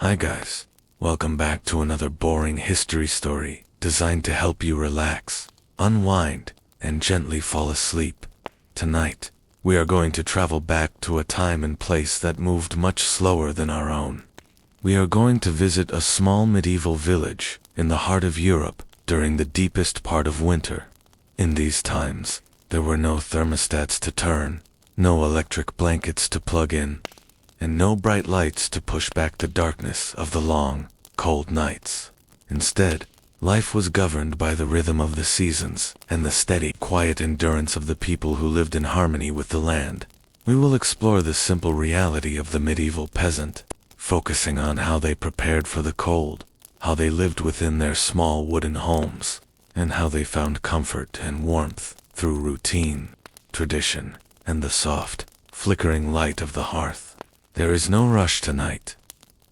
Hi guys, welcome back to another boring history story designed to help you relax, unwind, and gently fall asleep. Tonight, we are going to travel back to a time and place that moved much slower than our own. We are going to visit a small medieval village in the heart of Europe during the deepest part of winter. In these times, there were no thermostats to turn, no electric blankets to plug in, and no bright lights to push back the darkness of the long, cold nights. Instead, life was governed by the rhythm of the seasons and the steady, quiet endurance of the people who lived in harmony with the land. We will explore the simple reality of the medieval peasant, focusing on how they prepared for the cold, how they lived within their small wooden homes, and how they found comfort and warmth through routine, tradition, and the soft, flickering light of the hearth. There is no rush tonight.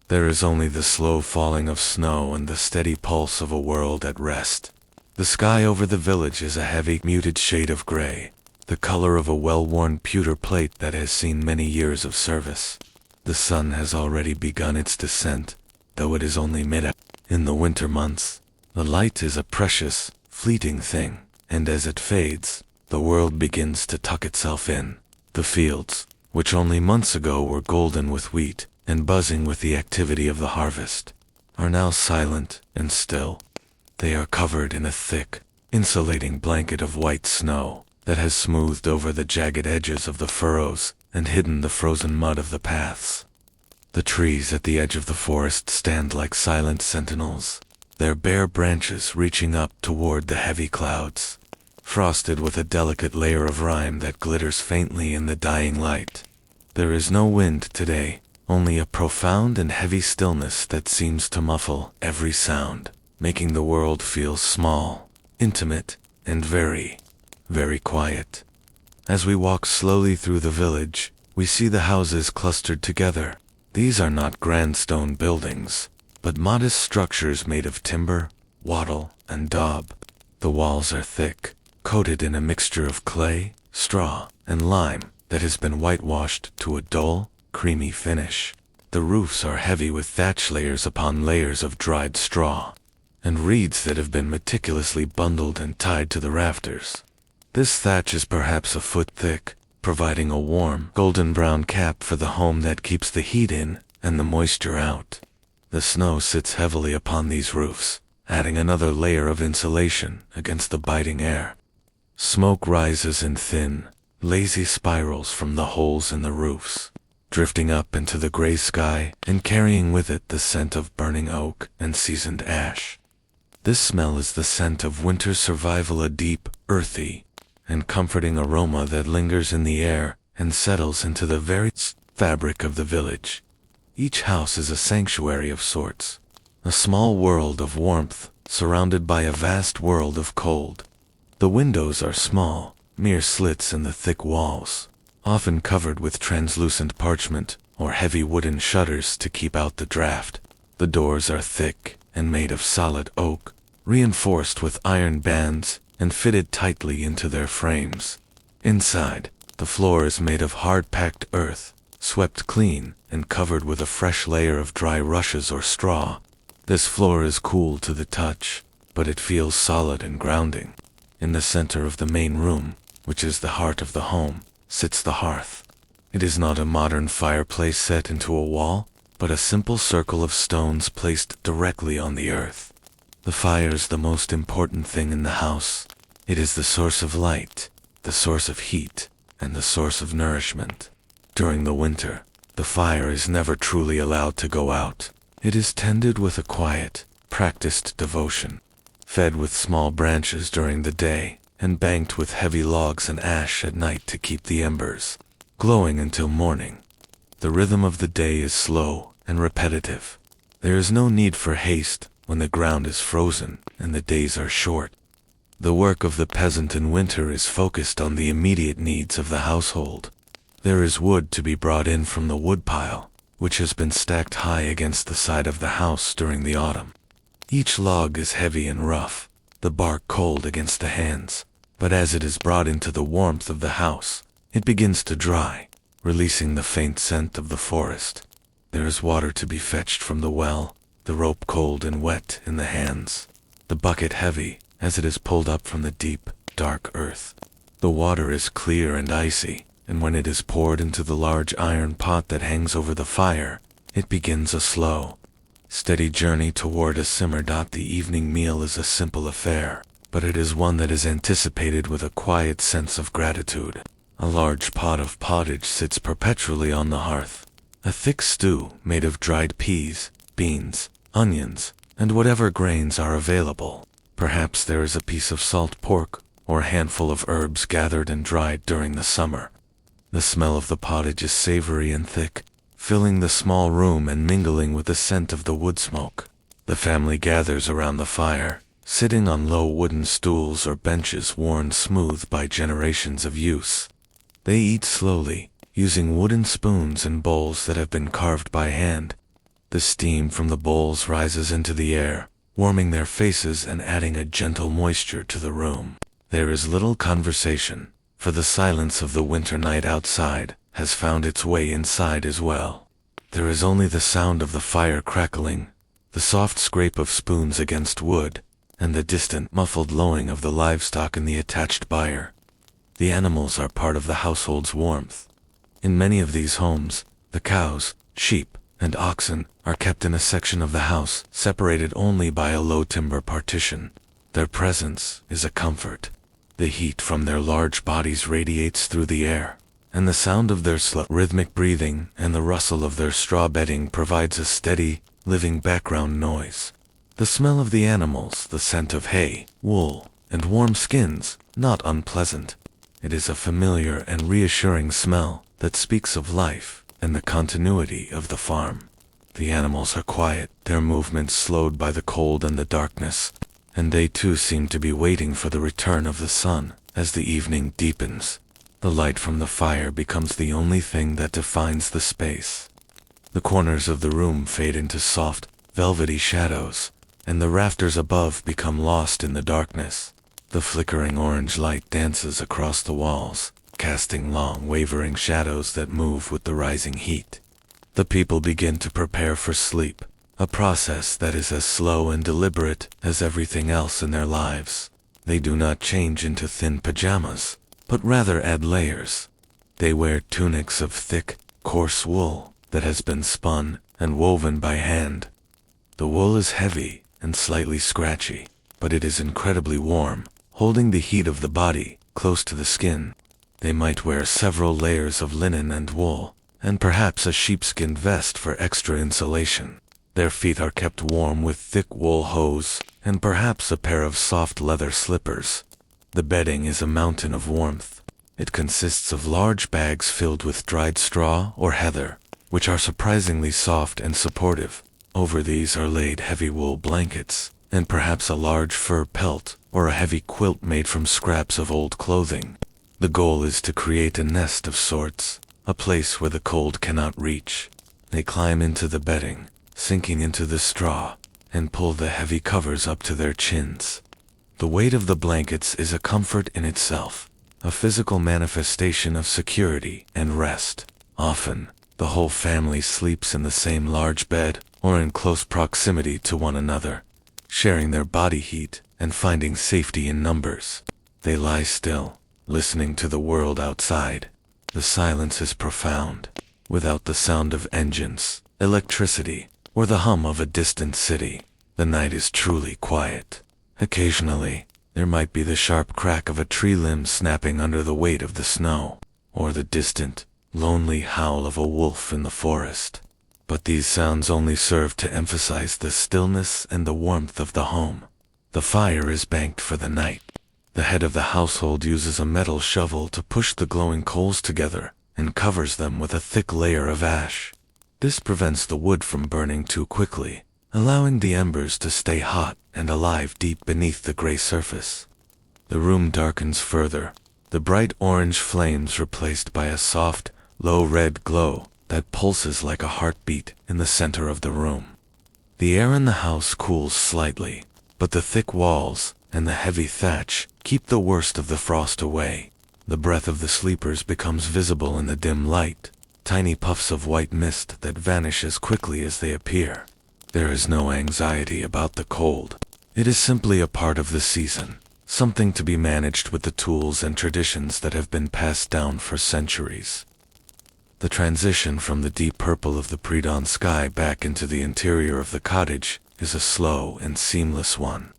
There is only the slow falling of snow and the steady pulse of a world at rest. The sky over the village is a heavy, muted shade of gray, the color of a well-worn pewter plate that has seen many years of service. The sun has already begun its descent, though it is only mid-afternoon. In the winter months, the light is a precious, fleeting thing, and as it fades, the world begins to tuck itself in. The fields, which only months ago were golden with wheat and buzzing with the activity of the harvest, are now silent and still. They are covered in a thick, insulating blanket of white snow that has smoothed over the jagged edges of the furrows and hidden the frozen mud of the paths. The trees at the edge of the forest stand like silent sentinels, their bare branches reaching up toward the heavy clouds, frosted with a delicate layer of rime that glitters faintly in the dying light. There is no wind today, only a profound and heavy stillness that seems to muffle every sound, making the world feel small, intimate, and very, very quiet. As we walk slowly through the village, we see the houses clustered together. These are not grand stone buildings, but modest structures made of timber, wattle, and daub. The walls are thick, coated in a mixture of clay, straw, and lime that has been whitewashed to a dull, creamy finish. The roofs are heavy with thatch layers upon layers of dried straw, and reeds that have been meticulously bundled and tied to the rafters. This thatch is perhaps a foot thick, providing a warm, golden-brown cap for the home that keeps the heat in and the moisture out. The snow sits heavily upon these roofs, adding another layer of insulation against the biting air. Smoke rises in thin, lazy spirals from the holes in the roofs, drifting up into the gray sky and carrying with it the scent of burning oak and seasoned ash. This smell is the scent of winter's survival, a deep, earthy, and comforting aroma that lingers in the air and settles into the very fabric of the village. Each house is a sanctuary of sorts, a small world of warmth surrounded by a vast world of cold. The windows are small, mere slits in the thick walls, often covered with translucent parchment or heavy wooden shutters to keep out the draft. The doors are thick and made of solid oak, reinforced with iron bands and fitted tightly into their frames. Inside, the floor is made of hard-packed earth, swept clean and covered with a fresh layer of dry rushes or straw. This floor is cool to the touch, but it feels solid and grounding. In the center of the main room, which is the heart of the home, sits the hearth. It is not a modern fireplace set into a wall, but a simple circle of stones placed directly on the earth. The fire is the most important thing in the house. It is the source of light, the source of heat, and the source of nourishment. During the winter, the fire is never truly allowed to go out. It is tended with a quiet, practiced devotion, fed with small branches during the day, and banked with heavy logs and ash at night to keep the embers glowing until morning. The rhythm of the day is slow and repetitive. There is no need for haste when the ground is frozen and the days are short. The work of the peasant in winter is focused on the immediate needs of the household. There is wood to be brought in from the woodpile, which has been stacked high against the side of the house during the autumn. Each log is heavy and rough, the bark cold against the hands, but as it is brought into the warmth of the house, it begins to dry, releasing the faint scent of the forest. There is water to be fetched from the well, the rope cold and wet in the hands, the bucket heavy as it is pulled up from the deep, dark earth. The water is clear and icy, and when it is poured into the large iron pot that hangs over the fire, it begins a slow, steady journey toward a simmer. The evening meal is a simple affair, but it is one that is anticipated with a quiet sense of gratitude. A large pot of pottage sits perpetually on the hearth, a thick stew made of dried peas, beans, onions, and whatever grains are available. Perhaps there is a piece of salt pork, or a handful of herbs gathered and dried during the summer. The smell of the pottage is savory and thick, filling the small room and mingling with the scent of the wood smoke. The family gathers around the fire, sitting on low wooden stools or benches worn smooth by generations of use. They eat slowly, using wooden spoons and bowls that have been carved by hand. The steam from the bowls rises into the air, warming their faces and adding a gentle moisture to the room. There is little conversation, for the silence of the winter night outside has found its way inside as well. There is only the sound of the fire crackling, the soft scrape of spoons against wood, and the distant muffled lowing of the livestock in the attached byre. The animals are part of the household's warmth. In many of these homes, the cows, sheep, and oxen are kept in a section of the house separated only by a low timber partition. Their presence is a comfort. The heat from their large bodies radiates through the air, and the sound of their slow, rhythmic breathing and the rustle of their straw bedding provides a steady, living background noise. The smell of the animals, the scent of hay, wool, and warm skins, not unpleasant. It is a familiar and reassuring smell that speaks of life and the continuity of the farm. The animals are quiet, their movements slowed by the cold and the darkness, and they too seem to be waiting for the return of the sun. As the evening deepens, the light from the fire becomes the only thing that defines the space. The corners of the room fade into soft, velvety shadows, and the rafters above become lost in the darkness. The flickering orange light dances across the walls, casting long, wavering shadows that move with the rising heat. The people begin to prepare for sleep, a process that is as slow and deliberate as everything else in their lives. They do not change into thin pajamas, but rather add layers. They wear tunics of thick, coarse wool that has been spun and woven by hand. The wool is heavy and slightly scratchy, but it is incredibly warm, holding the heat of the body close to the skin. They might wear several layers of linen and wool, and perhaps a sheepskin vest for extra insulation. Their feet are kept warm with thick wool hose, and perhaps a pair of soft leather slippers. The bedding is a mountain of warmth. It consists of large bags filled with dried straw or heather, which are surprisingly soft and supportive. Over these are laid heavy wool blankets, and perhaps a large fur pelt or a heavy quilt made from scraps of old clothing. The goal is to create a nest of sorts, a place where the cold cannot reach. They climb into the bedding, sinking into the straw, and pull the heavy covers up to their chins. The weight of the blankets is a comfort in itself, a physical manifestation of security and rest. Often, the whole family sleeps in the same large bed or in close proximity to one another, sharing their body heat and finding safety in numbers. They lie still, listening to the world outside. The silence is profound, without the sound of engines, electricity, or the hum of a distant city. The night is truly quiet. Occasionally, there might be the sharp crack of a tree limb snapping under the weight of the snow, or the distant, lonely howl of a wolf in the forest. But these sounds only serve to emphasize the stillness and the warmth of the home. The fire is banked for the night. The head of the household uses a metal shovel to push the glowing coals together and covers them with a thick layer of ash. This prevents the wood from burning too quickly, allowing the embers to stay hot and alive deep beneath the gray surface. The room darkens further, the bright orange flames replaced by a soft, low red glow that pulses like a heartbeat in the center of the room. The air in the house cools slightly, but the thick walls and the heavy thatch keep the worst of the frost away. The breath of the sleepers becomes visible in the dim light. tiny puffs of white mist that vanish as quickly as they appear. There is no anxiety about the cold. It is simply a part of the season, something to be managed with the tools and traditions that have been passed down for centuries. The transition from the deep purple of the pre-dawn sky back into the interior of the cottage is a slow and seamless one.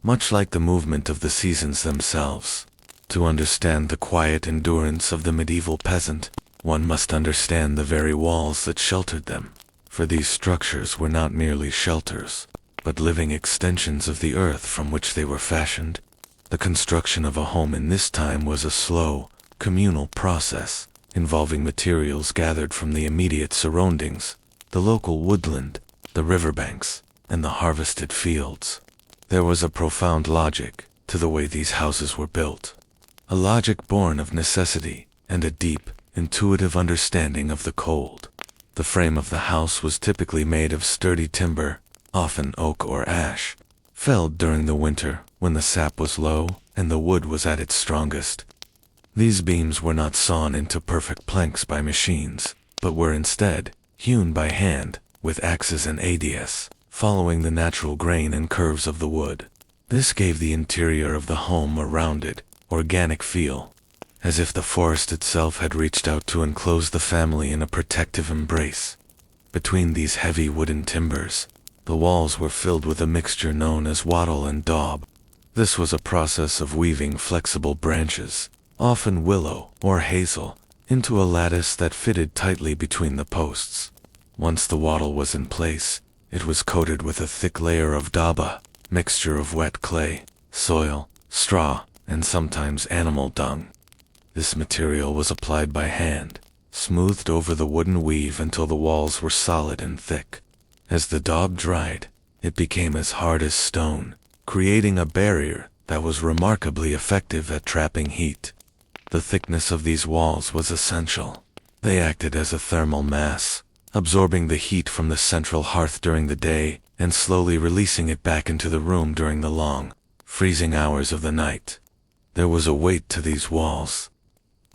Much like the movement of the seasons themselves. To understand the quiet endurance of the medieval peasant, one must understand the very walls that sheltered them. For these structures were not merely shelters, but living extensions of the earth from which they were fashioned. The construction of a home in this time was a slow, communal process, involving materials gathered from the immediate surroundings, the local woodland, the riverbanks, and the harvested fields. There was a profound logic to the way these houses were built, a logic born of necessity and a deep, intuitive understanding of the cold. The frame of the house was typically made of sturdy timber, often oak or ash, felled during the winter when the sap was low and the wood was at its strongest. These beams were not sawn into perfect planks by machines, but were instead hewn by hand with axes and adze, following the natural grain and curves of the wood. This gave the interior of the home a rounded, organic feel, as if the forest itself had reached out to enclose the family in a protective embrace. Between these heavy wooden timbers, the walls were filled with a mixture known as wattle-and-daub. This was a process of weaving flexible branches, often willow or hazel, into a lattice that fitted tightly between the posts. Once the wattle was in place, it was coated with a thick layer of daub, a mixture of wet clay, soil, straw, and sometimes animal dung. This material was applied by hand, smoothed over the wooden weave until the walls were solid and thick. As the daub dried, it became as hard as stone, creating a barrier that was remarkably effective at trapping heat. The thickness of these walls was essential. They acted as a thermal mass, absorbing the heat from the central hearth during the day and slowly releasing it back into the room during the long, freezing hours of the night. There was a weight to these walls,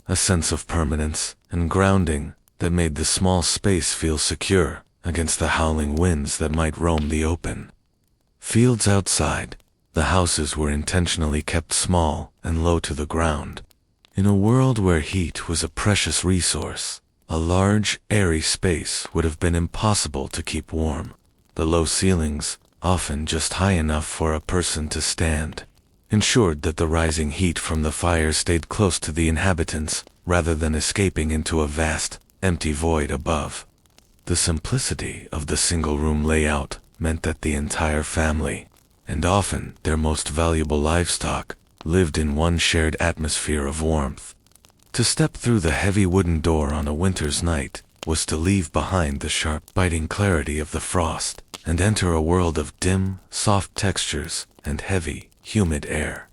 a sense of permanence and grounding that made the small space feel secure against the howling winds that might roam the open fields outside. The houses were intentionally kept small and low to the ground. In a world where heat was a precious resource, a large, airy space would have been impossible to keep warm. The low ceilings, often just high enough for a person to stand, ensured that the rising heat from the fire stayed close to the inhabitants rather than escaping into a vast, empty void above. The simplicity of the single-room layout meant that the entire family, and often their most valuable livestock, lived in one shared atmosphere of warmth. To step through the heavy wooden door on a winter's night was to leave behind the sharp, biting clarity of the frost and enter a world of dim, soft textures and heavy, humid air.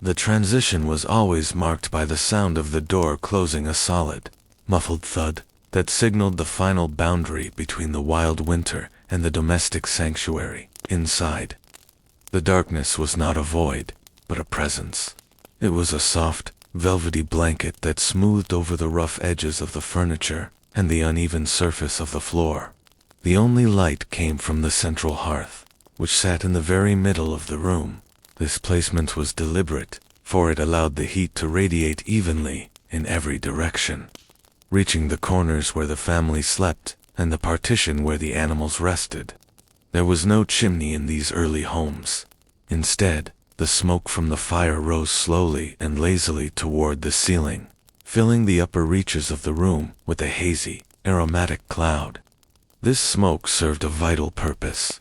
The transition was always marked by the sound of the door closing, a solid, muffled thud that signaled the final boundary between the wild winter and the domestic sanctuary inside. The darkness was not a void, but a presence. It was a soft, velvety blanket that smoothed over the rough edges of the furniture and the uneven surface of the floor. The only light came from the central hearth, which sat in the very middle of the room. This placement was deliberate, for it allowed the heat to radiate evenly in every direction, reaching the corners where the family slept and the partition where the animals rested. There was no chimney in these early homes. Instead, the smoke from the fire rose slowly and lazily toward the ceiling, filling the upper reaches of the room with a hazy, aromatic cloud. This smoke served a vital purpose.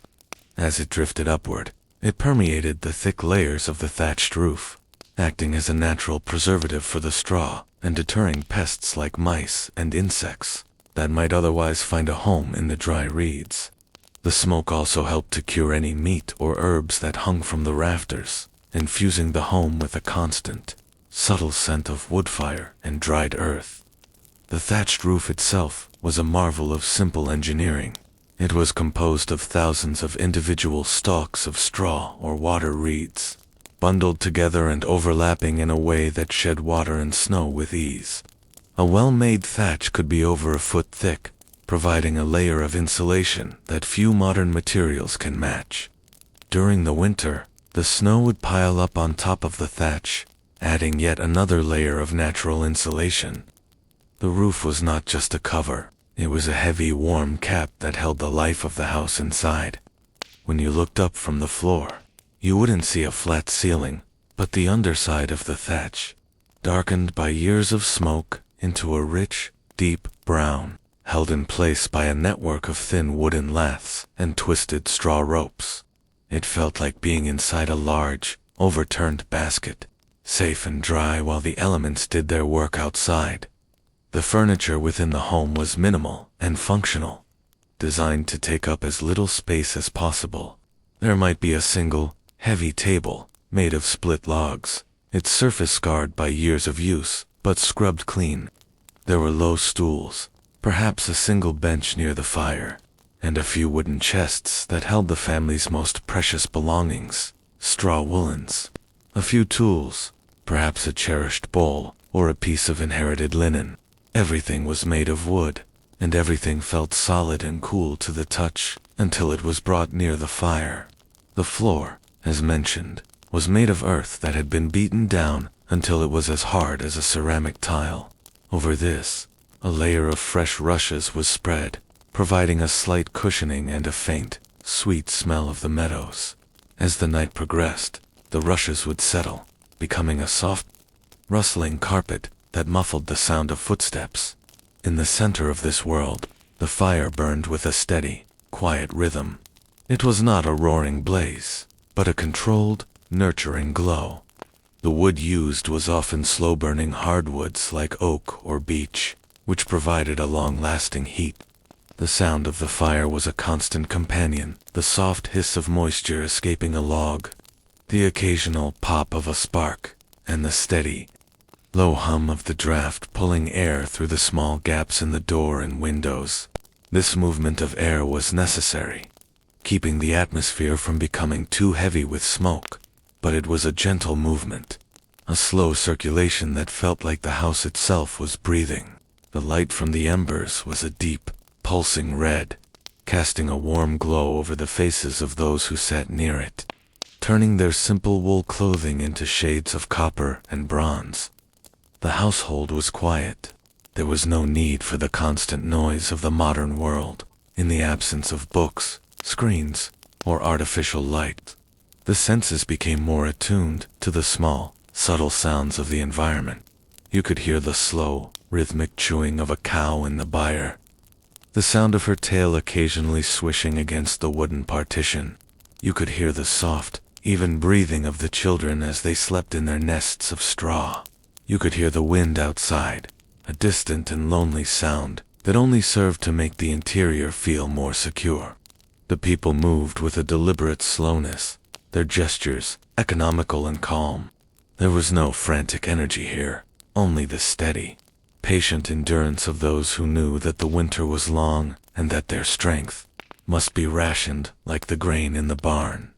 As it drifted upward, it permeated the thick layers of the thatched roof, acting as a natural preservative for the straw and deterring pests like mice and insects that might otherwise find a home in the dry reeds. The smoke also helped to cure any meat or herbs that hung from the rafters, infusing the home with a constant, subtle scent of wood fire and dried earth. The thatched roof itself was a marvel of simple engineering. It was composed of thousands of individual stalks of straw or water reeds, bundled together and overlapping in a way that shed water and snow with ease. A well-made thatch could be over a foot thick, providing a layer of insulation that few modern materials can match. During the winter, the snow would pile up on top of the thatch, adding yet another layer of natural insulation. The roof was not just a cover, it was a heavy, warm cap that held the life of the house inside. When you looked up from the floor, you wouldn't see a flat ceiling, but the underside of the thatch, darkened by years of smoke into a rich, deep brown, held in place by a network of thin wooden laths and twisted straw ropes. It felt like being inside a large, overturned basket, safe and dry while the elements did their work outside. The furniture within the home was minimal and functional, designed to take up as little space as possible. There might be a single, heavy table, made of split logs, its surface scarred by years of use, but scrubbed clean. There were low stools, perhaps a single bench near the fire, and a few wooden chests that held the family's most precious belongings, straw woolens. A few tools, perhaps a cherished bowl or a piece of inherited linen. Everything was made of wood, and everything felt solid and cool to the touch until it was brought near the fire. The floor, as mentioned, was made of earth that had been beaten down until it was as hard as a ceramic tile. Over this, a layer of fresh rushes was spread, providing a slight cushioning and a faint, sweet smell of the meadows. As the night progressed, the rushes would settle, becoming a soft, rustling carpet that muffled the sound of footsteps. In the center of this world, the fire burned with a steady, quiet rhythm. It was not a roaring blaze, but a controlled, nurturing glow. The wood used was often slow-burning hardwoods like oak or beech, which provided a long-lasting heat. The sound of the fire was a constant companion, the soft hiss of moisture escaping a log, the occasional pop of a spark, and the steady, low hum of the draft pulling air through the small gaps in the door and windows. This movement of air was necessary, keeping the atmosphere from becoming too heavy with smoke, but it was a gentle movement, a slow circulation that felt like the house itself was breathing. The light from the embers was a deep, pulsing red, casting a warm glow over the faces of those who sat near it, turning their simple wool clothing into shades of copper and bronze. The household was quiet. There was no need for the constant noise of the modern world. In the absence of books, screens, or artificial light, the senses became more attuned to the small, subtle sounds of the environment. You could hear the slow, rhythmic chewing of a cow in the byre, the sound of her tail occasionally swishing against the wooden partition. You could hear the soft, even breathing of the children as they slept in their nests of straw. You could hear the wind outside, a distant and lonely sound that only served to make the interior feel more secure. The people moved with a deliberate slowness, their gestures economical and calm. There was no frantic energy here, only the steady, patient endurance of those who knew that the winter was long and that their strength must be rationed like the grain in the barn.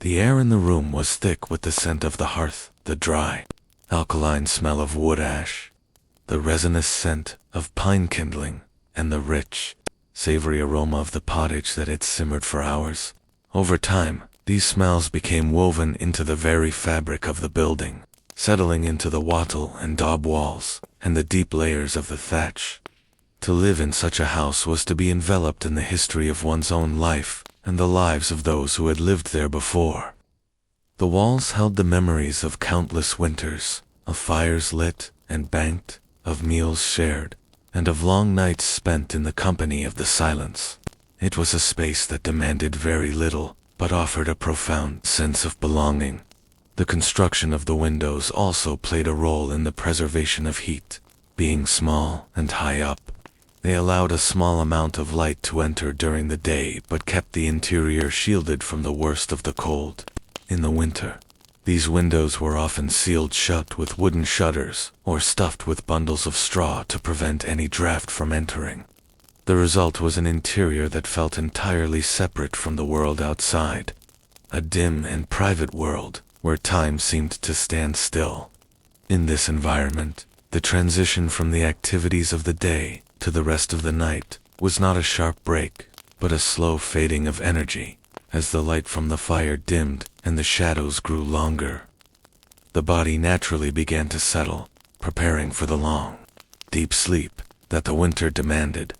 The air in the room was thick with the scent of the hearth, the dry, alkaline smell of wood ash, the resinous scent of pine kindling, and the rich, savory aroma of the pottage that had simmered for hours. Over time, these smells became woven into the very fabric of the building, settling into the wattle-and-daub walls and the deep layers of the thatch. To live in such a house was to be enveloped in the history of one's own life and the lives of those who had lived there before. The walls held the memories of countless winters, of fires lit and banked, of meals shared, and of long nights spent in the company of the silence. It was a space that demanded very little, but offered a profound sense of belonging. The construction of the windows also played a role in the preservation of heat. Being small and high up, they allowed a small amount of light to enter during the day but kept the interior shielded from the worst of the cold. In the winter, these windows were often sealed shut with wooden shutters or stuffed with bundles of straw to prevent any draft from entering. The result was an interior that felt entirely separate from the world outside, a dim and private world where time seemed to stand still. In this environment, The transition from the activities of the day to the rest of the night was not a sharp break, but a slow fading of energy, as the light from the fire dimmed and the shadows grew longer. The body naturally began to settle, preparing for the long, deep sleep that the winter demanded.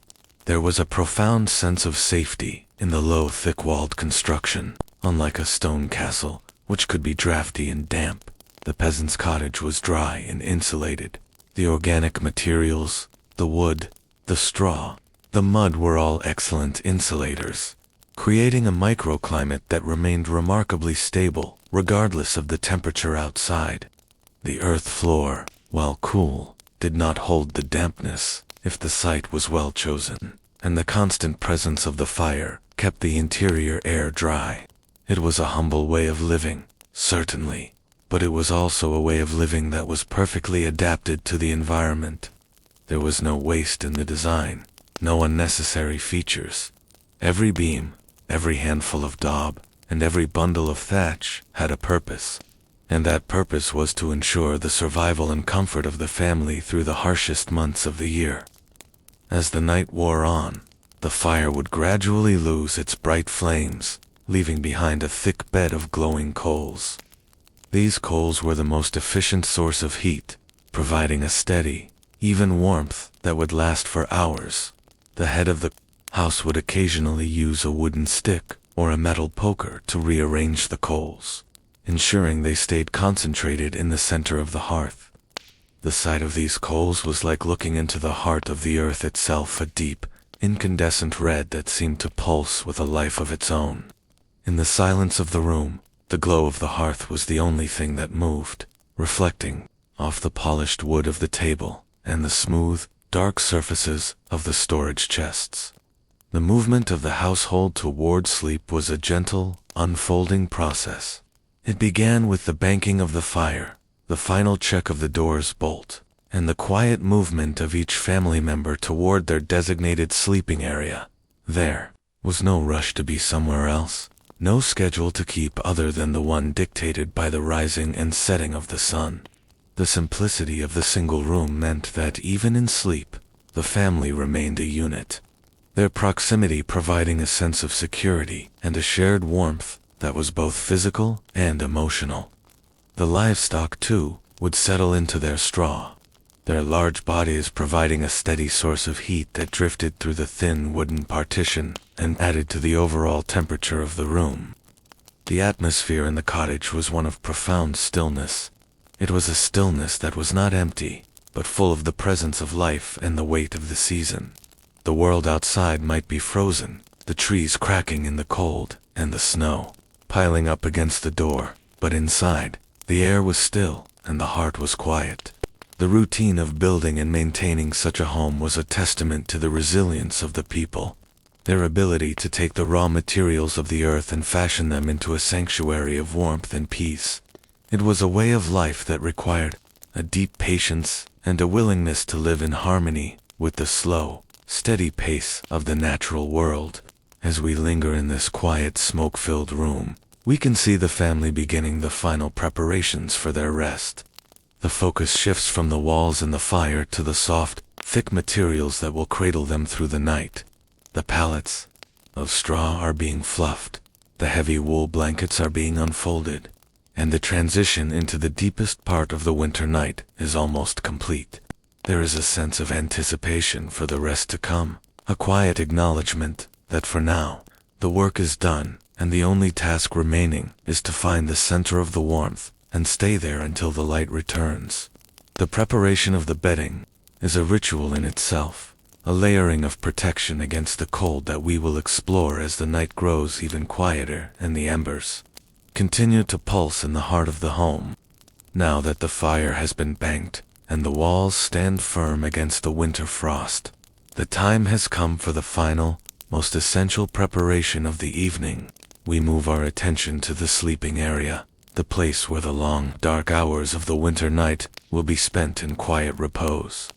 There was a profound sense of safety in the low, thick-walled construction. Unlike a stone castle, which could be drafty and damp, the peasant's cottage was dry and insulated. The organic materials, the wood, the straw, the mud were all excellent insulators, creating a microclimate that remained remarkably stable regardless of the temperature outside. The earth floor, while cool, did not hold the dampness if the site was well chosen, and the constant presence of the fire kept the interior air dry. It was a humble way of living, certainly, but it was also a way of living that was perfectly adapted to the environment. There was no waste in the design, no unnecessary features. Every beam, every handful of daub, and every bundle of thatch had a purpose, and that purpose was to ensure the survival and comfort of the family through the harshest months of the year. As the night wore on, the fire would gradually lose its bright flames, leaving behind a thick bed of glowing coals. These coals were the most efficient source of heat, providing a steady, even warmth that would last for hours. The head of the house would occasionally use a wooden stick or a metal poker to rearrange the coals, ensuring they stayed concentrated in the center of the hearth. The sight of these coals was like looking into the heart of the earth itself, a deep, incandescent red that seemed to pulse with a life of its own. In the silence of the room, the glow of the hearth was the only thing that moved, reflecting off the polished wood of the table and the smooth, dark surfaces of the storage chests. The movement of the household toward sleep was a gentle, unfolding process. It began with the banking of the fire, the final check of the door's bolt, and the quiet movement of each family member toward their designated sleeping area. There was no rush to be somewhere else, no schedule to keep other than the one dictated by the rising and setting of the sun. The simplicity of the single room meant that even in sleep, the family remained a unit, their proximity providing a sense of security and a shared warmth that was both physical and emotional. The livestock, too, would settle into their straw, their large bodies providing a steady source of heat that drifted through the thin wooden partition and added to the overall temperature of the room. The atmosphere in the cottage was one of profound stillness. It was a stillness that was not empty, but full of the presence of life and the weight of the season. The world outside might be frozen, the trees cracking in the cold, and the snow piling up against the door, but inside, the air was still, and the heart was quiet. The routine of building and maintaining such a home was a testament to the resilience of the people, their ability to take the raw materials of the earth and fashion them into a sanctuary of warmth and peace. It was a way of life that required a deep patience and a willingness to live in harmony with the slow, steady pace of the natural world. As we linger in this quiet, smoke-filled room, we can see the family beginning the final preparations for their rest. The focus shifts from the walls and the fire to the soft, thick materials that will cradle them through the night. The pallets of straw are being fluffed, the heavy wool blankets are being unfolded, and the transition into the deepest part of the winter night is almost complete. There is a sense of anticipation for the rest to come, a quiet acknowledgement that for now, the work is done, and the only task remaining is to find the center of the warmth and stay there until the light returns. The preparation of the bedding is a ritual in itself, a layering of protection against the cold that we will explore as the night grows even quieter and the embers continue to pulse in the heart of the home. Now that the fire has been banked and the walls stand firm against the winter frost, the time has come for the final, most essential preparation of the evening. We move our attention to the sleeping area, the place where the long, dark hours of the winter night will be spent in quiet repose.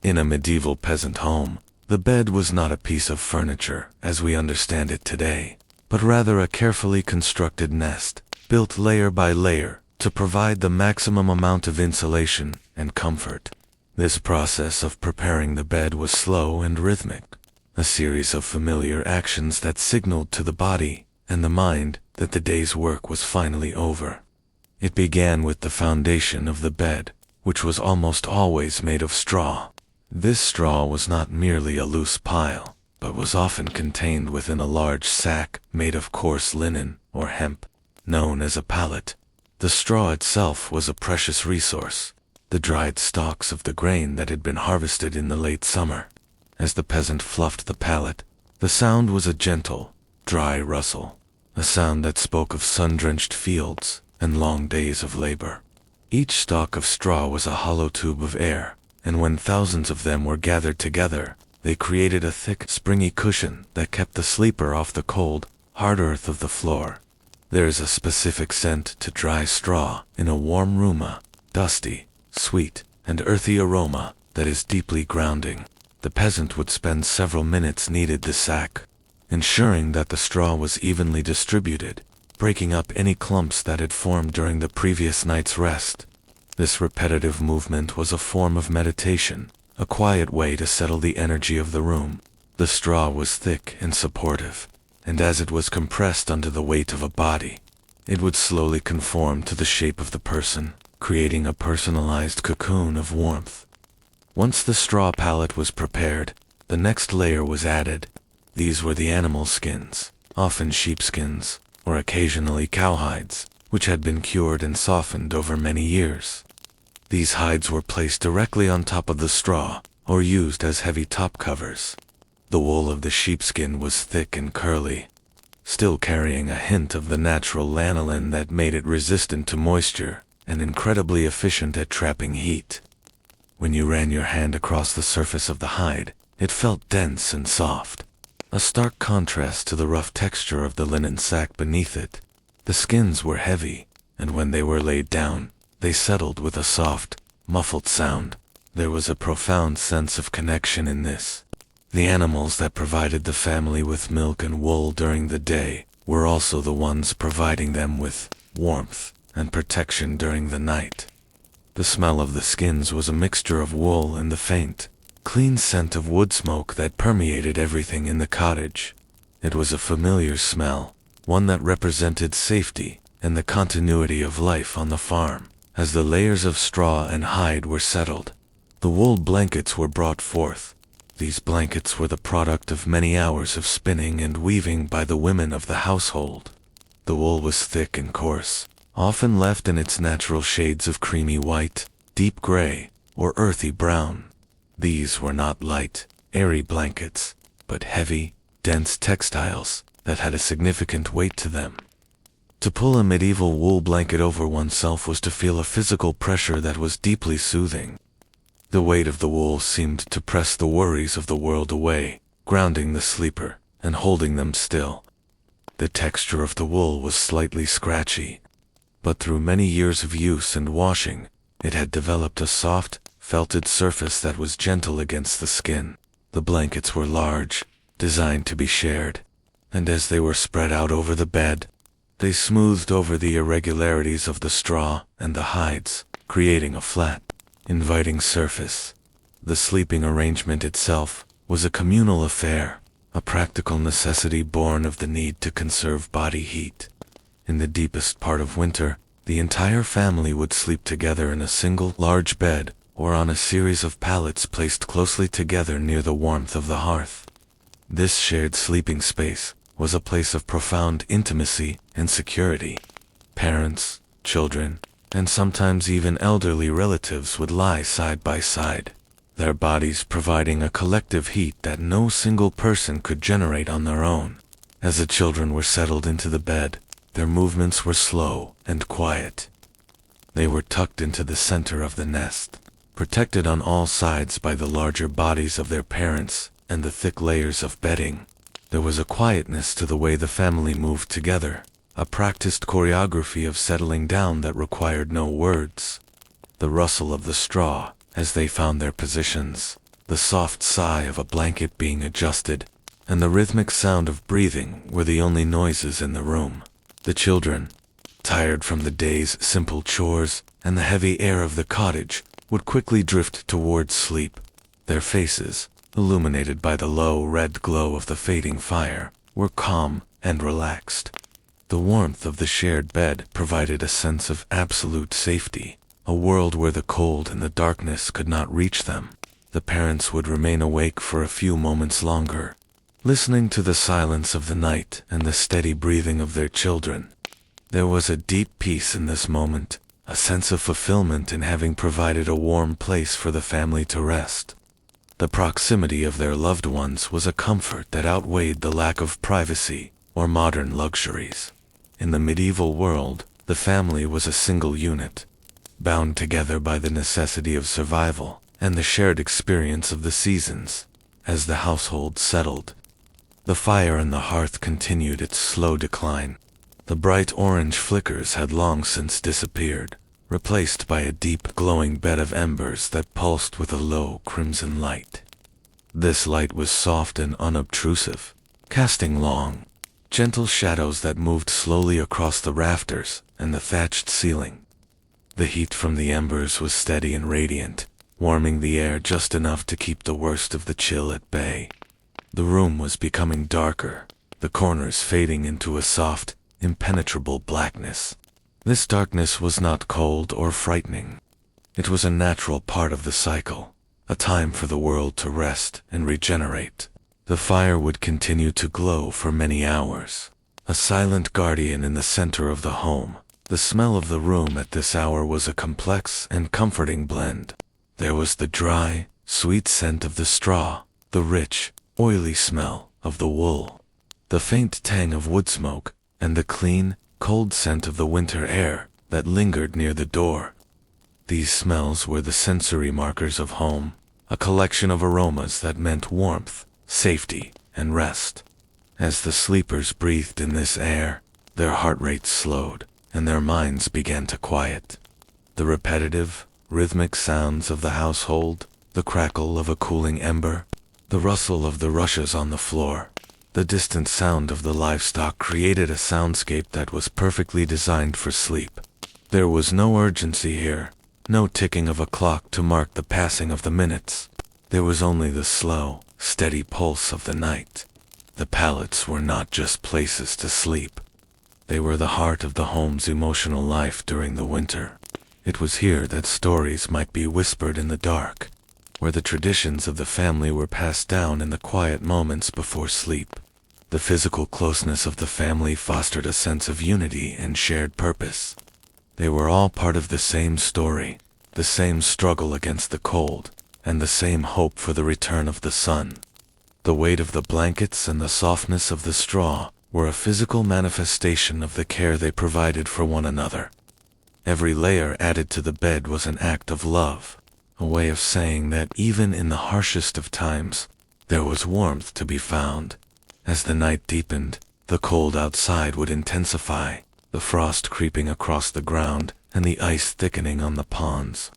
In a medieval peasant home, the bed was not a piece of furniture as we understand it today, but rather a carefully constructed nest, built layer by layer to provide the maximum amount of insulation and comfort. This process of preparing the bed was slow and rhythmic, a series of familiar actions that signaled to the body and the mind that the day's work was finally over. It began with the foundation of the bed, which was almost always made of straw. This straw was not merely a loose pile, but was often contained within a large sack made of coarse linen or hemp, known as a pallet. The straw itself was a precious resource, the dried stalks of the grain that had been harvested in the late summer. As the peasant fluffed the pallet, the sound was a gentle, dry rustle, a sound that spoke of sun-drenched fields and long days of labor. Each stalk of straw was a hollow tube of air, and when thousands of them were gathered together, they created a thick, springy cushion that kept the sleeper off the cold, hard earth of the floor. There is a specific scent to dry straw in a warm room, a dusty, sweet, and earthy aroma that is deeply grounding. The peasant would spend several minutes kneading the sack, ensuring that the straw was evenly distributed, breaking up any clumps that had formed during the previous night's rest. This repetitive movement was a form of meditation, a quiet way to settle the energy of the room. The straw was thick and supportive, and as it was compressed under the weight of a body, it would slowly conform to the shape of the person, creating a personalized cocoon of warmth. Once the straw pallet was prepared, the next layer was added. These were the animal skins, often sheepskins, or occasionally cowhides, which had been cured and softened over many years. These hides were placed directly on top of the straw, or used as heavy top covers. The wool of the sheepskin was thick and curly, still carrying a hint of the natural lanolin that made it resistant to moisture and incredibly efficient at trapping heat. When you ran your hand across the surface of the hide, it felt dense and soft, a stark contrast to the rough texture of the linen sack beneath it. The skins were heavy, and when they were laid down, they settled with a soft, muffled sound. There was a profound sense of connection in this. The animals that provided the family with milk and wool during the day were also the ones providing them with warmth and protection during the night. The smell of the skins was a mixture of wool and the faint, clean scent of wood smoke that permeated everything in the cottage. It was a familiar smell, one that represented safety and the continuity of life on the farm. As the layers of straw and hide were settled, the wool blankets were brought forth. These blankets were the product of many hours of spinning and weaving by the women of the household. The wool was thick and coarse, often left in its natural shades of creamy white, deep gray, or earthy brown. These were not light, airy blankets, but heavy, dense textiles that had a significant weight to them. To pull a medieval wool blanket over oneself was to feel a physical pressure that was deeply soothing. The weight of the wool seemed to press the worries of the world away, grounding the sleeper and holding them still. The texture of the wool was slightly scratchy, but through many years of use and washing, it had developed a soft, felted surface that was gentle against the skin. The blankets were large, designed to be shared, and as they were spread out over the bed, they smoothed over the irregularities of the straw and the hides, creating a flat, inviting surface. The sleeping arrangement itself was a communal affair, a practical necessity born of the need to conserve body heat. In the deepest part of winter, the entire family would sleep together in a single large bed or on a series of pallets placed closely together near the warmth of the hearth. This shared sleeping space was a place of profound intimacy and security. Parents, children, and sometimes even elderly relatives would lie side by side, their bodies providing a collective heat that no single person could generate on their own. As the children were settled into the bed, their movements were slow and quiet. They were tucked into the center of the nest, protected on all sides by the larger bodies of their parents and the thick layers of bedding. There was a quietness to the way the family moved together, a practiced choreography of settling down that required no words. The rustle of the straw as they found their positions, the soft sigh of a blanket being adjusted, and the rhythmic sound of breathing were the only noises in the room. The children, tired from the day's simple chores and the heavy air of the cottage, would quickly drift towards sleep. Their faces, illuminated by the low red glow of the fading fire, were calm and relaxed. The warmth of the shared bed provided a sense of absolute safety, a world where the cold and the darkness could not reach them. The parents would remain awake for a few moments longer, listening to the silence of the night and the steady breathing of their children. There was a deep peace in this moment, a sense of fulfillment in having provided a warm place for the family to rest. The proximity of their loved ones was a comfort that outweighed the lack of privacy or modern luxuries. In the medieval world, the family was a single unit, bound together by the necessity of survival and the shared experience of the seasons. As the household settled, the fire in the hearth continued its slow decline. The bright orange flickers had long since disappeared, replaced by a deep glowing bed of embers that pulsed with a low crimson light. This light was soft and unobtrusive, casting long, gentle shadows that moved slowly across the rafters and the thatched ceiling. The heat from the embers was steady and radiant, warming the air just enough to keep the worst of the chill at bay. The room was becoming darker, the corners fading into a soft, impenetrable blackness. This darkness was not cold or frightening. It was a natural part of the cycle, a time for the world to rest and regenerate. The fire would continue to glow for many hours, a silent guardian in the center of the home. The smell of the room at this hour was a complex and comforting blend. There was the dry, sweet scent of the straw, the rich, oily smell of the wool, the faint tang of wood smoke, and the clean, cold scent of the winter air that lingered near the door. These smells were the sensory markers of home, a collection of aromas that meant warmth, safety, and rest. As the sleepers breathed in this air, their heart rates slowed, and their minds began to quiet. The repetitive, rhythmic sounds of the household, the crackle of a cooling ember, the rustle of the rushes on the floor, the distant sound of the livestock created a soundscape that was perfectly designed for sleep. There was no urgency here, no ticking of a clock to mark the passing of the minutes. There was only the slow, steady pulse of the night. The palates were not just places to sleep. They were the heart of the home's emotional life during the winter. It was here that stories might be whispered in the dark, where the traditions of the family were passed down in the quiet moments before sleep. The physical closeness of the family fostered a sense of unity and shared purpose. They were all part of the same story, the same struggle against the cold, and the same hope for the return of the sun. The weight of the blankets and the softness of the straw were a physical manifestation of the care they provided for one another. Every layer added to the bed was an act of love, a way of saying that even in the harshest of times, there was warmth to be found. As the night deepened, the cold outside would intensify, the frost creeping across the ground and the ice thickening on the ponds.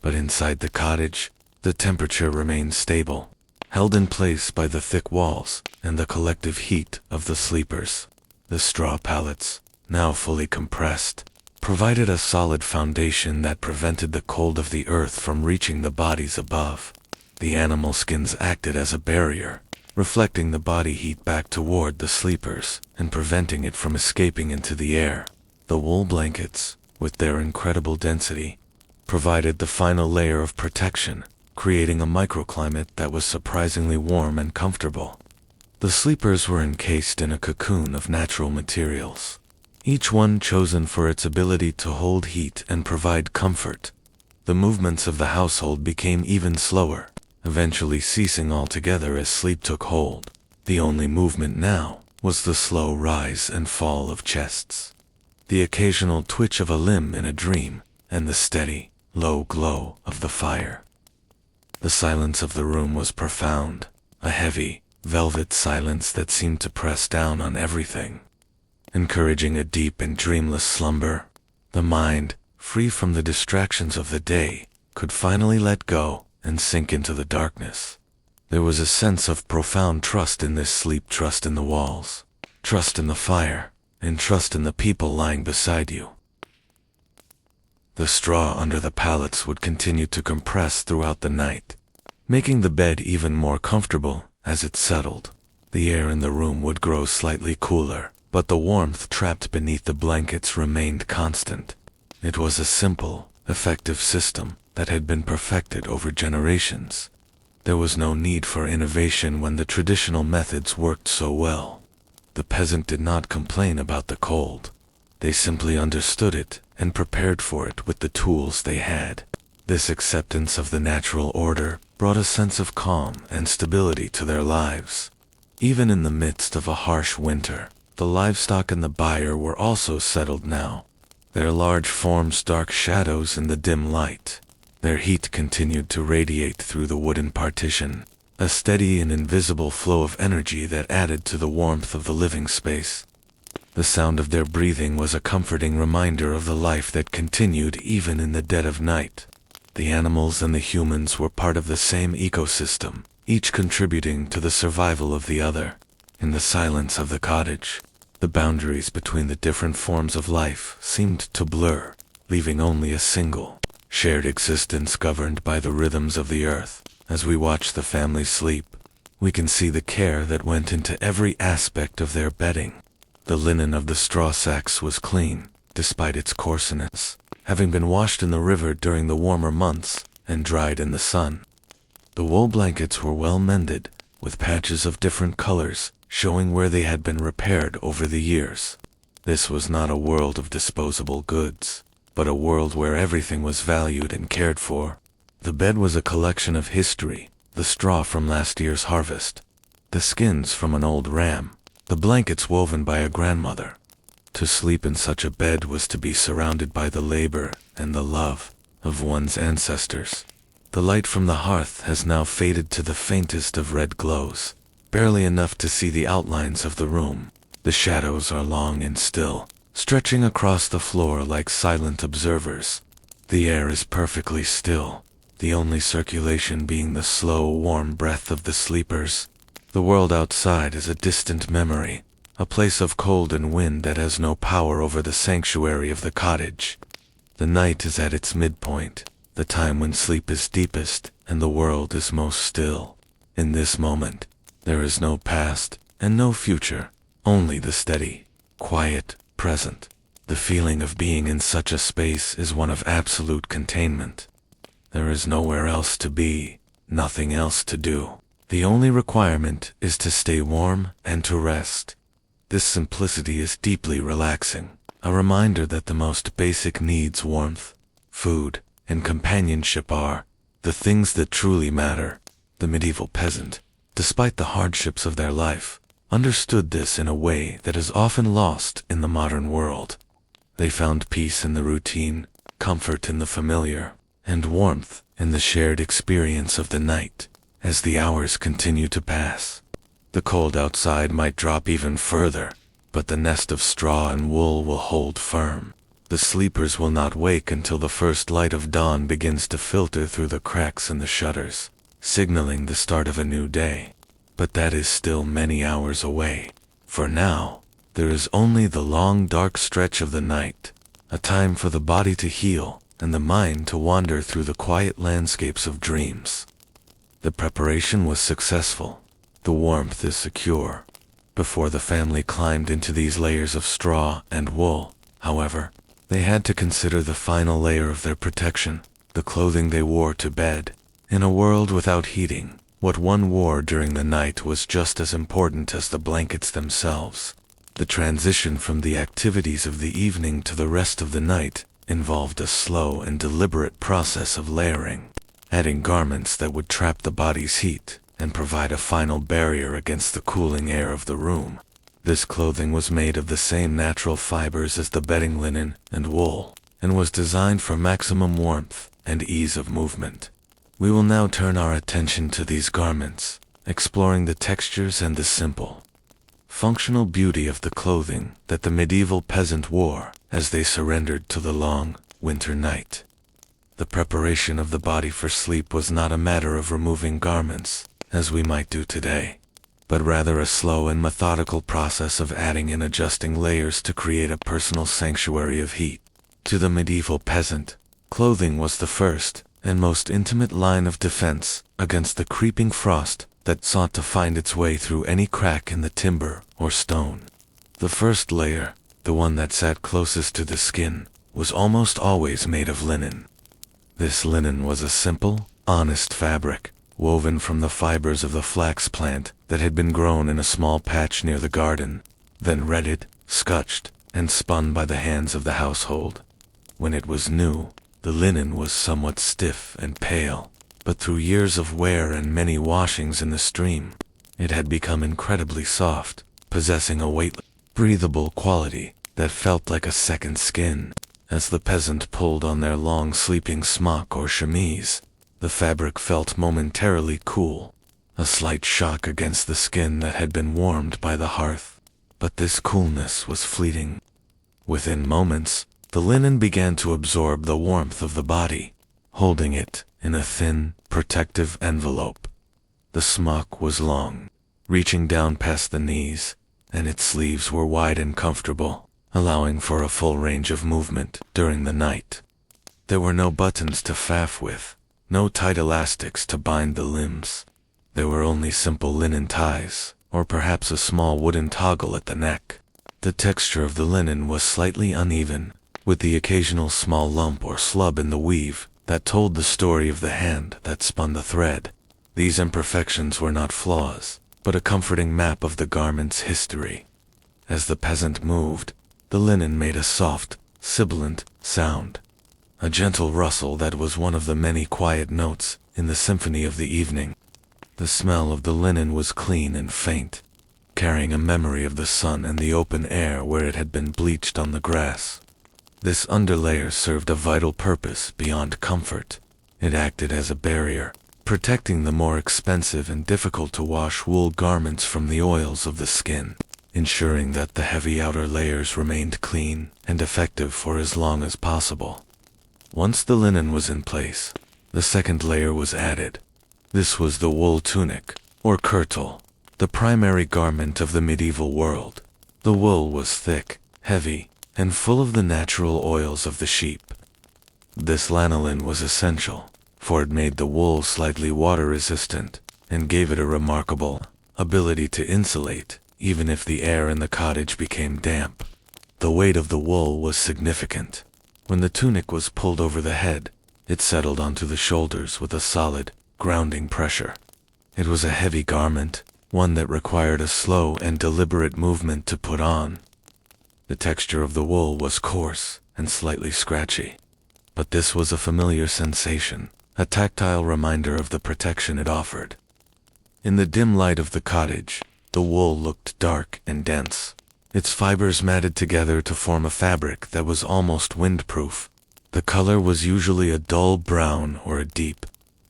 But inside the cottage, the temperature remained stable, held in place by the thick walls and the collective heat of the sleepers. The straw pallets, now fully compressed, provided a solid foundation that prevented the cold of the earth from reaching the bodies above. The animal skins acted as a barrier, reflecting the body heat back toward the sleepers and preventing it from escaping into the air. The wool blankets, with their incredible density, provided the final layer of protection, creating a microclimate that was surprisingly warm and comfortable. The sleepers were encased in a cocoon of natural materials, each one chosen for its ability to hold heat and provide comfort. The movements of the household became even slower, eventually ceasing altogether as sleep took hold. The only movement now was the slow rise and fall of chests, the occasional twitch of a limb in a dream, and the steady, low glow of the fire. The silence of the room was profound, a heavy, velvet silence that seemed to press down on everything, encouraging a deep and dreamless slumber. The mind, free from the distractions of the day, could finally let go and sink into the darkness. There was a sense of profound trust in this sleep, trust in the walls, trust in the fire, and trust in the people lying beside you. The straw under the pallets would continue to compress throughout the night, making the bed even more comfortable as it settled. The air in the room would grow slightly cooler, but the warmth trapped beneath the blankets remained constant. It was a simple, effective system that had been perfected over generations. There was no need for innovation when the traditional methods worked so well. The peasant did not complain about the cold. They simply understood it and prepared for it with the tools they had. This acceptance of the natural order brought a sense of calm and stability to their lives. Even in the midst of a harsh winter, the livestock and the buyer were also settled now. Their large forms dark shadows in the dim light. Their heat continued to radiate through the wooden partition, a steady and invisible flow of energy that added to the warmth of the living space. The sound of their breathing was a comforting reminder of the life that continued even in the dead of night. The animals and the humans were part of the same ecosystem, each contributing to the survival of the other. In the silence of the cottage, the boundaries between the different forms of life seemed to blur, leaving only a single, shared existence governed by the rhythms of the earth. As we watch the family sleep, we can see the care that went into every aspect of their bedding. The linen of the straw sacks was clean, despite its coarseness, having been washed in the river during the warmer months and dried in the sun. The wool blankets were well mended, with patches of different colors showing where they had been repaired over the years. This was not a world of disposable goods, but a world where everything was valued and cared for. The bed was a collection of history, the straw from last year's harvest, the skins from an old ram, the blankets woven by a grandmother. To sleep in such a bed was to be surrounded by the labor and the love of one's ancestors. The light from the hearth has now faded to the faintest of red glows, barely enough to see the outlines of the room. The shadows are long and still, stretching across the floor like silent observers. The air is perfectly still, the only circulation being the slow, warm breath of the sleepers. The world outside is a distant memory, a place of cold and wind that has no power over the sanctuary of the cottage. The night is at its midpoint, the time when sleep is deepest and the world is most still. In this moment, there is no past and no future, only the steady, quiet present. The feeling of being in such a space is one of absolute containment. There is nowhere else to be, nothing else to do. The only requirement is to stay warm and to rest. This simplicity is deeply relaxing, a reminder that the most basic needs, warmth, food, and companionship, are the things that truly matter. The medieval peasant, despite the hardships of their life, understood this in a way that is often lost in the modern world. They found peace in the routine, comfort in the familiar, and warmth in the shared experience of the night. As the hours continue to pass, the cold outside might drop even further, but the nest of straw and wool will hold firm. The sleepers will not wake until the first light of dawn begins to filter through the cracks in the shutters, signaling the start of a new day. But that is still many hours away. For now, there is only the long dark stretch of the night, a time for the body to heal and the mind to wander through the quiet landscapes of dreams. The preparation was successful. The warmth is secure. Before the family climbed into these layers of straw and wool, however, they had to consider the final layer of their protection, the clothing they wore to bed. In a world without heating, what one wore during the night was just as important as the blankets themselves. The transition from the activities of the evening to the rest of the night involved a slow and deliberate process of layering, adding garments that would trap the body's heat and provide a final barrier against the cooling air of the room. This clothing was made of the same natural fibers as the bedding linen and wool, and was designed for maximum warmth and ease of movement. We will now turn our attention to these garments, exploring the textures and the simple, functional beauty of the clothing that the medieval peasant wore as they surrendered to the long winter night. The preparation of the body for sleep was not a matter of removing garments, as we might do today, but rather a slow and methodical process of adding and adjusting layers to create a personal sanctuary of heat. To the medieval peasant, Clothing was the first and most intimate line of defense against the creeping frost that sought to find its way through any crack in the timber or stone. The first layer, the one that sat closest to the skin, was almost always made of linen. This linen was a simple, honest fabric, woven from the fibers of the flax plant that had been grown in a small patch near the garden, then retted, scutched, and spun by the hands of the household. When it was new, the linen was somewhat stiff and pale, but through years of wear and many washings in the stream, it had become incredibly soft, possessing a weightless, breathable quality that felt like a second skin. As the peasant pulled on their long sleeping smock or chemise, the fabric felt momentarily cool, a slight shock against the skin that had been warmed by the hearth. But this coolness was fleeting. Within moments, the linen began to absorb the warmth of the body, holding it in a thin, protective envelope. The smock was long, reaching down past the knees, and its sleeves were wide and comfortable, allowing for a full range of movement during the night. There were no buttons to faff with, no tight elastics to bind the limbs. There were only simple linen ties, or perhaps a small wooden toggle at the neck. The texture of the linen was slightly uneven, with the occasional small lump or slub in the weave that told the story of the hand that spun the thread. These imperfections were not flaws, but a comforting map of the garment's history. As the peasant moved, the linen made a soft, sibilant sound, a gentle rustle that was one of the many quiet notes in the symphony of the evening. The smell of the linen was clean and faint, carrying a memory of the sun and the open air where it had been bleached on the grass. This underlayer served a vital purpose beyond comfort. It acted as a barrier, protecting the more expensive and difficult-to-wash wool garments from the oils of the skin, ensuring that the heavy outer layers remained clean and effective for as long as possible. Once the linen was in place, the second layer was added. This was the wool tunic, or kirtle, the primary garment of the medieval world. The wool was thick, heavy, and full of the natural oils of the sheep. This lanolin was essential, for it made the wool slightly water-resistant and gave it a remarkable ability to insulate, even if the air in the cottage became damp. The weight of the wool was significant. When the tunic was pulled over the head, it settled onto the shoulders with a solid, grounding pressure. It was a heavy garment, one that required a slow and deliberate movement to put on. The texture of the wool was coarse and slightly scratchy, but this was a familiar sensation, a tactile reminder of the protection it offered. In the dim light of the cottage, the wool looked dark and dense, its fibers matted together to form a fabric that was almost windproof. The color was usually a dull brown or a deep,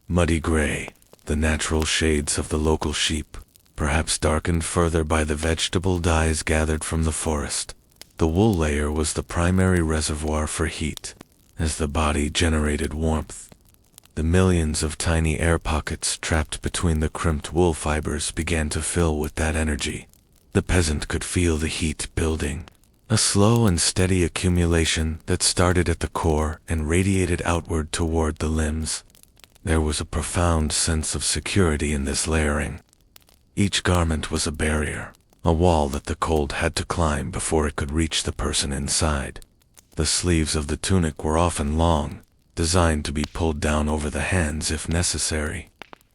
muddy gray, the natural shades of the local sheep, perhaps darkened further by the vegetable dyes gathered from the forest. The wool layer was the primary reservoir for heat, as the body generated warmth. The millions of tiny air pockets trapped between the crimped wool fibers began to fill with that energy. The peasant could feel the heat building, a slow and steady accumulation that started at the core and radiated outward toward the limbs. There was a profound sense of security in this layering. Each garment was a barrier, a wall that the cold had to climb before it could reach the person inside. The sleeves of the tunic were often long, designed to be pulled down over the hands if necessary,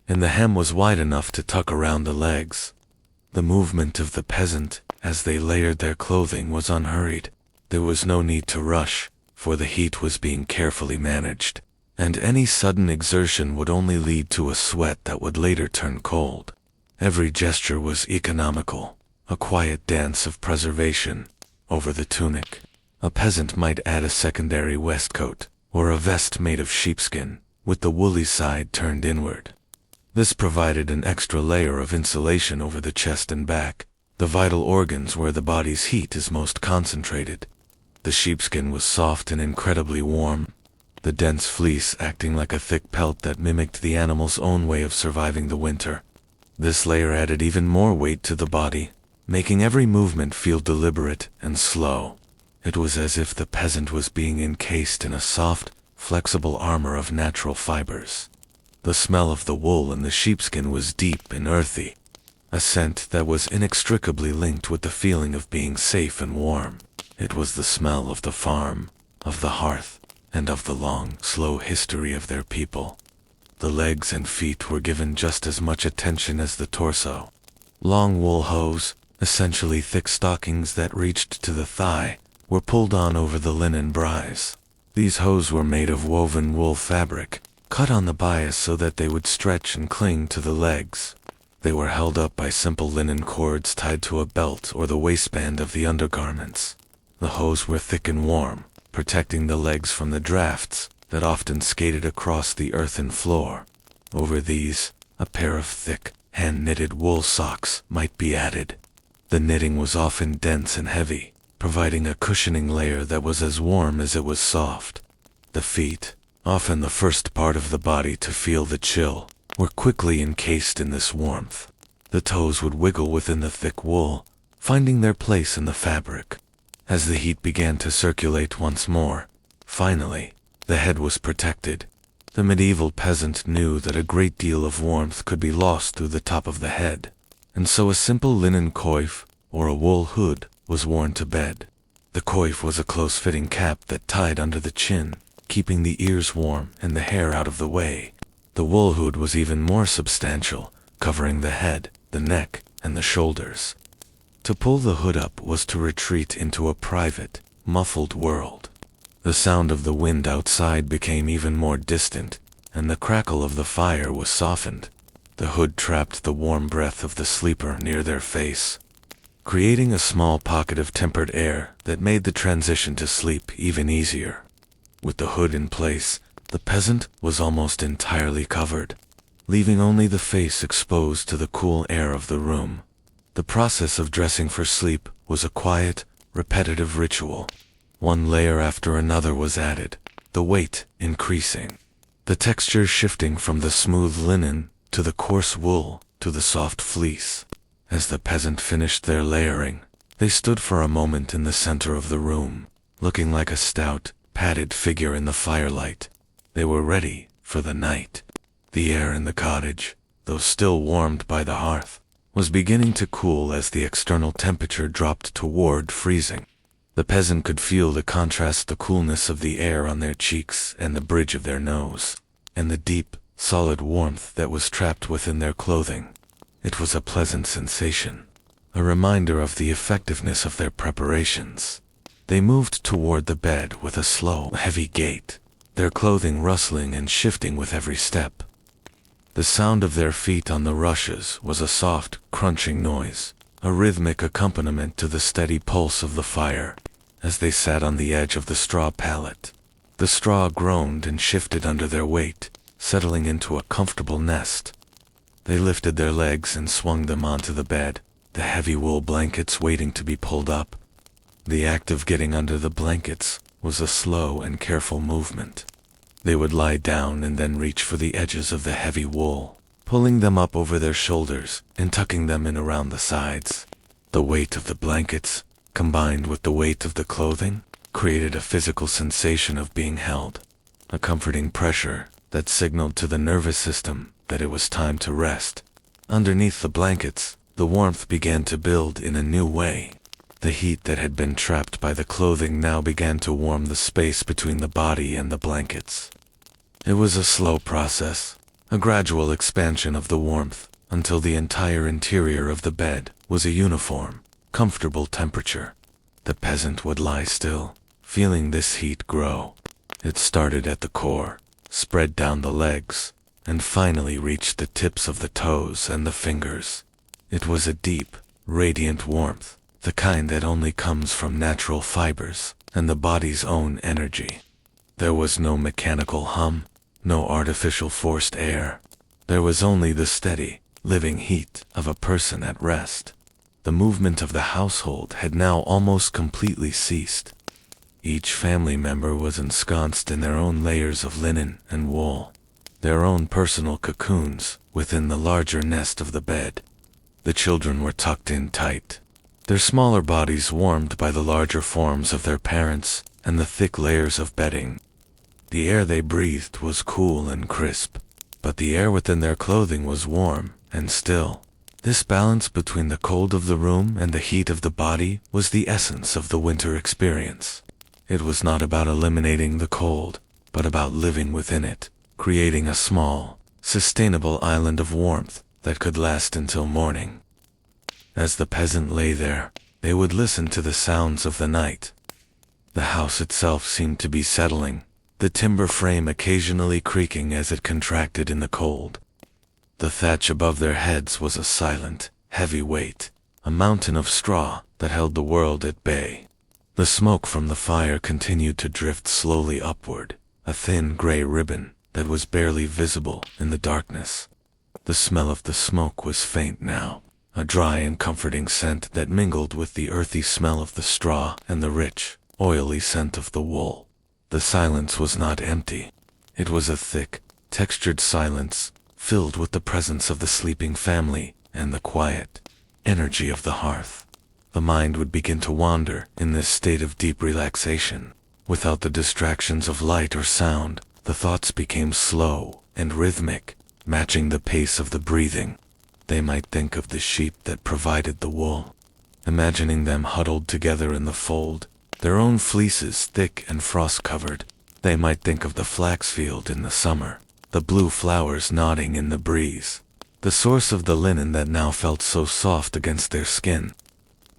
and the hem was wide enough to tuck around the legs. The movement of the peasant as they layered their clothing was unhurried. There was no need to rush, for the heat was being carefully managed, and any sudden exertion would only lead to a sweat that would later turn cold. Every gesture was economical, a quiet dance of preservation. Over the tunic, a peasant might add a secondary waistcoat, or a vest made of sheepskin, with the woolly side turned inward. This provided an extra layer of insulation over the chest and back, the vital organs where the body's heat is most concentrated. The sheepskin was soft and incredibly warm, the dense fleece acting like a thick pelt that mimicked the animal's own way of surviving the winter. This layer added even more weight to the body, making every movement feel deliberate and slow. It was as if the peasant was being encased in a soft, flexible armor of natural fibers. The smell of the wool and the sheepskin was deep and earthy, a scent that was inextricably linked with the feeling of being safe and warm. It was the smell of the farm, of the hearth, and of the long, slow history of their people. The legs and feet were given just as much attention as the torso. Long wool hose, essentially thick stockings that reached to the thigh, were pulled on over the linen bries. These hose were made of woven wool fabric, cut on the bias so that they would stretch and cling to the legs. They were held up by simple linen cords tied to a belt or the waistband of the undergarments. The hose were thick and warm, protecting the legs from the drafts that often skated across the earthen floor. Over these, a pair of thick, hand-knitted wool socks might be added. The knitting was often dense and heavy, providing a cushioning layer that was as warm as it was soft. The feet, often the first part of the body to feel the chill, were quickly encased in this warmth. The toes would wiggle within the thick wool, finding their place in the fabric. As the heat began to circulate once more, finally, the head was protected. The medieval peasant knew that a great deal of warmth could be lost through the top of the head, and so a simple linen coif, or a wool hood, was worn to bed. The coif was a close-fitting cap that tied under the chin, keeping the ears warm and the hair out of the way. The wool hood was even more substantial, covering the head, the neck, and the shoulders. To pull the hood up was to retreat into a private, muffled world. The sound of the wind outside became even more distant, and the crackle of the fire was softened. The hood trapped the warm breath of the sleeper near their face, creating a small pocket of tempered air that made the transition to sleep even easier. With the hood in place, the peasant was almost entirely covered, leaving only the face exposed to the cool air of the room. The process of dressing for sleep was a quiet, repetitive ritual. One layer after another was added, the weight increasing, the texture shifting from the smooth linen to the coarse wool to the soft fleece. As the peasant finished their layering, they stood for a moment in the center of the room, looking like a stout, padded figure in the firelight. They were ready for the night. The air in the cottage, though still warmed by the hearth, was beginning to cool as the external temperature dropped toward freezing. The peasant could feel the contrast, the coolness of the air on their cheeks and the bridge of their nose, and the deep, solid warmth that was trapped within their clothing. It was a pleasant sensation, a reminder of the effectiveness of their preparations. They moved toward the bed with a slow, heavy gait, their clothing rustling and shifting with every step. The sound of their feet on the rushes was a soft, crunching noise, a rhythmic accompaniment to the steady pulse of the fire. As they sat on the edge of the straw pallet, the straw groaned and shifted under their weight, settling into a comfortable nest. They lifted their legs and swung them onto the bed, the heavy wool blankets waiting to be pulled up. The act of getting under the blankets was a slow and careful movement. They would lie down and then reach for the edges of the heavy wool, pulling them up over their shoulders and tucking them in around the sides. The weight of the blankets, combined with the weight of the clothing, created a physical sensation of being held, a comforting pressure that signaled to the nervous system that it was time to rest. Underneath the blankets, the warmth began to build in a new way. The heat that had been trapped by the clothing now began to warm the space between the body and the blankets. It was a slow process, a gradual expansion of the warmth, until the entire interior of the bed was a uniform, comfortable temperature. The peasant would lie still, feeling this heat grow. It started at the core, spread down the legs, and finally reached the tips of the toes and the fingers. It was a deep, radiant warmth, the kind that only comes from natural fibers and the body's own energy. There was no mechanical hum, no artificial forced air. There was only the steady, living heat of a person at rest. The movement of the household had now almost completely ceased. Each family member was ensconced in their own layers of linen and wool, their own personal cocoons within the larger nest of the bed. The children were tucked in tight, their smaller bodies warmed by the larger forms of their parents and the thick layers of bedding. The air they breathed was cool and crisp, but the air within their clothing was warm and still. This balance between the cold of the room and the heat of the body was the essence of the winter experience. It was not about eliminating the cold, but about living within it, creating a small, sustainable island of warmth that could last until morning. As the peasant lay there, they would listen to the sounds of the night. The house itself seemed to be settling, the timber frame occasionally creaking as it contracted in the cold. The thatch above their heads was a silent, heavy weight, a mountain of straw that held the world at bay. The smoke from the fire continued to drift slowly upward, a thin gray ribbon that was barely visible in the darkness. The smell of the smoke was faint now, a dry and comforting scent that mingled with the earthy smell of the straw and the rich, oily scent of the wool. The silence was not empty. It was a thick, textured silence, filled with the presence of the sleeping family and the quiet energy of the hearth. The mind would begin to wander in this state of deep relaxation. Without the distractions of light or sound, the thoughts became slow and rhythmic, matching the pace of the breathing. They might think of the sheep that provided the wool, imagining them huddled together in the fold, their own fleeces thick and frost-covered. They might think of the flax field in the summer, the blue flowers nodding in the breeze, the source of the linen that now felt so soft against their skin.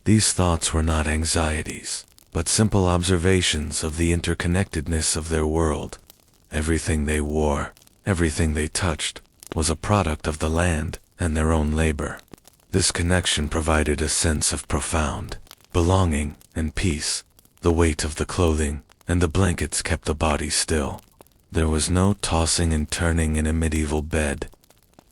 These thoughts were not anxieties, but simple observations of the interconnectedness of their world. Everything they wore, everything they touched, was a product of the land and their own labor. This connection provided a sense of profound belonging and peace. The weight of the clothing and the blankets kept the body still. There was no tossing and turning in a medieval bed.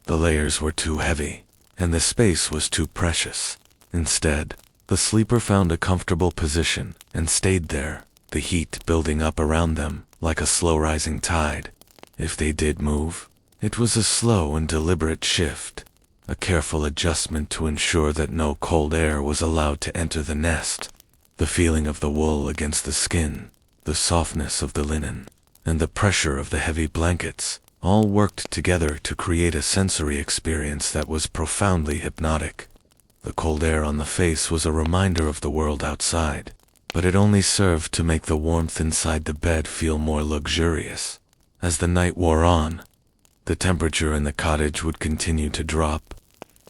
The layers were too heavy, and the space was too precious. Instead, the sleeper found a comfortable position and stayed there, the heat building up around them like a slow-rising tide. If they did move, it was a slow and deliberate shift, a careful adjustment to ensure that no cold air was allowed to enter the nest. The feeling of the wool against the skin, the softness of the linen, and the pressure of the heavy blankets all worked together to create a sensory experience that was profoundly hypnotic. The cold air on the face was a reminder of the world outside, but it only served to make the warmth inside the bed feel more luxurious. As the night wore on, the temperature in the cottage would continue to drop,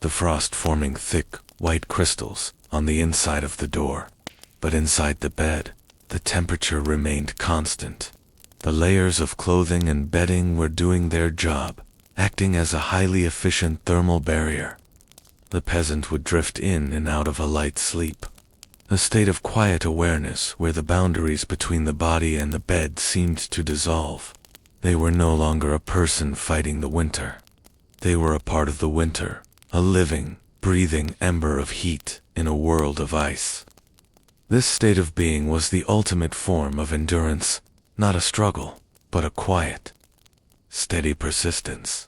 the frost forming thick, white crystals on the inside of the door. But inside the bed, the temperature remained constant. The layers of clothing and bedding were doing their job, acting as a highly efficient thermal barrier. The peasant would drift in and out of a light sleep, a state of quiet awareness where the boundaries between the body and the bed seemed to dissolve. They were no longer a person fighting the winter. They were a part of the winter, a living, breathing ember of heat in a world of ice. This state of being was the ultimate form of endurance, not a struggle, but a quiet, steady persistence.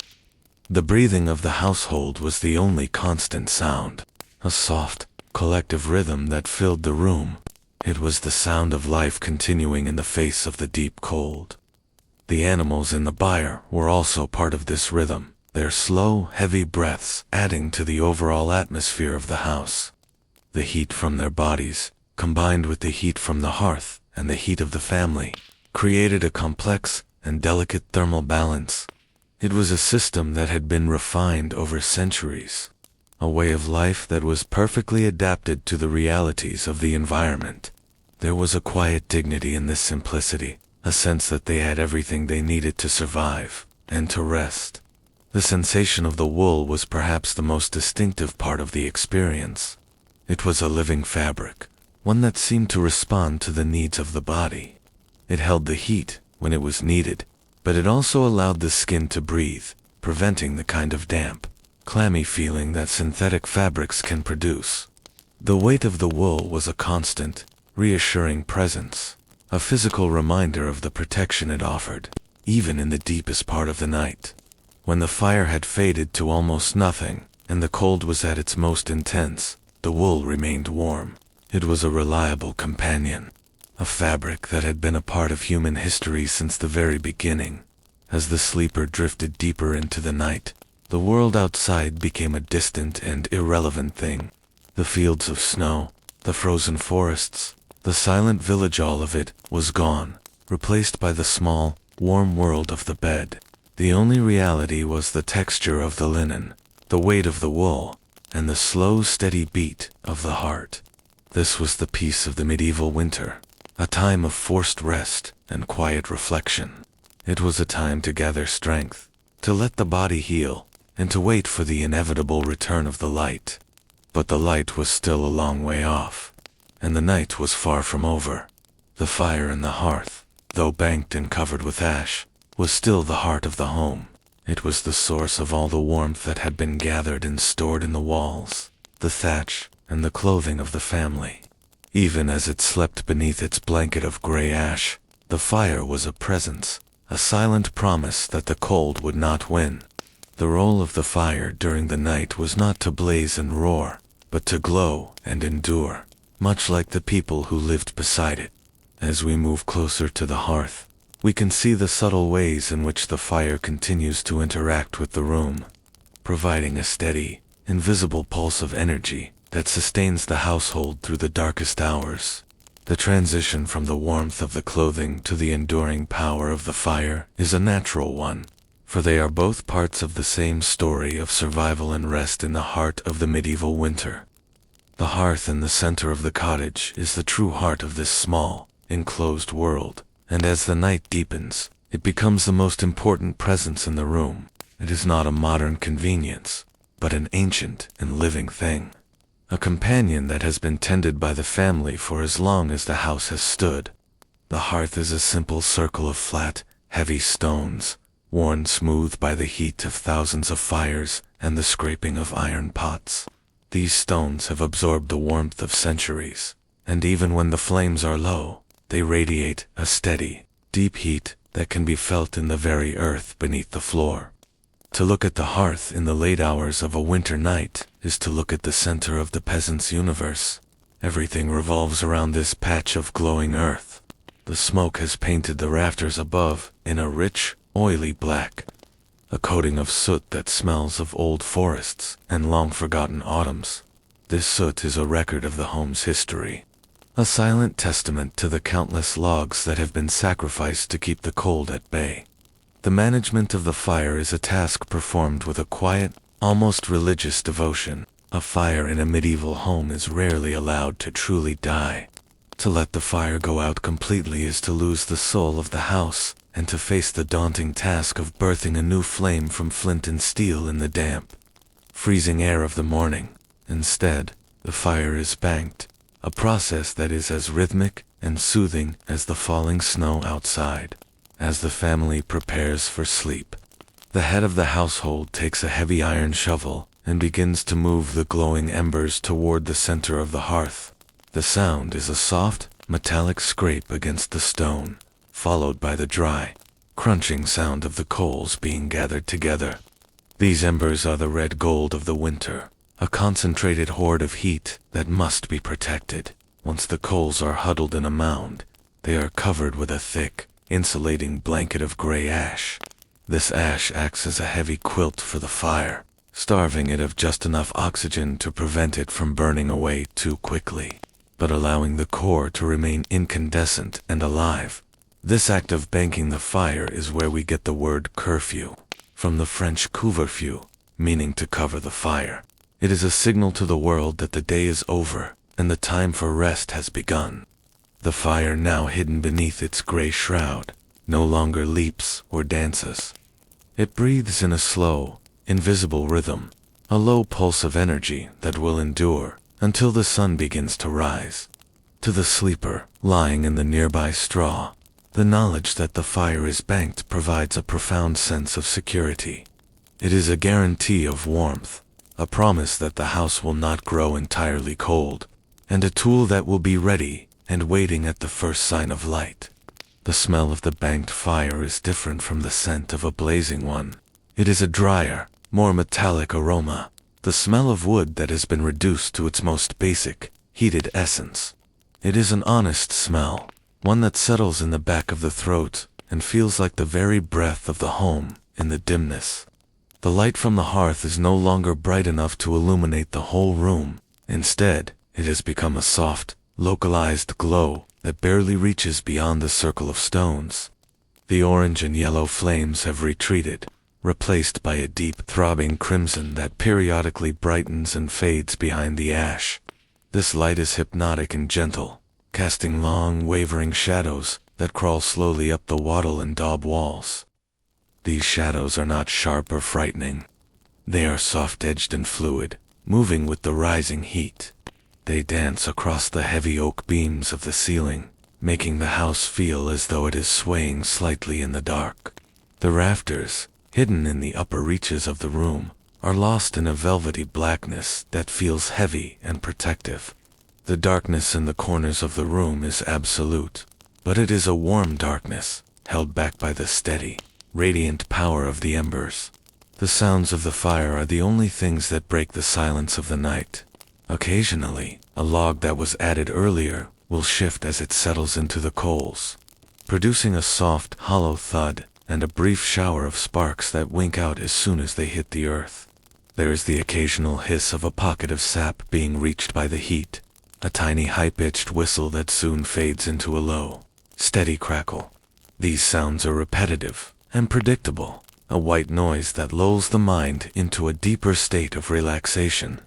The breathing of the household was the only constant sound, a soft, collective rhythm that filled the room. It was the sound of life continuing in the face of the deep cold. The animals in the byre were also part of this rhythm, their slow, heavy breaths adding to the overall atmosphere of the house. The heat from their bodies, combined with the heat from the hearth and the heat of the family, created a complex and delicate thermal balance. It was a system that had been refined over centuries, a way of life that was perfectly adapted to the realities of the environment. There was a quiet dignity in this simplicity, a sense that they had everything they needed to survive and to rest. The sensation of the wool was perhaps the most distinctive part of the experience. It was a living fabric, one that seemed to respond to the needs of the body. It held the heat when it was needed, but it also allowed the skin to breathe, preventing the kind of damp, clammy feeling that synthetic fabrics can produce. The weight of the wool was a constant, reassuring presence, a physical reminder of the protection it offered, even in the deepest part of the night. When the fire had faded to almost nothing, and the cold was at its most intense, the wool remained warm. It was a reliable companion. a fabric that had been a part of human history since the very beginning. As the sleeper drifted deeper into the night, the world outside became a distant and irrelevant thing. The fields of snow, the frozen forests, the silent village, all of it was gone, replaced by the small, warm world of the bed. The only reality was the texture of the linen, the weight of the wool, and the slow, steady beat of the heart. This was the peace of the medieval winter, a time of forced rest and quiet reflection. It was a time to gather strength, to let the body heal, and to wait for the inevitable return of the light. But the light was still a long way off, and the night was far from over. The fire in the hearth, though banked and covered with ash, was still the heart of the home. It was the source of all the warmth that had been gathered and stored in the walls, the thatch, and the clothing of the family. Even as it slept beneath its blanket of gray ash, the fire was a presence, a silent promise that the cold would not win. The role of the fire during the night was not to blaze and roar, but to glow and endure, much like the people who lived beside it. As we move closer to the hearth, we can see the subtle ways in which the fire continues to interact with the room, providing a steady, invisible pulse of energy that sustains the household through the darkest hours. The transition from the warmth of the clothing to the enduring power of the fire is a natural one, for they are both parts of the same story of survival and rest in the heart of the medieval winter. The hearth in the center of the cottage is the true heart of this small, enclosed world, and as the night deepens, it becomes the most important presence in the room. It is not a modern convenience, but an ancient and living thing. A companion that has been tended by the family for as long as the house has stood. The hearth is a simple circle of flat, heavy stones, worn smooth by the heat of thousands of fires and the scraping of iron pots. These stones have absorbed the warmth of centuries, and even when the flames are low, they radiate a steady, deep heat that can be felt in the very earth beneath the floor. To look at the hearth in the late hours of a winter night is to look at the center of the peasant's universe. Everything revolves around this patch of glowing earth. The smoke has painted the rafters above in a rich, oily black, a coating of soot that smells of old forests and long-forgotten autumns. This soot is a record of the home's history, a silent testament to the countless logs that have been sacrificed to keep the cold at bay. The management of the fire is a task performed with a quiet, almost religious devotion. A fire in a medieval home is rarely allowed to truly die. To let the fire go out completely is to lose the soul of the house, and to face the daunting task of birthing a new flame from flint and steel in the damp, freezing air of the morning. Instead, the fire is banked, a process that is as rhythmic and soothing as the falling snow outside. As the family prepares for sleep, the head of the household takes a heavy iron shovel and begins to move the glowing embers toward the center of the hearth. The sound is a soft, metallic scrape against the stone, followed by the dry, crunching sound of the coals being gathered together. These embers are the red gold of the winter, a concentrated hoard of heat that must be protected. Once the coals are huddled in a mound, they are covered with a thick, insulating blanket of gray ash. This ash acts as a heavy quilt for the fire, starving it of just enough oxygen to prevent it from burning away too quickly, but allowing the core to remain incandescent and alive. This act of banking the fire is where we get the word curfew, from the French couvre-feu, meaning to cover the fire. It is a signal to the world that the day is over and the time for rest has begun. The fire, now hidden beneath its gray shroud, no longer leaps or dances. It breathes in a slow, invisible rhythm, a low pulse of energy that will endure until the sun begins to rise. To the sleeper, lying in the nearby straw, the knowledge that the fire is banked provides a profound sense of security. It is a guarantee of warmth, a promise that the house will not grow entirely cold, and a tool that will be ready and waiting at the first sign of light. The smell of the banked fire is different from the scent of a blazing one. It is a drier, more metallic aroma, the smell of wood that has been reduced to its most basic, heated essence. It is an honest smell, one that settles in the back of the throat and feels like the very breath of the home in the dimness. The light from the hearth is no longer bright enough to illuminate the whole room. Instead, it has become a soft, localized glow that barely reaches beyond the circle of stones. The orange and yellow flames have retreated, replaced by a deep, throbbing crimson that periodically brightens and fades behind the ash. This light is hypnotic and gentle, casting long, wavering shadows that crawl slowly up the wattle-and-daub walls. These shadows are not sharp or frightening. They are soft-edged and fluid, moving with the rising heat. They dance across the heavy oak beams of the ceiling, making the house feel as though it is swaying slightly in the dark. The rafters, hidden in the upper reaches of the room, are lost in a velvety blackness that feels heavy and protective. The darkness in the corners of the room is absolute, but it is a warm darkness, held back by the steady, radiant power of the embers. The sounds of the fire are the only things that break the silence of the night. Occasionally, a log that was added earlier will shift as it settles into the coals, producing a soft, hollow thud and a brief shower of sparks that wink out as soon as they hit the earth. There is the occasional hiss of a pocket of sap being reached by the heat, a tiny high-pitched whistle that soon fades into a low, steady crackle. These sounds are repetitive and predictable, a white noise that lulls the mind into a deeper state of relaxation.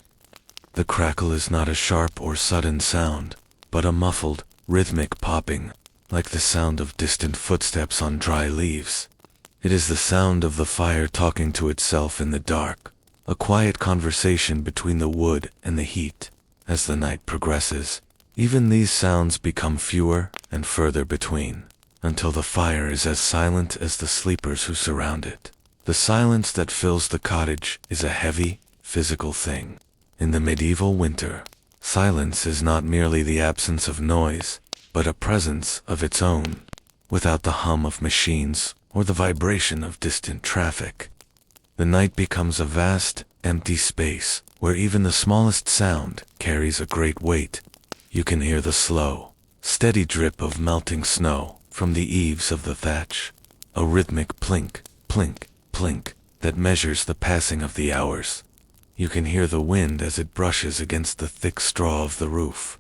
The crackle is not a sharp or sudden sound, but a muffled, rhythmic popping, like the sound of distant footsteps on dry leaves. It is the sound of the fire talking to itself in the dark, a quiet conversation between the wood and the heat. As the night progresses, even these sounds become fewer and further between, until the fire is as silent as the sleepers who surround it. The silence that fills the cottage is a heavy, physical thing. In the medieval winter, silence is not merely the absence of noise, but a presence of its own, without the hum of machines or the vibration of distant traffic. The night becomes a vast, empty space where even the smallest sound carries a great weight. You can hear the slow, steady drip of melting snow from the eaves of the thatch, a rhythmic plink, plink, plink that measures the passing of the hours. You can hear the wind as it brushes against the thick straw of the roof,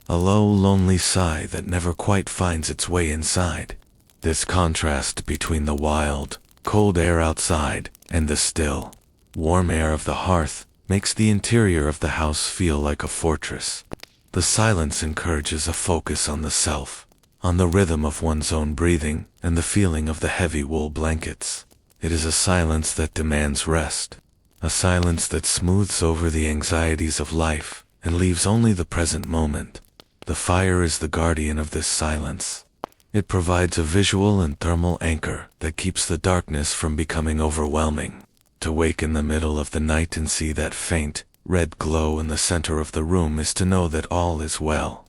a low, lonely sigh that never quite finds its way inside. This contrast between the wild, cold air outside and the still, warm air of the hearth makes the interior of the house feel like a fortress. The silence encourages a focus on the self, on the rhythm of one's own breathing and the feeling of the heavy wool blankets. It is a silence that demands rest, a silence that smooths over the anxieties of life and leaves only the present moment. The fire is the guardian of this silence. It provides a visual and thermal anchor that keeps the darkness from becoming overwhelming. To wake in the middle of the night and see that faint, red glow in the center of the room is to know that all is well.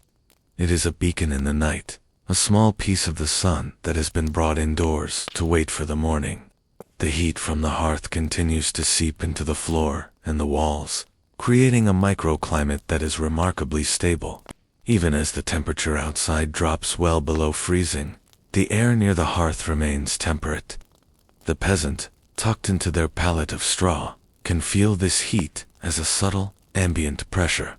It is a beacon in the night, a small piece of the sun that has been brought indoors to wait for the morning. The heat from the hearth continues to seep into the floor and the walls, creating a microclimate that is remarkably stable. Even as the temperature outside drops well below freezing, the air near the hearth remains temperate. The peasant, tucked into their pallet of straw, can feel this heat as a subtle, ambient pressure,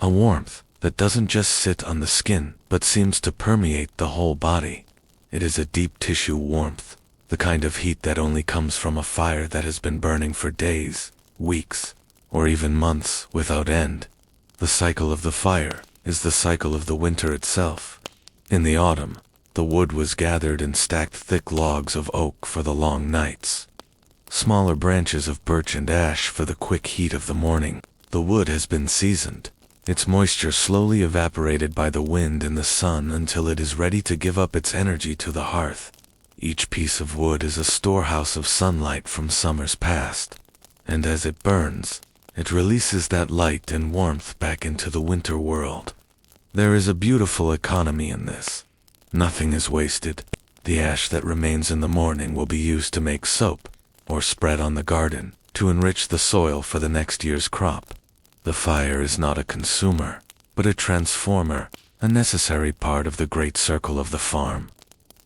a warmth that doesn't just sit on the skin but seems to permeate the whole body. It is a deep tissue warmth, the kind of heat that only comes from a fire that has been burning for days, weeks, or even months without end. The cycle of the fire is the cycle of the winter itself. In the autumn, the wood was gathered in stacked thick logs of oak for the long nights, smaller branches of birch and ash for the quick heat of the morning. The wood has been seasoned, its moisture slowly evaporated by the wind and the sun until it is ready to give up its energy to the hearth. Each piece of wood is a storehouse of sunlight from summers past, and as it burns, it releases that light and warmth back into the winter world. There is a beautiful economy in this. Nothing is wasted. The ash that remains in the morning will be used to make soap, or spread on the garden to enrich the soil for the next year's crop. The fire is not a consumer, but a transformer, a necessary part of the great circle of the farm.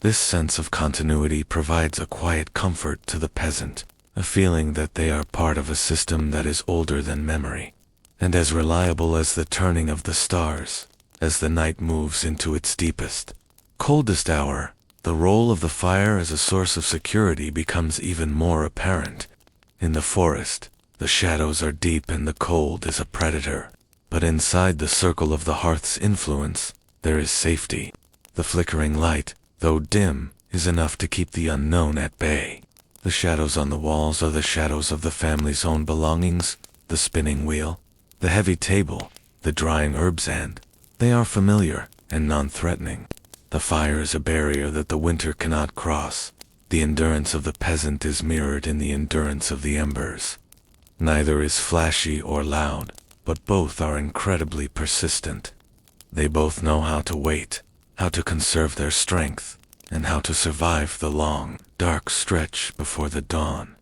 This sense of continuity provides a quiet comfort to the peasant, a feeling that they are part of a system that is older than memory, and as reliable as the turning of the stars. As the night moves into its deepest, coldest hour, the role of the fire as a source of security becomes even more apparent. In the forest, the shadows are deep and the cold is a predator. But inside the circle of the hearth's influence, there is safety. The flickering light, though dim, is enough to keep the unknown at bay. The shadows on the walls are the shadows of the family's own belongings, the spinning wheel, the heavy table, the drying herbs, and they are familiar and non-threatening. The fire is a barrier that the winter cannot cross. The endurance of the peasant is mirrored in the endurance of the embers. Neither is flashy or loud, but both are incredibly persistent. They both know how to wait, how to conserve their strength, and how to survive the long, dark stretch before the dawn.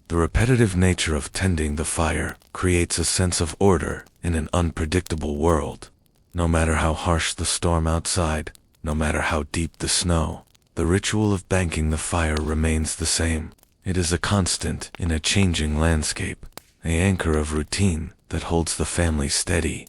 The repetitive nature of tending the fire creates a sense of order in an unpredictable world. No matter how harsh the storm outside, no matter how deep the snow, the ritual of banking the fire remains the same. It is a constant in a changing landscape, an anchor of routine that holds the family steady.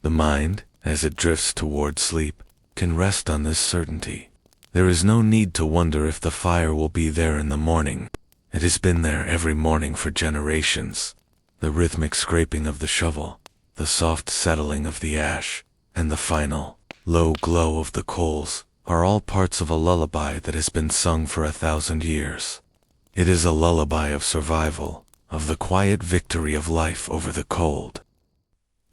The mind, as it drifts toward sleep, can rest on this certainty. There is no need to wonder if the fire will be there in the morning. It has been there every morning for generations. The rhythmic scraping of the shovel, the soft settling of the ash, and the final, low glow of the coals are all parts of a lullaby that has been sung for 1,000 years. It is a lullaby of survival, of the quiet victory of life over the cold.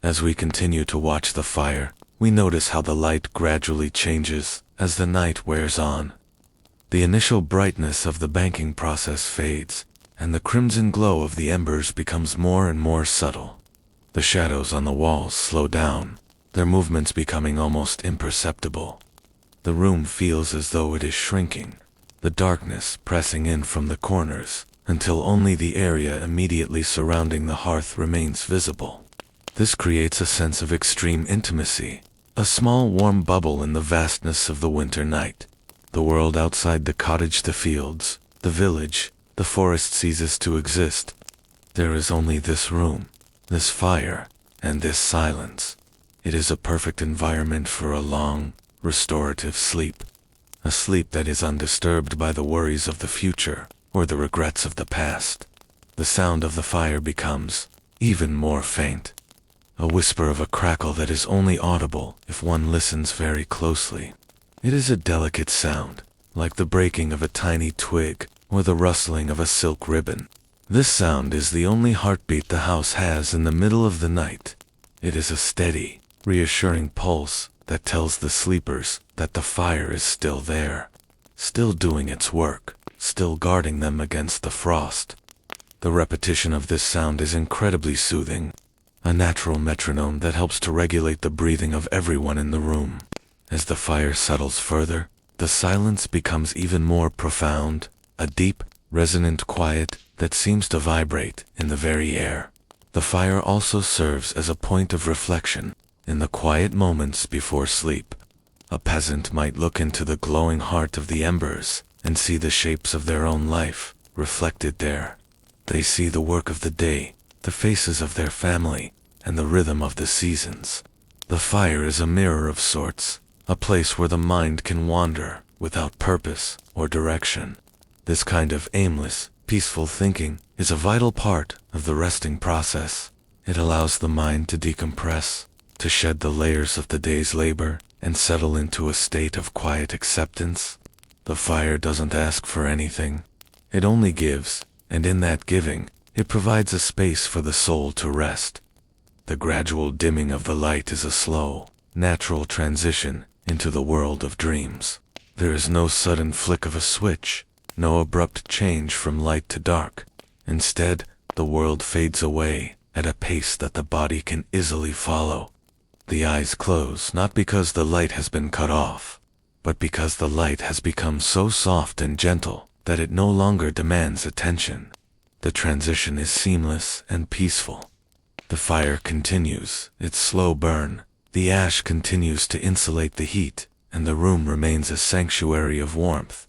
As we continue to watch the fire, we notice how the light gradually changes as the night wears on. The initial brightness of the banking process fades, and the crimson glow of the embers becomes more and more subtle. The shadows on the walls slow down, their movements becoming almost imperceptible. The room feels as though it is shrinking, the darkness pressing in from the corners, until only the area immediately surrounding the hearth remains visible. This creates a sense of extreme intimacy, a small warm bubble in the vastness of the winter night. The world outside the cottage, the fields, the village, the forest ceases to exist. There is only this room, this fire, and this silence. It is a perfect environment for a long, restorative sleep, a sleep that is undisturbed by the worries of the future or the regrets of the past. The sound of the fire becomes even more faint, a whisper of a crackle that is only audible if one listens very closely. It is a delicate sound, like the breaking of a tiny twig or the rustling of a silk ribbon. This sound is the only heartbeat the house has in the middle of the night. It is a steady, reassuring pulse that tells the sleepers that the fire is still there, still doing its work, still guarding them against the frost. The repetition of this sound is incredibly soothing, a natural metronome that helps to regulate the breathing of everyone in the room. As the fire settles further, the silence becomes even more profound, a deep, resonant quiet that seems to vibrate in the very air. The fire also serves as a point of reflection. In the quiet moments before sleep, a peasant might look into the glowing heart of the embers and see the shapes of their own life reflected there. They see the work of the day, the faces of their family, and the rhythm of the seasons. The fire is a mirror of sorts, a place where the mind can wander without purpose or direction. This kind of aimless, peaceful thinking is a vital part of the resting process. It allows the mind to decompress, to shed the layers of the day's labor and settle into a state of quiet acceptance. The fire doesn't ask for anything. It only gives, and in that giving, it provides a space for the soul to rest. The gradual dimming of the light is a slow, natural transition into the world of dreams. There is no sudden flick of a switch, no abrupt change from light to dark. Instead, the world fades away at a pace that the body can easily follow. The eyes close not because the light has been cut off, but because the light has become so soft and gentle that it no longer demands attention. The transition is seamless and peaceful. The fire continues its slow burn, The ash continues to insulate the heat, and the room remains a sanctuary of warmth.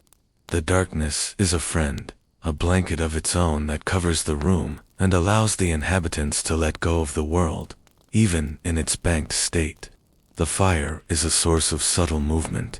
The darkness is a friend, a blanket of its own that covers the room and allows the inhabitants to let go of the world, even in its banked state. The fire is a source of subtle movement.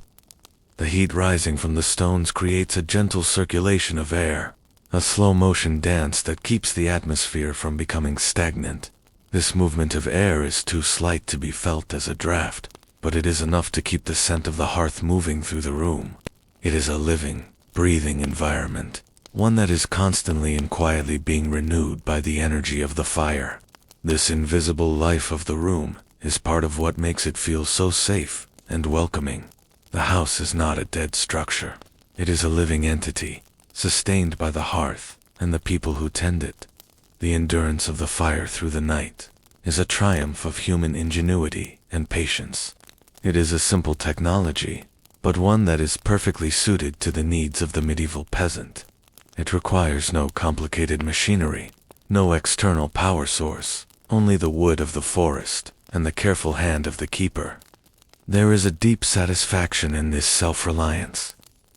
The heat rising from the stones creates a gentle circulation of air, a slow-motion dance that keeps the atmosphere from becoming stagnant. This movement of air is too slight to be felt as a draft, but it is enough to keep the scent of the hearth moving through the room. It is a living, breathing environment, one that is constantly and quietly being renewed by the energy of the fire. This invisible life of the room is part of what makes it feel so safe and welcoming. The house is not a dead structure. It is a living entity, sustained by the hearth and the people who tend it. The endurance of the fire through the night is a triumph of human ingenuity and patience. It is a simple technology, but one that is perfectly suited to the needs of the medieval peasant. It requires no complicated machinery, no external power source, only the wood of the forest and the careful hand of the keeper. There is a deep satisfaction in this self-reliance,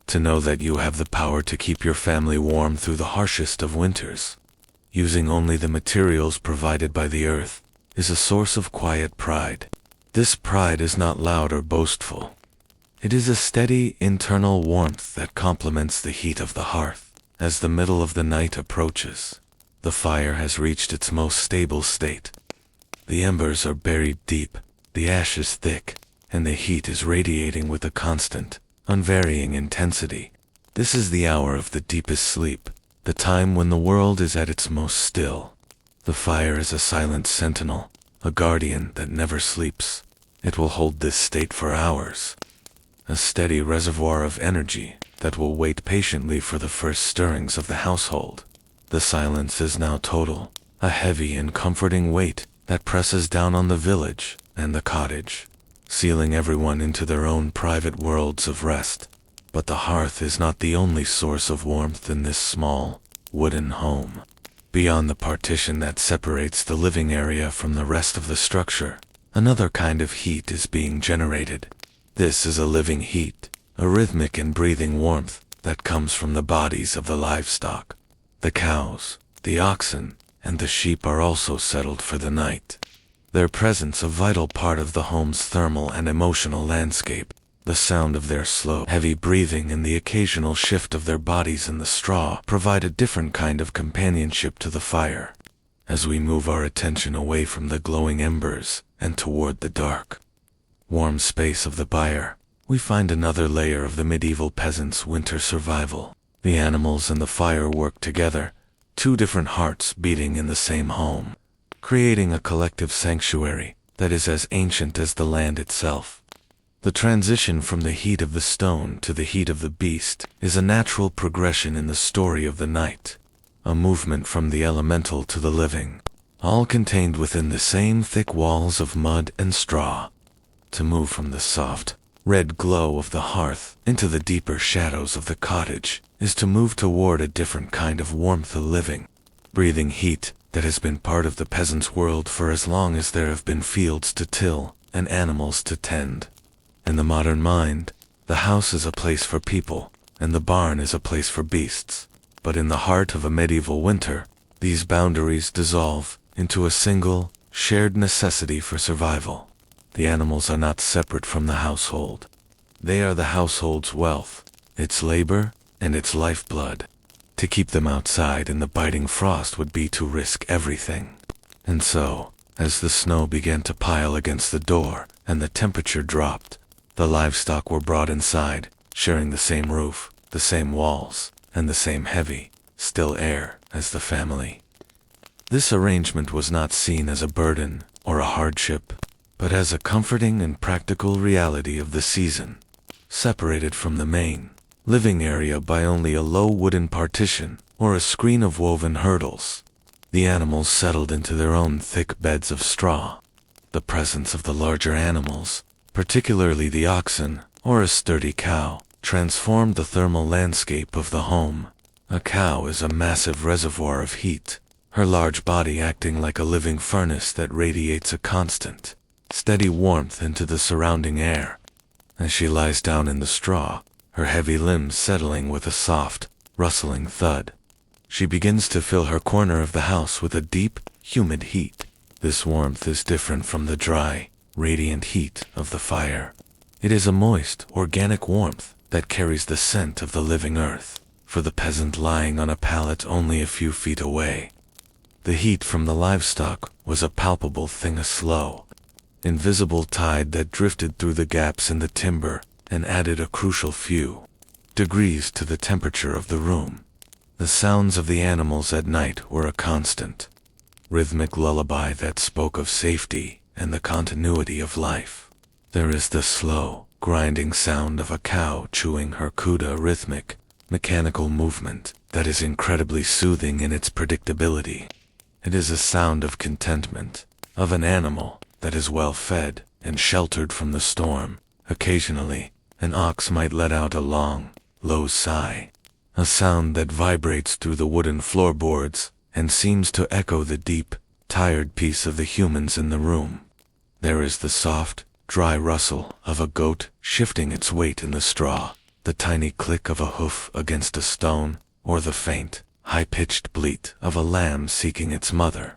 to know that you have the power to keep your family warm through the harshest of winters. Using only the materials provided by the earth is a source of quiet pride. This pride is not loud or boastful. It is a steady, internal warmth that complements the heat of the hearth. As the middle of the night approaches, the fire has reached its most stable state. The embers are buried deep, the ash is thick, and the heat is radiating with a constant, unvarying intensity. This is the hour of the deepest sleep, the time when the world is at its most still. The fire is a silent sentinel, a guardian that never sleeps. It will hold this state for hours. A steady reservoir of energy that will wait patiently for the first stirrings of the household. The silence is now total, a heavy and comforting weight that presses down on the village and the cottage, sealing everyone into their own private worlds of rest. But the hearth is not the only source of warmth in this small, wooden home. Beyond the partition that separates the living area from the rest of the structure, another kind of heat is being generated. This is a living heat, a rhythmic and breathing warmth that comes from the bodies of the livestock. The cows, the oxen, and the sheep are also settled for the night. Their presence a vital part of the home's thermal and emotional landscape. The sound of their slow, heavy breathing and the occasional shift of their bodies in the straw provide a different kind of companionship to the fire. As we move our attention away from the glowing embers and toward the dark, warm space of the byre, we find another layer of the medieval peasant's winter survival. The animals and the fire work together, two different hearts beating in the same home, creating a collective sanctuary that is as ancient as the land itself. The transition from the heat of the stone to the heat of the beast is a natural progression in the story of the night, a movement from the elemental to the living, all contained within the same thick walls of mud and straw. To move from the soft, red glow of the hearth into the deeper shadows of the cottage is to move toward a different kind of warmth of living, breathing heat that has been part of the peasant's world for as long as there have been fields to till and animals to tend. In the modern mind, the house is a place for people, and the barn is a place for beasts. But in the heart of a medieval winter, these boundaries dissolve into a single, shared necessity for survival. The animals are not separate from the household. They are the household's wealth, its labor, and its lifeblood. To keep them outside in the biting frost would be to risk everything. And so, as the snow began to pile against the door and the temperature dropped, the livestock were brought inside, sharing the same roof, the same walls, and the same heavy, still air as the family. This arrangement was not seen as a burden or a hardship, but as a comforting and practical reality of the season. Separated from the main, living area by only a low wooden partition or a screen of woven hurdles, the animals settled into their own thick beds of straw. The presence of the larger animals, particularly the oxen or a sturdy cow, transformed the thermal landscape of the home. A cow is a massive reservoir of heat, her large body acting like a living furnace that radiates a constant, steady warmth into the surrounding air. As she lies down in the straw, her heavy limbs settling with a soft, rustling thud, she begins to fill her corner of the house with a deep, humid heat. This warmth is different from the dry, radiant heat of the fire. It is a moist, organic warmth that carries the scent of the living earth, for the peasant lying on a pallet only a few feet away. The heat from the livestock was a palpable thing, a slow, invisible tide that drifted through the gaps in the timber and added a crucial few degrees to the temperature of the room. The sounds of the animals at night were a constant, rhythmic lullaby that spoke of safety and the continuity of life. There is the slow, grinding sound of a cow chewing her cudda, rhythmic, mechanical movement that is incredibly soothing in its predictability. It is a sound of contentment, of an animal that is well fed and sheltered from the storm. Occasionally, an ox might let out a long, low sigh, a sound that vibrates through the wooden floorboards and seems to echo the deep, tired peace of the humans in the room. There is the soft, dry rustle of a goat shifting its weight in the straw, the tiny click of a hoof against a stone, or the faint, high-pitched bleat of a lamb seeking its mother.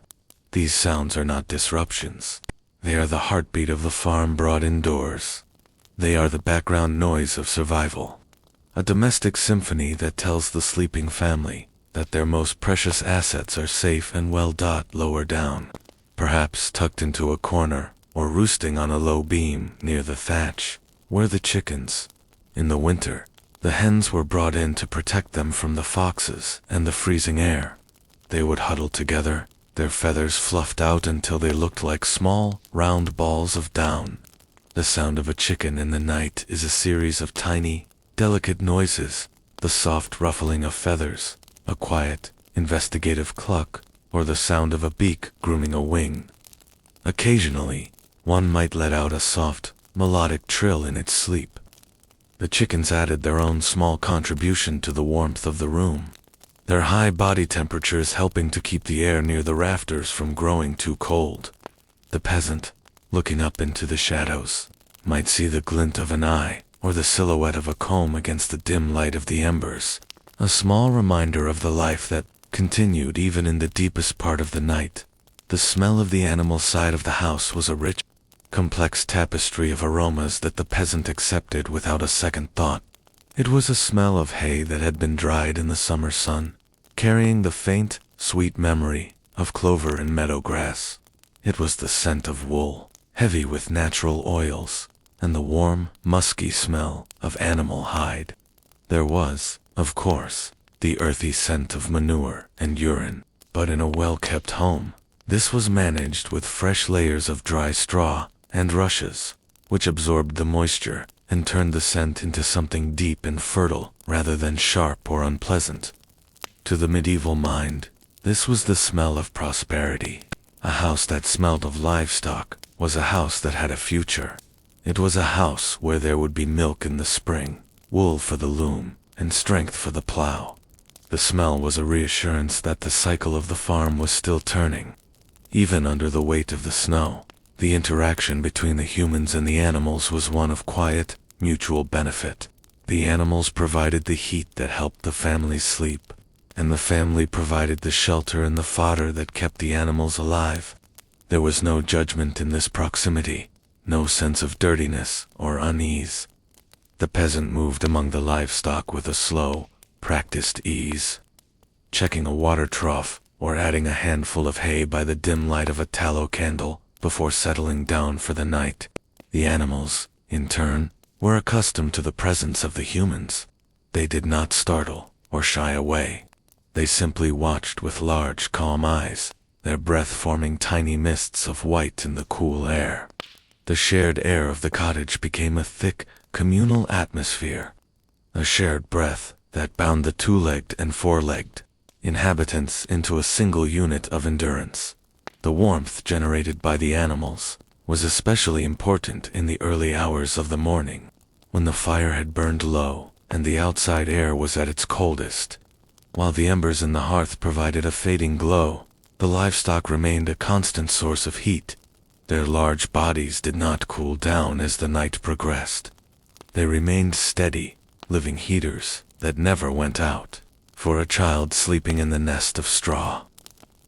These sounds are not disruptions. They are the heartbeat of the farm brought indoors. They are the background noise of survival, a domestic symphony that tells the sleeping family that their most precious assets are safe and well lower down, perhaps tucked into a corner or roosting on a low beam near the thatch, where the chickens, in the winter, the hens were brought in to protect them from the foxes and the freezing air. They would huddle together, their feathers fluffed out until they looked like small, round balls of down. The sound of a chicken in the night is a series of tiny, delicate noises, the soft ruffling of feathers, a quiet, investigative cluck, or the sound of a beak grooming a wing. Occasionally, one might let out a soft, melodic trill in its sleep. The chickens added their own small contribution to the warmth of the room, their high body temperatures helping to keep the air near the rafters from growing too cold. The peasant, looking up into the shadows, might see the glint of an eye or the silhouette of a comb against the dim light of the embers, a small reminder of the life that continued even in the deepest part of the night. The smell of the animal side of the house was a rich, complex tapestry of aromas that the peasant accepted without a second thought. It was a smell of hay that had been dried in the summer sun, carrying the faint, sweet memory of clover and meadow grass. It was the scent of wool, heavy with natural oils, and the warm, musky smell of animal hide. There was, of course, the earthy scent of manure and urine, but in a well-kept home, this was managed with fresh layers of dry straw and rushes, which absorbed the moisture and turned the scent into something deep and fertile rather than sharp or unpleasant. To the medieval mind, this was the smell of prosperity. A house that smelled of livestock was a house that had a future. It was a house where there would be milk in the spring, wool for the loom, and strength for the plow. The smell was a reassurance that the cycle of the farm was still turning. Even under the weight of the snow, the interaction between the humans and the animals was one of quiet, mutual benefit. The animals provided the heat that helped the family sleep, and the family provided the shelter and the fodder that kept the animals alive. There was no judgment in this proximity, no sense of dirtiness or unease. The peasant moved among the livestock with a slow, practiced ease, checking a water trough or adding a handful of hay by the dim light of a tallow candle before settling down for the night. The animals, in turn, were accustomed to the presence of the humans. They did not startle or shy away. They simply watched with large, calm eyes, their breath forming tiny mists of white in the cool air. The shared air of the cottage became a thick, communal atmosphere, a shared breath that bound the two-legged and four-legged inhabitants into a single unit of endurance. The warmth generated by the animals was especially important in the early hours of the morning, when the fire had burned low and the outside air was at its coldest. While the embers in the hearth provided a fading glow, the livestock remained a constant source of heat. Their large bodies did not cool down as the night progressed. They remained steady, living heaters that never went out, for a child sleeping in the nest of straw.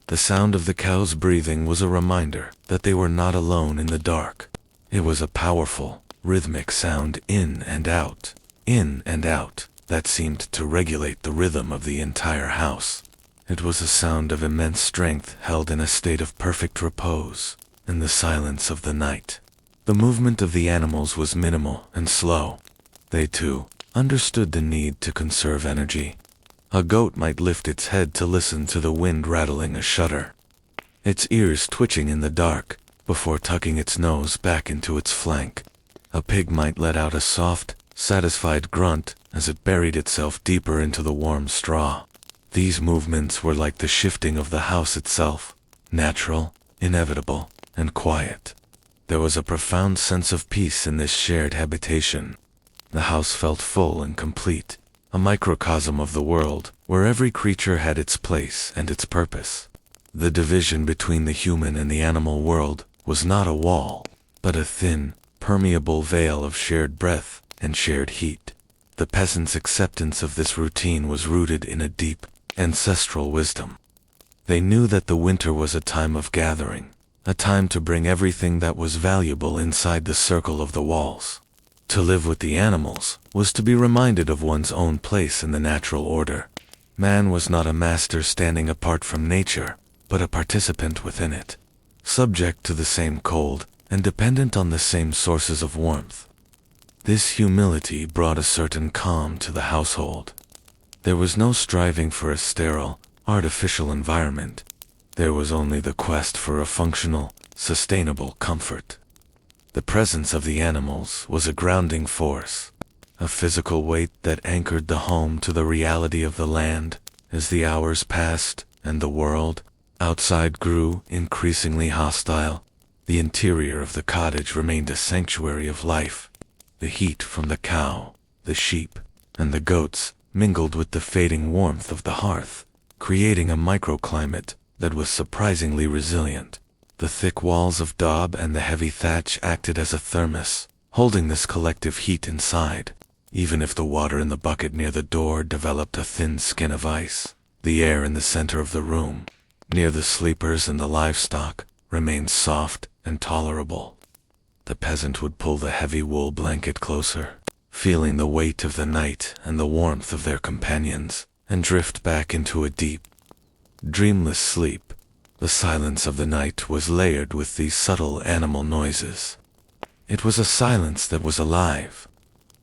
The sound of the cows breathing was a reminder that they were not alone in the dark. It was a powerful, rhythmic sound in and out, that seemed to regulate the rhythm of the entire house. It was a sound of immense strength held in a state of perfect repose, in the silence of the night. The movement of the animals was minimal and slow. They, too, understood the need to conserve energy. A goat might lift its head to listen to the wind rattling a shutter, its ears twitching in the dark, before tucking its nose back into its flank. A pig might let out a soft, satisfied grunt as it buried itself deeper into the warm straw. These movements were like the shifting of the house itself, natural, inevitable, and quiet. There was a profound sense of peace in this shared habitation. The house felt full and complete, a microcosm of the world, where every creature had its place and its purpose. The division between the human and the animal world was not a wall, but a thin, permeable veil of shared breath and shared heat. The peasant's acceptance of this routine was rooted in a deep, ancestral wisdom. They knew that the winter was a time of gathering, a time to bring everything that was valuable inside the circle of the walls. To live with the animals was to be reminded of one's own place in the natural order. Man was not a master standing apart from nature, but a participant within it, subject to the same cold and dependent on the same sources of warmth. This humility brought a certain calm to the household. There was no striving for a sterile, artificial environment. There was only the quest for a functional, sustainable comfort. The presence of the animals was a grounding force, a physical weight that anchored the home to the reality of the land. As the hours passed and the world outside grew increasingly hostile, the interior of the cottage remained a sanctuary of life. The heat from the cow, the sheep, and the goats mingled with the fading warmth of the hearth, creating a microclimate that was surprisingly resilient. The thick walls of daub and the heavy thatch acted as a thermos, holding this collective heat inside. Even if the water in the bucket near the door developed a thin skin of ice, the air in the center of the room, near the sleepers and the livestock, remained soft and tolerable. The peasant would pull the heavy wool blanket closer, feeling the weight of the night and the warmth of their companions, and drift back into a deep, dreamless sleep. The silence of the night was layered with these subtle animal noises. It was a silence that was alive.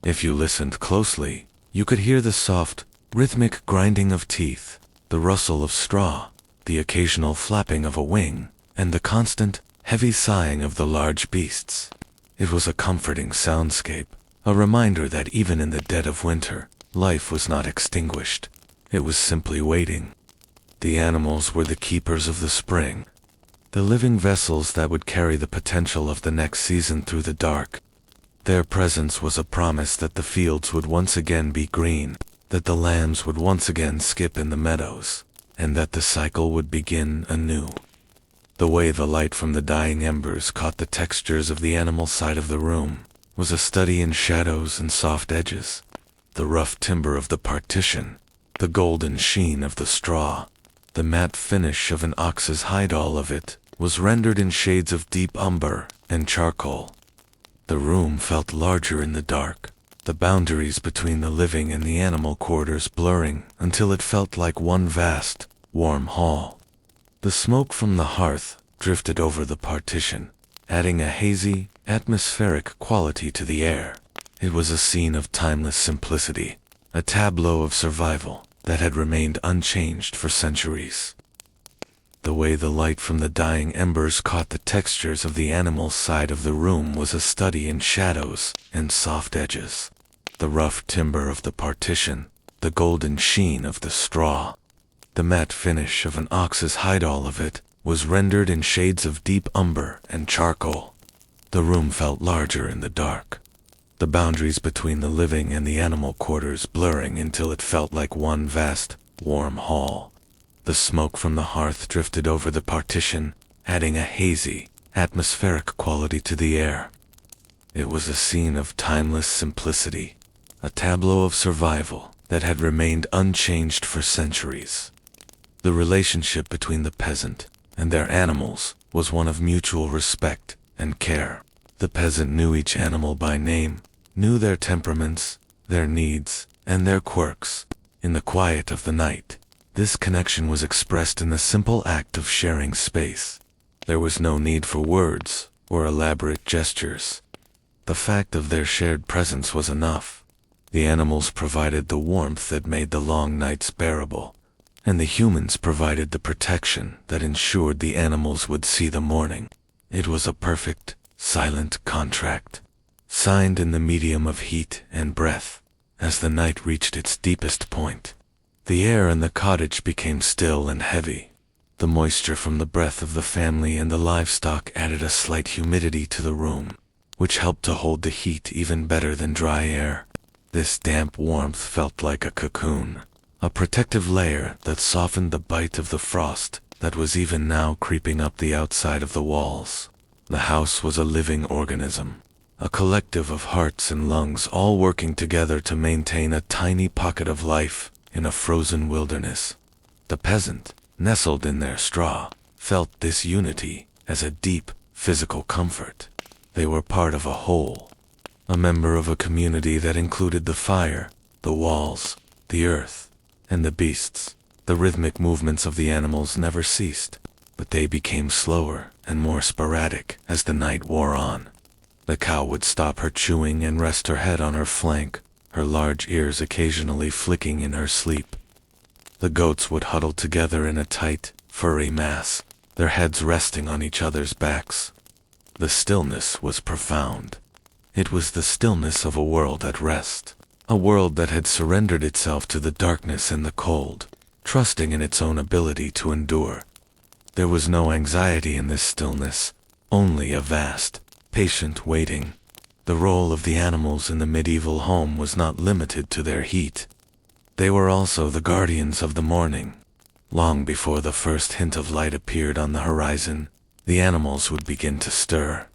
If you listened closely, you could hear the soft, rhythmic grinding of teeth, the rustle of straw, the occasional flapping of a wing, and the constant, heavy sighing of the large beasts. It was a comforting soundscape, a reminder that even in the dead of winter, life was not extinguished. It was simply waiting. The animals were the keepers of the spring, the living vessels that would carry the potential of the next season through the dark. Their presence was a promise that the fields would once again be green, that the lambs would once again skip in the meadows, and that the cycle would begin anew. The way the light from the dying embers caught the textures of the animal side of the room was a study in shadows and soft edges. The rough timber of the partition, the golden sheen of the straw, the matte finish of an ox's hide, all of it was rendered in shades of deep umber and charcoal. The room felt larger in the dark, the boundaries between the living and the animal quarters blurring until it felt like one vast, warm hall. The smoke from the hearth drifted over the partition, adding a hazy, atmospheric quality to the air. It was a scene of timeless simplicity, a tableau of survival that had remained unchanged for centuries. The way the light from the dying embers caught the textures of the animal's side of the room was a study in shadows and soft edges. The rough timber of the partition, the golden sheen of the straw, the matte finish of an ox's hide, all of it was rendered in shades of deep umber and charcoal. The room felt larger in the dark, the boundaries between the living and the animal quarters blurring until it felt like one vast, warm hall. The smoke from the hearth drifted over the partition, adding a hazy, atmospheric quality to the air. It was a scene of timeless simplicity, a tableau of survival that had remained unchanged for centuries. The relationship between the peasant and their animals was one of mutual respect and care. The peasant knew each animal by name, knew their temperaments, their needs, and their quirks. In the quiet of the night, this connection was expressed in the simple act of sharing space. There was no need for words or elaborate gestures. The fact of their shared presence was enough. The animals provided the warmth that made the long nights bearable, and the humans provided the protection that ensured the animals would see the morning. It was a perfect, silent contract, signed in the medium of heat and breath. As the night reached its deepest point, the air in the cottage became still and heavy. The moisture from the breath of the family and the livestock added a slight humidity to the room, which helped to hold the heat even better than dry air. This damp warmth felt like a cocoon, a protective layer that softened the bite of the frost that was even now creeping up the outside of the walls. The house was a living organism, a collective of hearts and lungs all working together to maintain a tiny pocket of life in a frozen wilderness. The peasant, nestled in their straw, felt this unity as a deep physical comfort. They were part of a whole, a member of a community that included the fire, the walls, the earth, and the beasts. The rhythmic movements of the animals never ceased, but they became slower and more sporadic as the night wore on. The cow would stop her chewing and rest her head on her flank, her large ears occasionally flicking in her sleep. The goats would huddle together in a tight, furry mass, their heads resting on each other's backs. The stillness was profound. It was the stillness of a world at rest, a world that had surrendered itself to the darkness and the cold, trusting in its own ability to endure. There was no anxiety in this stillness, only a vast, patient waiting. The role of the animals in the medieval home was not limited to their heat. They were also the guardians of the morning. Long before the first hint of light appeared on the horizon, the animals would begin to stir.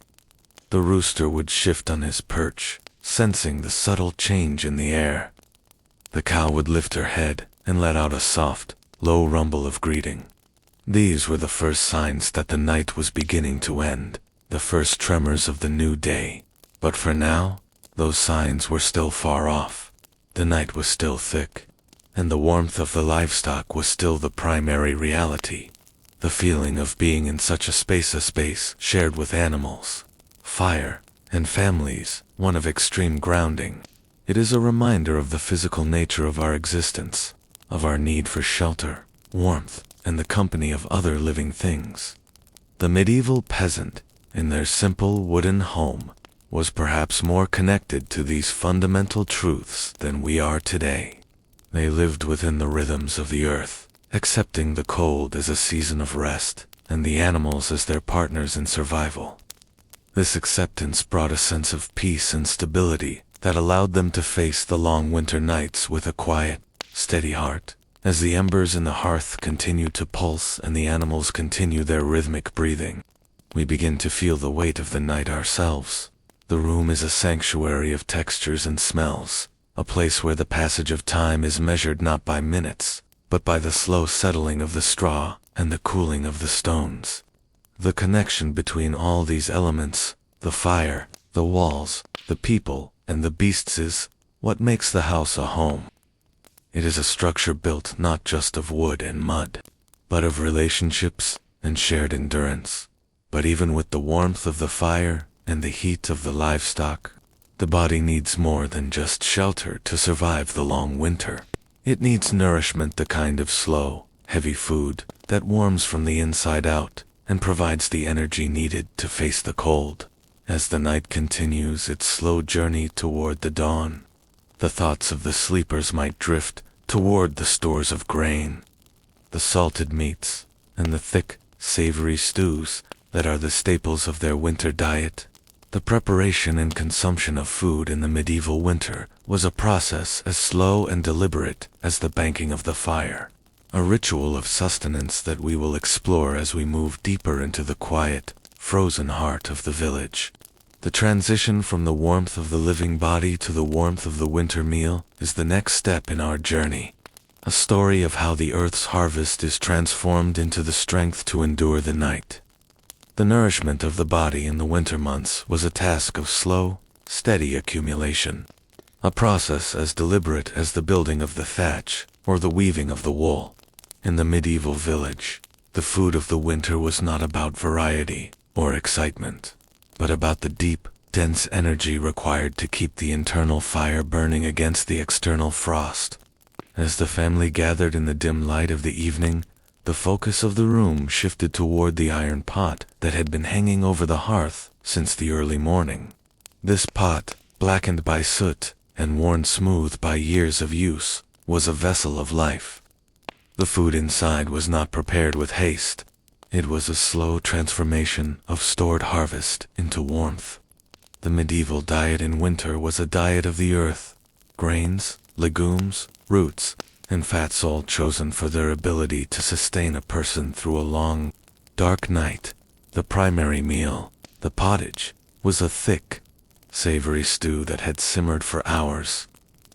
The rooster would shift on his perch, sensing the subtle change in the air. The cow would lift her head and let out a soft, low rumble of greeting. These were the first signs that the night was beginning to end, the first tremors of the new day. But for now, those signs were still far off. The night was still thick, and the warmth of the livestock was still the primary reality. The feeling of being in such a space shared with animals, fire, and families, one of extreme grounding. It is a reminder of the physical nature of our existence, of our need for shelter, warmth, and the company of other living things. The medieval peasant, in their simple wooden home, was perhaps more connected to these fundamental truths than we are today. They lived within the rhythms of the earth, accepting the cold as a season of rest, and the animals as their partners in survival. This acceptance brought a sense of peace and stability that allowed them to face the long winter nights with a quiet, steady heart. As the embers in the hearth continue to pulse and the animals continue their rhythmic breathing, we begin to feel the weight of the night ourselves. The room is a sanctuary of textures and smells, a place where the passage of time is measured not by minutes, but by the slow settling of the straw and the cooling of the stones. The connection between all these elements, the fire, the walls, the people, and the beasts is what makes the house a home. It is a structure built not just of wood and mud, but of relationships and shared endurance. But even with the warmth of the fire and the heat of the livestock, the body needs more than just shelter to survive the long winter. It needs nourishment, the kind of slow, heavy food that warms from the inside out and provides the energy needed to face the cold. As the night continues its slow journey toward the dawn, the thoughts of the sleepers might drift toward the stores of grain, the salted meats, and the thick, savory stews that are the staples of their winter diet. The preparation and consumption of food in the medieval winter was a process as slow and deliberate as the banking of the fire, a ritual of sustenance that we will explore as we move deeper into the quiet, frozen heart of the village. The transition from the warmth of the living body to the warmth of the winter meal is the next step in our journey. A story of how the earth's harvest is transformed into the strength to endure the night. The nourishment of the body in the winter months was a task of slow, steady accumulation. A process as deliberate as the building of the thatch or the weaving of the wool. In the medieval village, the food of the winter was not about variety or excitement, but about the deep, dense energy required to keep the internal fire burning against the external frost. As the family gathered in the dim light of the evening, the focus of the room shifted toward the iron pot that had been hanging over the hearth since the early morning. This pot, blackened by soot and worn smooth by years of use, was a vessel of life. The food inside was not prepared with haste. It was a slow transformation of stored harvest into warmth. The medieval diet in winter was a diet of the earth. Grains, legumes, roots, and fats all chosen for their ability to sustain a person through a long, dark night. The primary meal, the pottage, was a thick, savory stew that had simmered for hours,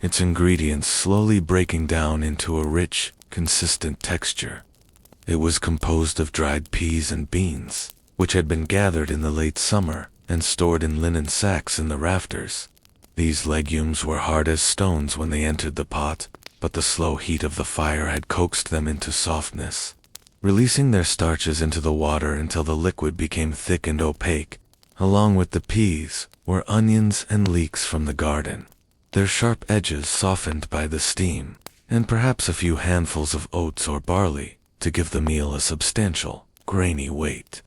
its ingredients slowly breaking down into a rich, consistent texture. It was composed of dried peas and beans, which had been gathered in the late summer and stored in linen sacks in the rafters. These legumes were hard as stones when they entered the pot, but the slow heat of the fire had coaxed them into softness, releasing their starches into the water until the liquid became thick and opaque. Along with the peas were onions and leeks from the garden, their sharp edges softened by the steam, and perhaps a few handfuls of oats or barley to give the meal a substantial, grainy weight.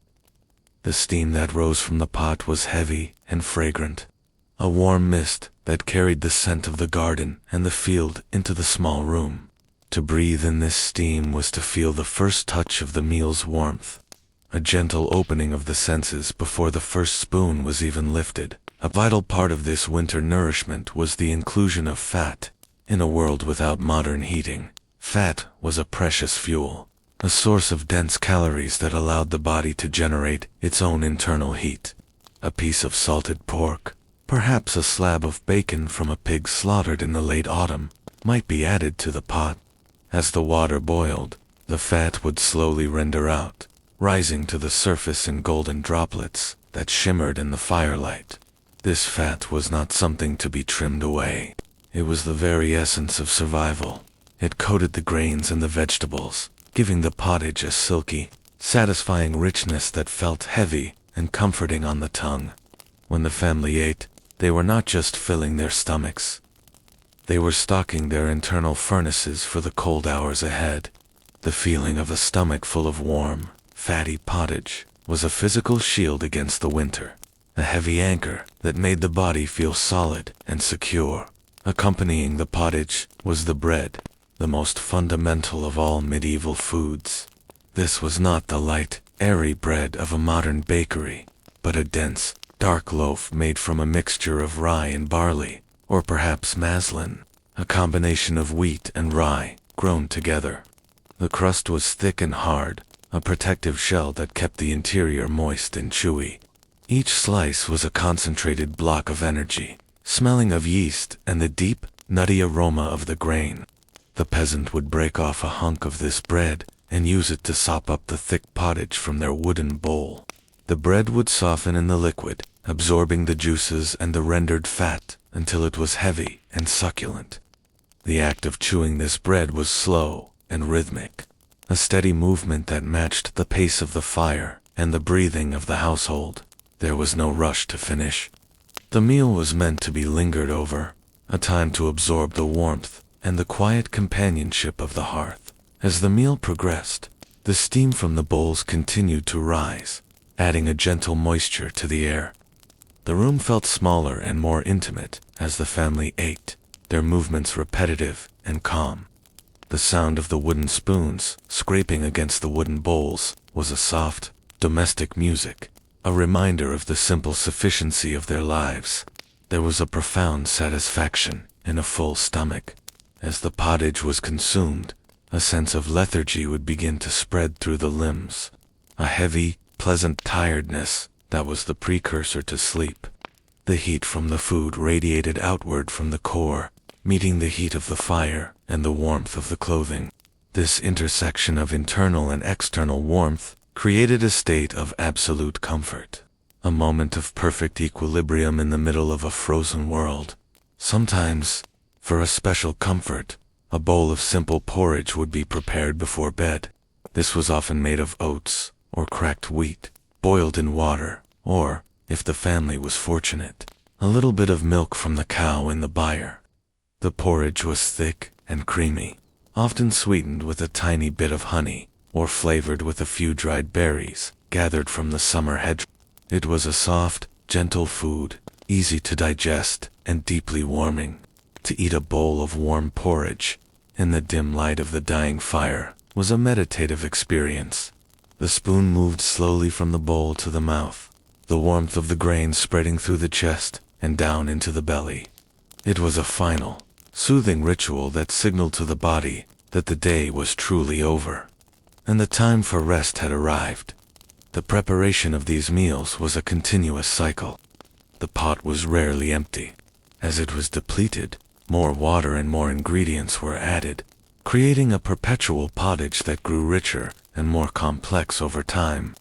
The steam that rose from the pot was heavy and fragrant, a warm mist that carried the scent of the garden and the field into the small room. To breathe in this steam was to feel the first touch of the meal's warmth, a gentle opening of the senses before the first spoon was even lifted. A vital part of this winter nourishment was the inclusion of fat. In a world without modern heating, fat was a precious fuel, a source of dense calories that allowed the body to generate its own internal heat. A piece of salted pork, perhaps a slab of bacon from a pig slaughtered in the late autumn, might be added to the pot. As the water boiled, the fat would slowly render out, rising to the surface in golden droplets that shimmered in the firelight. This fat was not something to be trimmed away. It was the very essence of survival. It coated the grains and the vegetables, giving the pottage a silky, satisfying richness that felt heavy and comforting on the tongue. When the family ate, they were not just filling their stomachs. They were stocking their internal furnaces for the cold hours ahead. The feeling of a stomach full of warm, fatty pottage was a physical shield against the winter, a heavy anchor that made the body feel solid and secure. Accompanying the pottage was the bread, the most fundamental of all medieval foods. This was not the light, airy bread of a modern bakery, but a dense, dark loaf made from a mixture of rye and barley, or perhaps maslin, a combination of wheat and rye grown together. The crust was thick and hard, a protective shell that kept the interior moist and chewy. Each slice was a concentrated block of energy, smelling of yeast and the deep, nutty aroma of the grain. The peasant would break off a hunk of this bread and use it to sop up the thick pottage from their wooden bowl. The bread would soften in the liquid, absorbing the juices and the rendered fat until it was heavy and succulent. The act of chewing this bread was slow and rhythmic, a steady movement that matched the pace of the fire and the breathing of the household. There was no rush to finish. The meal was meant to be lingered over, a time to absorb the warmth and the quiet companionship of the hearth. As the meal progressed, the steam from the bowls continued to rise, adding a gentle moisture to the air. The room felt smaller and more intimate as the family ate, their movements repetitive and calm. The sound of the wooden spoons scraping against the wooden bowls was a soft, domestic music, a reminder of the simple sufficiency of their lives. There was a profound satisfaction in a full stomach. As the pottage was consumed, a sense of lethargy would begin to spread through the limbs, a heavy, pleasant tiredness that was the precursor to sleep. The heat from the food radiated outward from the core, meeting the heat of the fire and the warmth of the clothing. This intersection of internal and external warmth created a state of absolute comfort, a moment of perfect equilibrium in the middle of a frozen world. Sometimes, for a special comfort, a bowl of simple porridge would be prepared before bed. This was often made of oats or cracked wheat, boiled in water, or, if the family was fortunate, a little bit of milk from the cow in the byre. The porridge was thick and creamy, often sweetened with a tiny bit of honey, or flavored with a few dried berries gathered from the summer hedge. It was a soft, gentle food, easy to digest and deeply warming. To eat a bowl of warm porridge, in the dim light of the dying fire, was a meditative experience. The spoon moved slowly from the bowl to the mouth, the warmth of the grain spreading through the chest and down into the belly. It was a final, soothing ritual that signaled to the body that the day was truly over, and the time for rest had arrived. The preparation of these meals was a continuous cycle. The pot was rarely empty. As it was depleted, more water and more ingredients were added, creating a perpetual pottage that grew richer and more complex over time.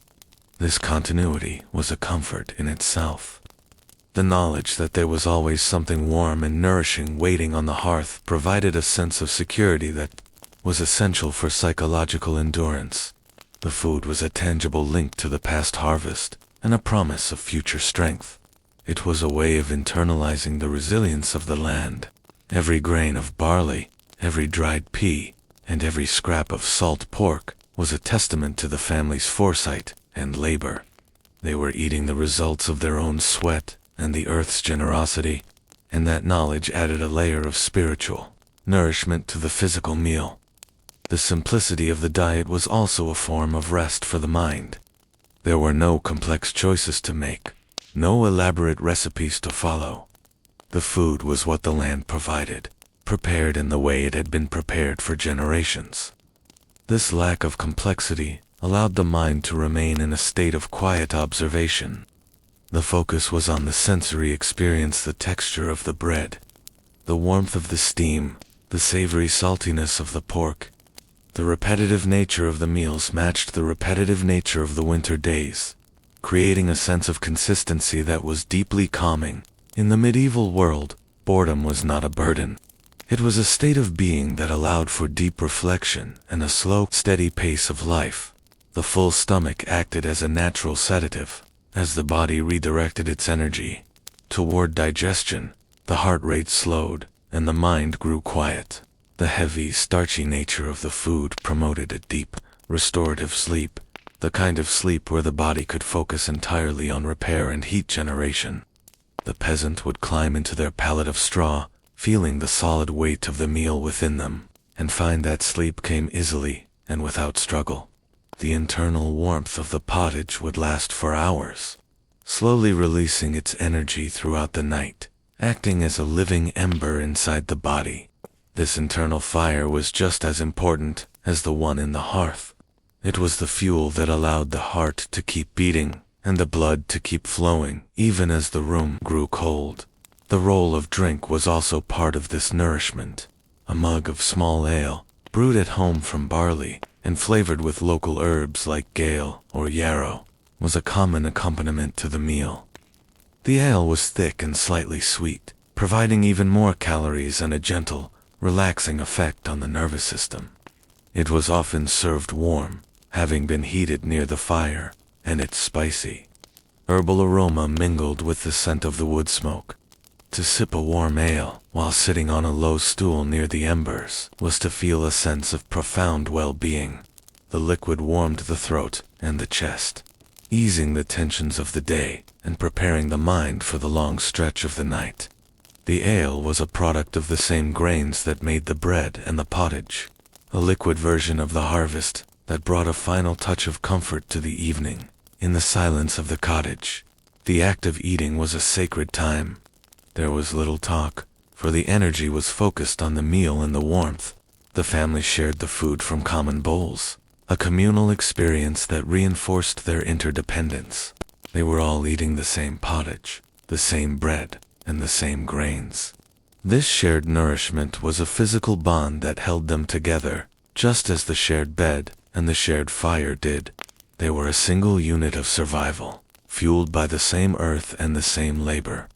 This continuity was a comfort in itself. The knowledge that there was always something warm and nourishing waiting on the hearth provided a sense of security that was essential for psychological endurance. The food was a tangible link to the past harvest and a promise of future strength. It was a way of internalizing the resilience of the land. Every grain of barley, every dried pea, and every scrap of salt pork was a testament to the family's foresight and labor. They were eating the results of their own sweat and the earth's generosity, and that knowledge added a layer of spiritual nourishment to the physical meal. The simplicity of the diet was also a form of rest for the mind. There were no complex choices to make, no elaborate recipes to follow. The food was what the land provided, prepared in the way it had been prepared for generations. This lack of complexity allowed the mind to remain in a state of quiet observation. The focus was on the sensory experience, the texture of the bread, the warmth of the steam, the savory saltiness of the pork. The repetitive nature of the meals matched the repetitive nature of the winter days, creating a sense of consistency that was deeply calming. In the medieval world, boredom was not a burden. It was a state of being that allowed for deep reflection and a slow, steady pace of life. The full stomach acted as a natural sedative, as the body redirected its energy toward digestion. The heart rate slowed, and the mind grew quiet. The heavy, starchy nature of the food promoted a deep, restorative sleep, the kind of sleep where the body could focus entirely on repair and heat generation. The peasant would climb into their pallet of straw, feeling the solid weight of the meal within them, and find that sleep came easily and without struggle. The internal warmth of the pottage would last for hours, slowly releasing its energy throughout the night, acting as a living ember inside the body. This internal fire was just as important as the one in the hearth. It was the fuel that allowed the heart to keep beating and the blood to keep flowing even as the room grew cold. The role of drink was also part of this nourishment. A mug of small ale, brewed at home from barley and flavored with local herbs like gale or yarrow, was a common accompaniment to the meal. The ale was thick and slightly sweet, providing even more calories and a gentle, relaxing effect on the nervous system. It was often served warm, having been heated near the fire, and its spicy, herbal aroma mingled with the scent of the wood smoke. To sip a warm ale while sitting on a low stool near the embers was to feel a sense of profound well-being. The liquid warmed the throat and the chest, easing the tensions of the day and preparing the mind for the long stretch of the night. The ale was a product of the same grains that made the bread and the pottage, a liquid version of the harvest that brought a final touch of comfort to the evening. In the silence of the cottage, the act of eating was a sacred time. There was little talk, for the energy was focused on the meal and the warmth. The family shared the food from common bowls, a communal experience that reinforced their interdependence. They were all eating the same pottage, the same bread, and the same grains. This shared nourishment was a physical bond that held them together, just as the shared bed and the shared fire did. They were a single unit of survival, fueled by the same earth and the same labor.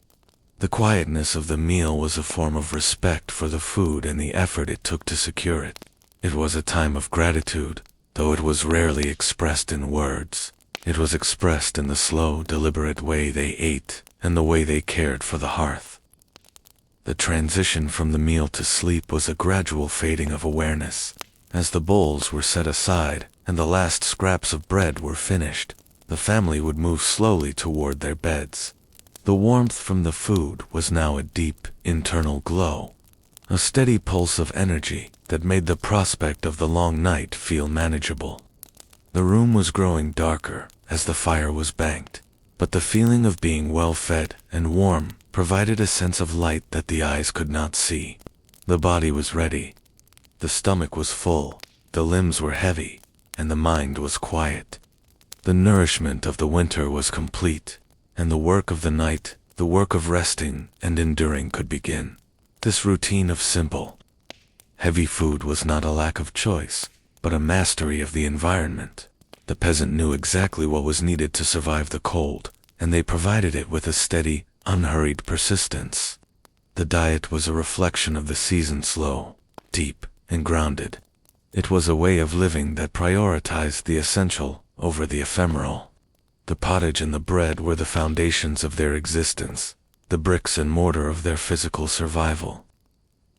The quietness of the meal was a form of respect for the food and the effort it took to secure it. It was a time of gratitude, though it was rarely expressed in words. It was expressed in the slow, deliberate way they ate and the way they cared for the hearth. The transition from the meal to sleep was a gradual fading of awareness. As the bowls were set aside and the last scraps of bread were finished, the family would move slowly toward their beds. The warmth from the food was now a deep, internal glow, a steady pulse of energy that made the prospect of the long night feel manageable. The room was growing darker as the fire was banked, but the feeling of being well fed and warm provided a sense of light that the eyes could not see. The body was ready. The stomach was full, the limbs were heavy, and the mind was quiet. The nourishment of the winter was complete, and the work of the night, the work of resting and enduring could begin. This routine of simple, heavy food was not a lack of choice, but a mastery of the environment. The peasant knew exactly what was needed to survive the cold, and they provided it with a steady, unhurried persistence. The diet was a reflection of the season, slow, deep, and grounded. It was a way of living that prioritized the essential over the ephemeral. The pottage and the bread were the foundations of their existence, the bricks and mortar of their physical survival.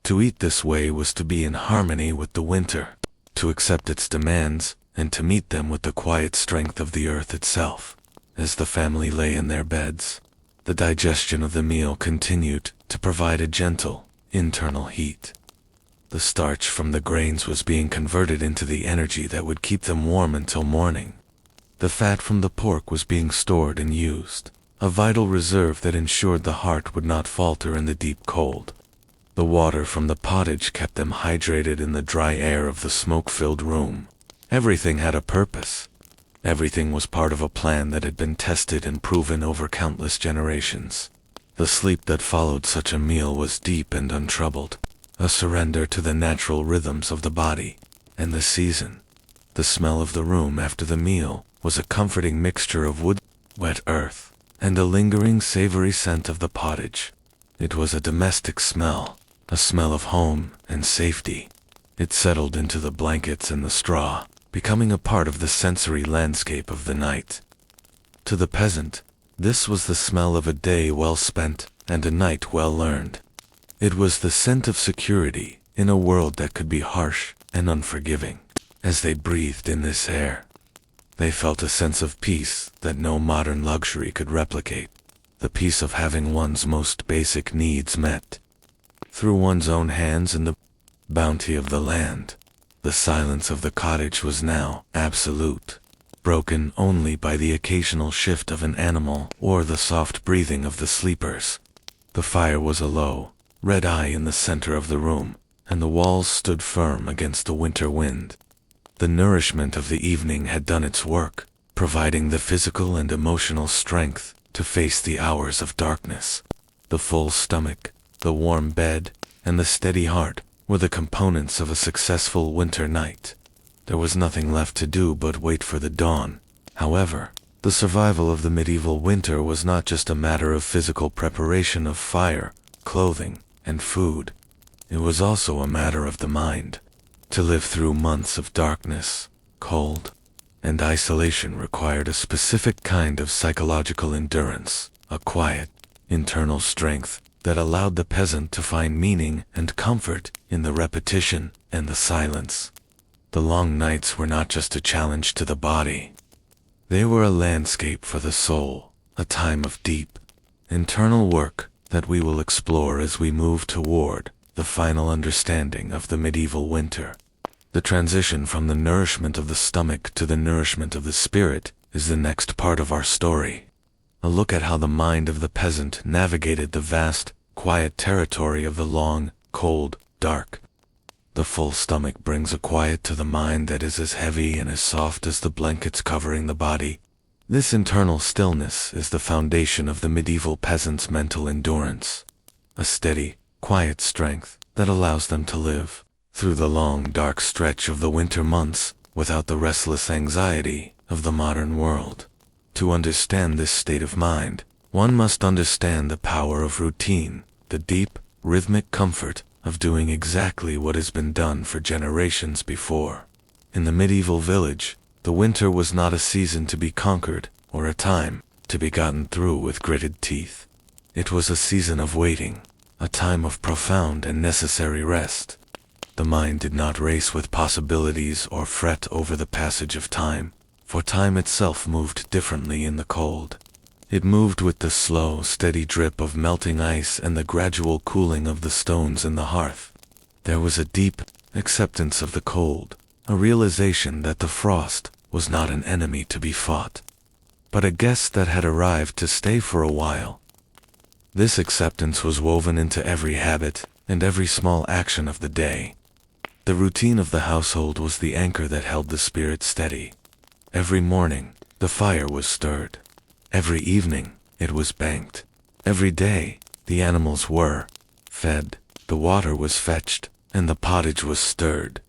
To eat this way was to be in harmony with the winter, to accept its demands, and to meet them with the quiet strength of the earth itself. As the family lay in their beds, the digestion of the meal continued to provide a gentle, internal heat. The starch from the grains was being converted into the energy that would keep them warm until morning. The fat from the pork was being stored and used, a vital reserve that ensured the heart would not falter in the deep cold. The water from the pottage kept them hydrated in the dry air of the smoke-filled room. Everything had a purpose. Everything was part of a plan that had been tested and proven over countless generations. The sleep that followed such a meal was deep and untroubled, a surrender to the natural rhythms of the body and the season. The smell of the room after the meal was a comforting mixture of wood, wet earth, and a lingering savory scent of the pottage. It was a domestic smell, a smell of home and safety. It settled into the blankets and the straw, becoming a part of the sensory landscape of the night. To the peasant, this was the smell of a day well spent and a night well learned. It was the scent of security in a world that could be harsh and unforgiving. As they breathed in this air, they felt a sense of peace that no modern luxury could replicate, the peace of having one's most basic needs met through one's own hands and the bounty of the land. The silence of the cottage was now absolute, broken only by the occasional shift of an animal or the soft breathing of the sleepers. The fire was a low, red eye in the center of the room, and the walls stood firm against the winter wind. The nourishment of the evening had done its work, providing the physical and emotional strength to face the hours of darkness. The full stomach, the warm bed, and the steady heart were the components of a successful winter night. There was nothing left to do but wait for the dawn. However, the survival of the medieval winter was not just a matter of physical preparation of fire, clothing, and food. It was also a matter of the mind. To live through months of darkness, cold, and isolation required a specific kind of psychological endurance, a quiet, internal strength that allowed the peasant to find meaning and comfort in the repetition and the silence. The long nights were not just a challenge to the body. They were a landscape for the soul, a time of deep, internal work that we will explore as we move toward the final understanding of the medieval winter. The transition from the nourishment of the stomach to the nourishment of the spirit is the next part of our story. A look at how the mind of the peasant navigated the vast, quiet territory of the long, cold, dark The full stomach brings a quiet to the mind that is as heavy and as soft as the blankets covering the body. This internal stillness is the foundation of the medieval peasant's mental endurance, a steady, quiet strength that allows them to live through the long, dark stretch of the winter months without the restless anxiety of the modern world. To understand this state of mind, one must understand the power of routine, the deep, rhythmic comfort of doing exactly what has been done for generations before. In the medieval village, the winter was not a season to be conquered or a time to be gotten through with gritted teeth. It was a season of waiting, a time of profound and necessary rest. The mind did not race with possibilities or fret over the passage of time, for time itself moved differently in the cold. It moved with the slow, steady drip of melting ice and the gradual cooling of the stones in the hearth. There was a deep acceptance of the cold, a realization that the frost was not an enemy to be fought, but a guest that had arrived to stay for a while. This acceptance was woven into every habit and every small action of the day. The routine of the household was the anchor that held the spirit steady. Every morning, the fire was stirred. Every evening, it was banked. Every day, the animals were fed, the water was fetched, and the pottage was stirred.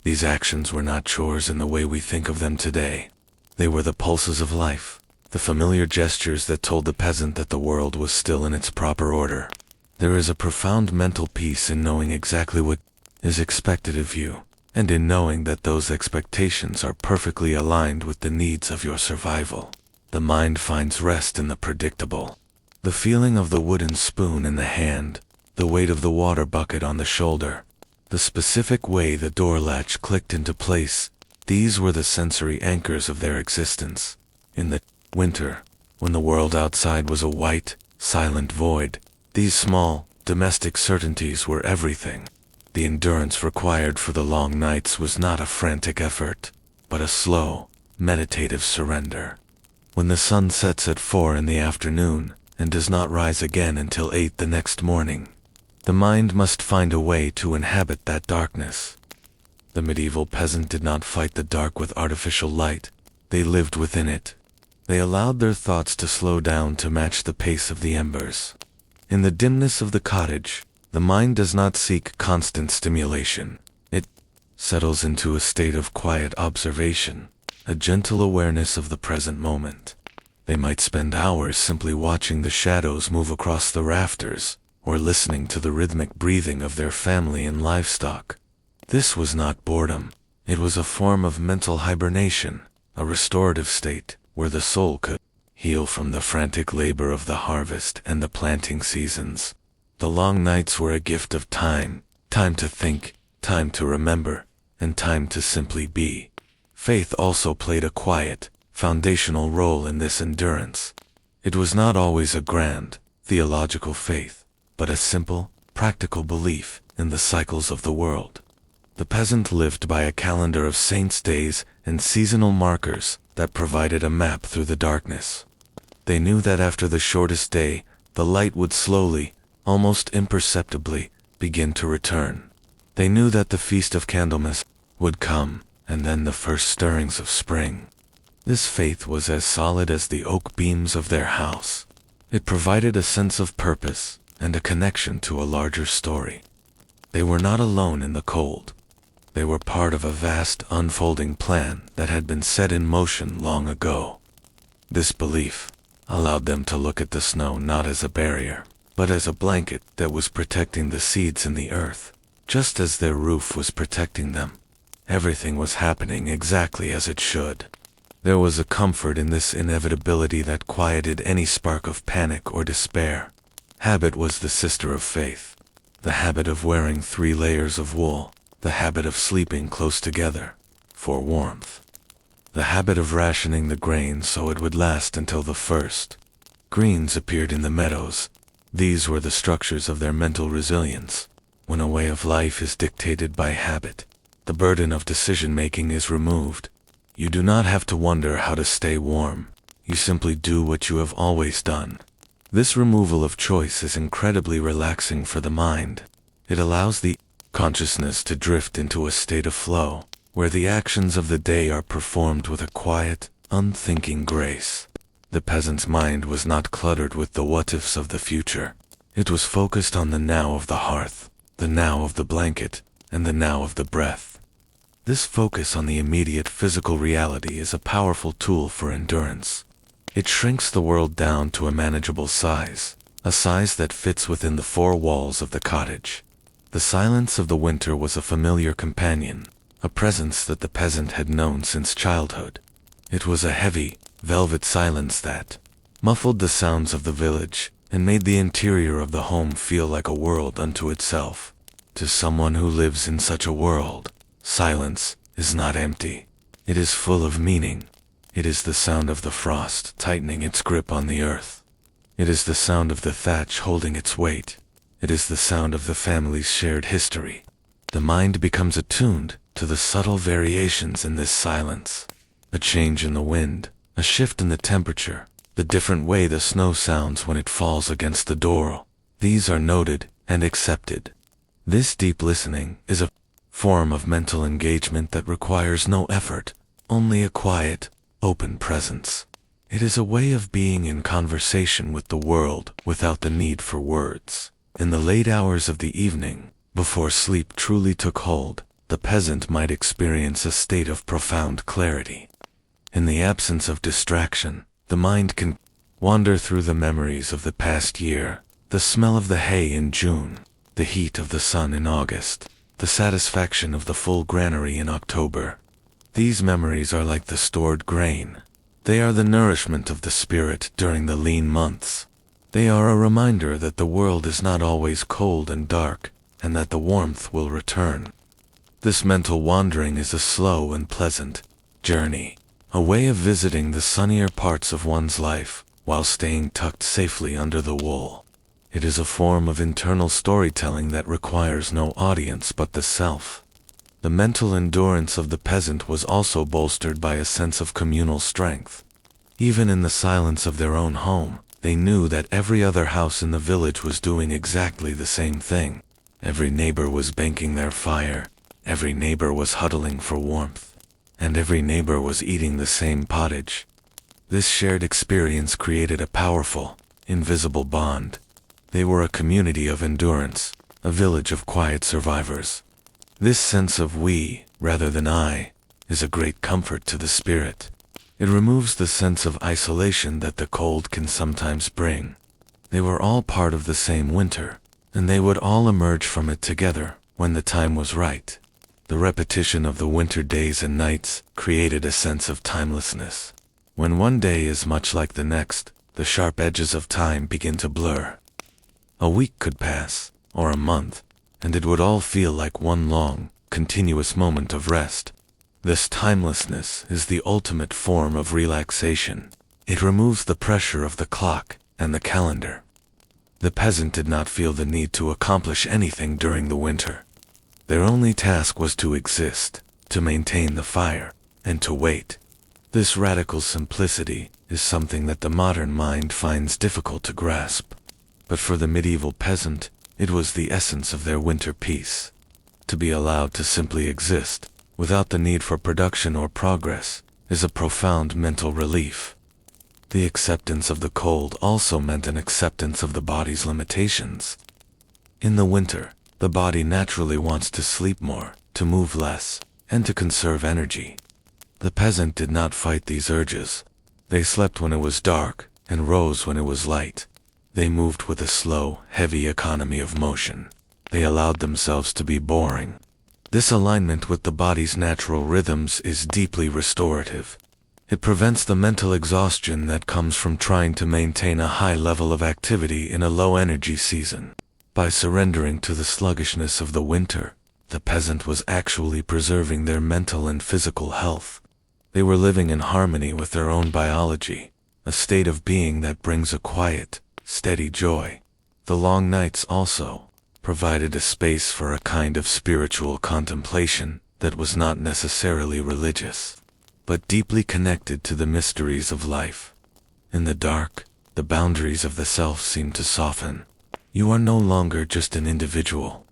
These actions were not chores in the way we think of them today. They were the pulses of life, the familiar gestures that told the peasant that the world was still in its proper order. There is a profound mental peace in knowing exactly what is expected of you, and in knowing that those expectations are perfectly aligned with the needs of your survival. The mind finds rest in the predictable. The feeling of the wooden spoon in the hand, the weight of the water bucket on the shoulder, the specific way the door latch clicked into place, these were the sensory anchors of their existence. In the winter, when the world outside was a white, silent void, these small, domestic certainties were everything. The endurance required for the long nights was not a frantic effort, but a slow, meditative surrender. When the sun sets at 4 in the afternoon and does not rise again until 8 the next morning, the mind must find a way to inhabit that darkness. The medieval peasant did not fight the dark with artificial light, they lived within it. They allowed their thoughts to slow down to match the pace of the embers. In the dimness of the cottage, the mind does not seek constant stimulation. It settles into a state of quiet observation, a gentle awareness of the present moment. They might spend hours simply watching the shadows move across the rafters, or listening to the rhythmic breathing of their family and livestock. This was not boredom. It was a form of mental hibernation, a restorative state where the soul could heal from the frantic labor of the harvest and the planting seasons. The long nights were a gift of time, time to think, time to remember, and time to simply be. Faith also played a quiet, foundational role in this endurance. It was not always a grand, theological faith, but a simple, practical belief in the cycles of the world. The peasant lived by a calendar of saints' days and seasonal markers that provided a map through the darkness. They knew that after the shortest day, the light would slowly, almost imperceptibly, begin to return. They knew that the Feast of Candlemas would come, and then the first stirrings of spring. This faith was as solid as the oak beams of their house. It provided a sense of purpose and a connection to a larger story. They were not alone in the cold. They were part of a vast, unfolding plan that had been set in motion long ago. This belief allowed them to look at the snow not as a barrier, but as a blanket that was protecting the seeds in the earth, just as their roof was protecting them. Everything was happening exactly as it should. There was a comfort in this inevitability that quieted any spark of panic or despair. Habit was the sister of faith. The habit of wearing 3 layers of wool, the habit of sleeping close together, for warmth. The habit of rationing the grain so it would last until the first greens appeared in the meadows. These were the structures of their mental resilience. When a way of life is dictated by habit, the burden of decision-making is removed. You do not have to wonder how to stay warm. You simply do what you have always done. This removal of choice is incredibly relaxing for the mind. It allows the consciousness to drift into a state of flow, where the actions of the day are performed with a quiet, unthinking grace. The peasant's mind was not cluttered with the what-ifs of the future. It was focused on the now of the hearth, the now of the blanket, and the now of the breath. This focus on the immediate physical reality is a powerful tool for endurance. It shrinks the world down to a manageable size, a size that fits within the four walls of the cottage. The silence of the winter was a familiar companion, a presence that the peasant had known since childhood. It was a heavy, velvet silence that muffled the sounds of the village and made the interior of the home feel like a world unto itself. To someone who lives in such a world, silence is not empty. It is full of meaning. It is the sound of the frost tightening its grip on the earth. It is the sound of the thatch holding its weight. It is the sound of the family's shared history. The mind becomes attuned to the subtle variations in this silence. A change in the wind, a shift in the temperature, the different way the snow sounds when it falls against the door. These are noted and accepted. This deep listening is a form of mental engagement that requires no effort, only a quiet, open presence. It is a way of being in conversation with the world without the need for words. In the late hours of the evening, before sleep truly took hold, the peasant might experience a state of profound clarity. In the absence of distraction, the mind can wander through the memories of the past year, the smell of the hay in June, the heat of the sun in August, the satisfaction of the full granary in October. These memories are like the stored grain. They are the nourishment of the spirit during the lean months. They are a reminder that the world is not always cold and dark, and that the warmth will return. This mental wandering is a slow and pleasant journey, a way of visiting the sunnier parts of one's life while staying tucked safely under the wool. It is a form of internal storytelling that requires no audience but the self. The mental endurance of the peasant was also bolstered by a sense of communal strength. Even in the silence of their own home, they knew that every other house in the village was doing exactly the same thing. Every neighbor was banking their fire, every neighbor was huddling for warmth, and every neighbor was eating the same pottage. This shared experience created a powerful, invisible bond. They were a community of endurance, a village of quiet survivors. This sense of we, rather than I, is a great comfort to the spirit. It removes the sense of isolation that the cold can sometimes bring. They were all part of the same winter, and they would all emerge from it together when the time was right. The repetition of the winter days and nights created a sense of timelessness. When one day is much like the next, the sharp edges of time begin to blur. A week could pass, or a month, and it would all feel like one long, continuous moment of rest. This timelessness is the ultimate form of relaxation. It removes the pressure of the clock and the calendar. The peasant did not feel the need to accomplish anything during the winter. Their only task was to exist, to maintain the fire, and to wait. This radical simplicity is something that the modern mind finds difficult to grasp. But for the medieval peasant, it was the essence of their winter peace. To be allowed to simply exist, without the need for production or progress, is a profound mental relief. The acceptance of the cold also meant an acceptance of the body's limitations. In the winter, the body naturally wants to sleep more, to move less, and to conserve energy. The peasant did not fight these urges. They slept when it was dark, and rose when it was light. They moved with a slow, heavy economy of motion. They allowed themselves to be boring. This alignment with the body's natural rhythms is deeply restorative. It prevents the mental exhaustion that comes from trying to maintain a high level of activity in a low-energy season. By surrendering to the sluggishness of the winter, the peasant was actually preserving their mental and physical health. They were living in harmony with their own biology, a state of being that brings a quiet, steady joy. The long nights also provided a space for a kind of spiritual contemplation that was not necessarily religious, but deeply connected to the mysteries of life. In the dark, the boundaries of the self seem to soften. You are no longer just an individual.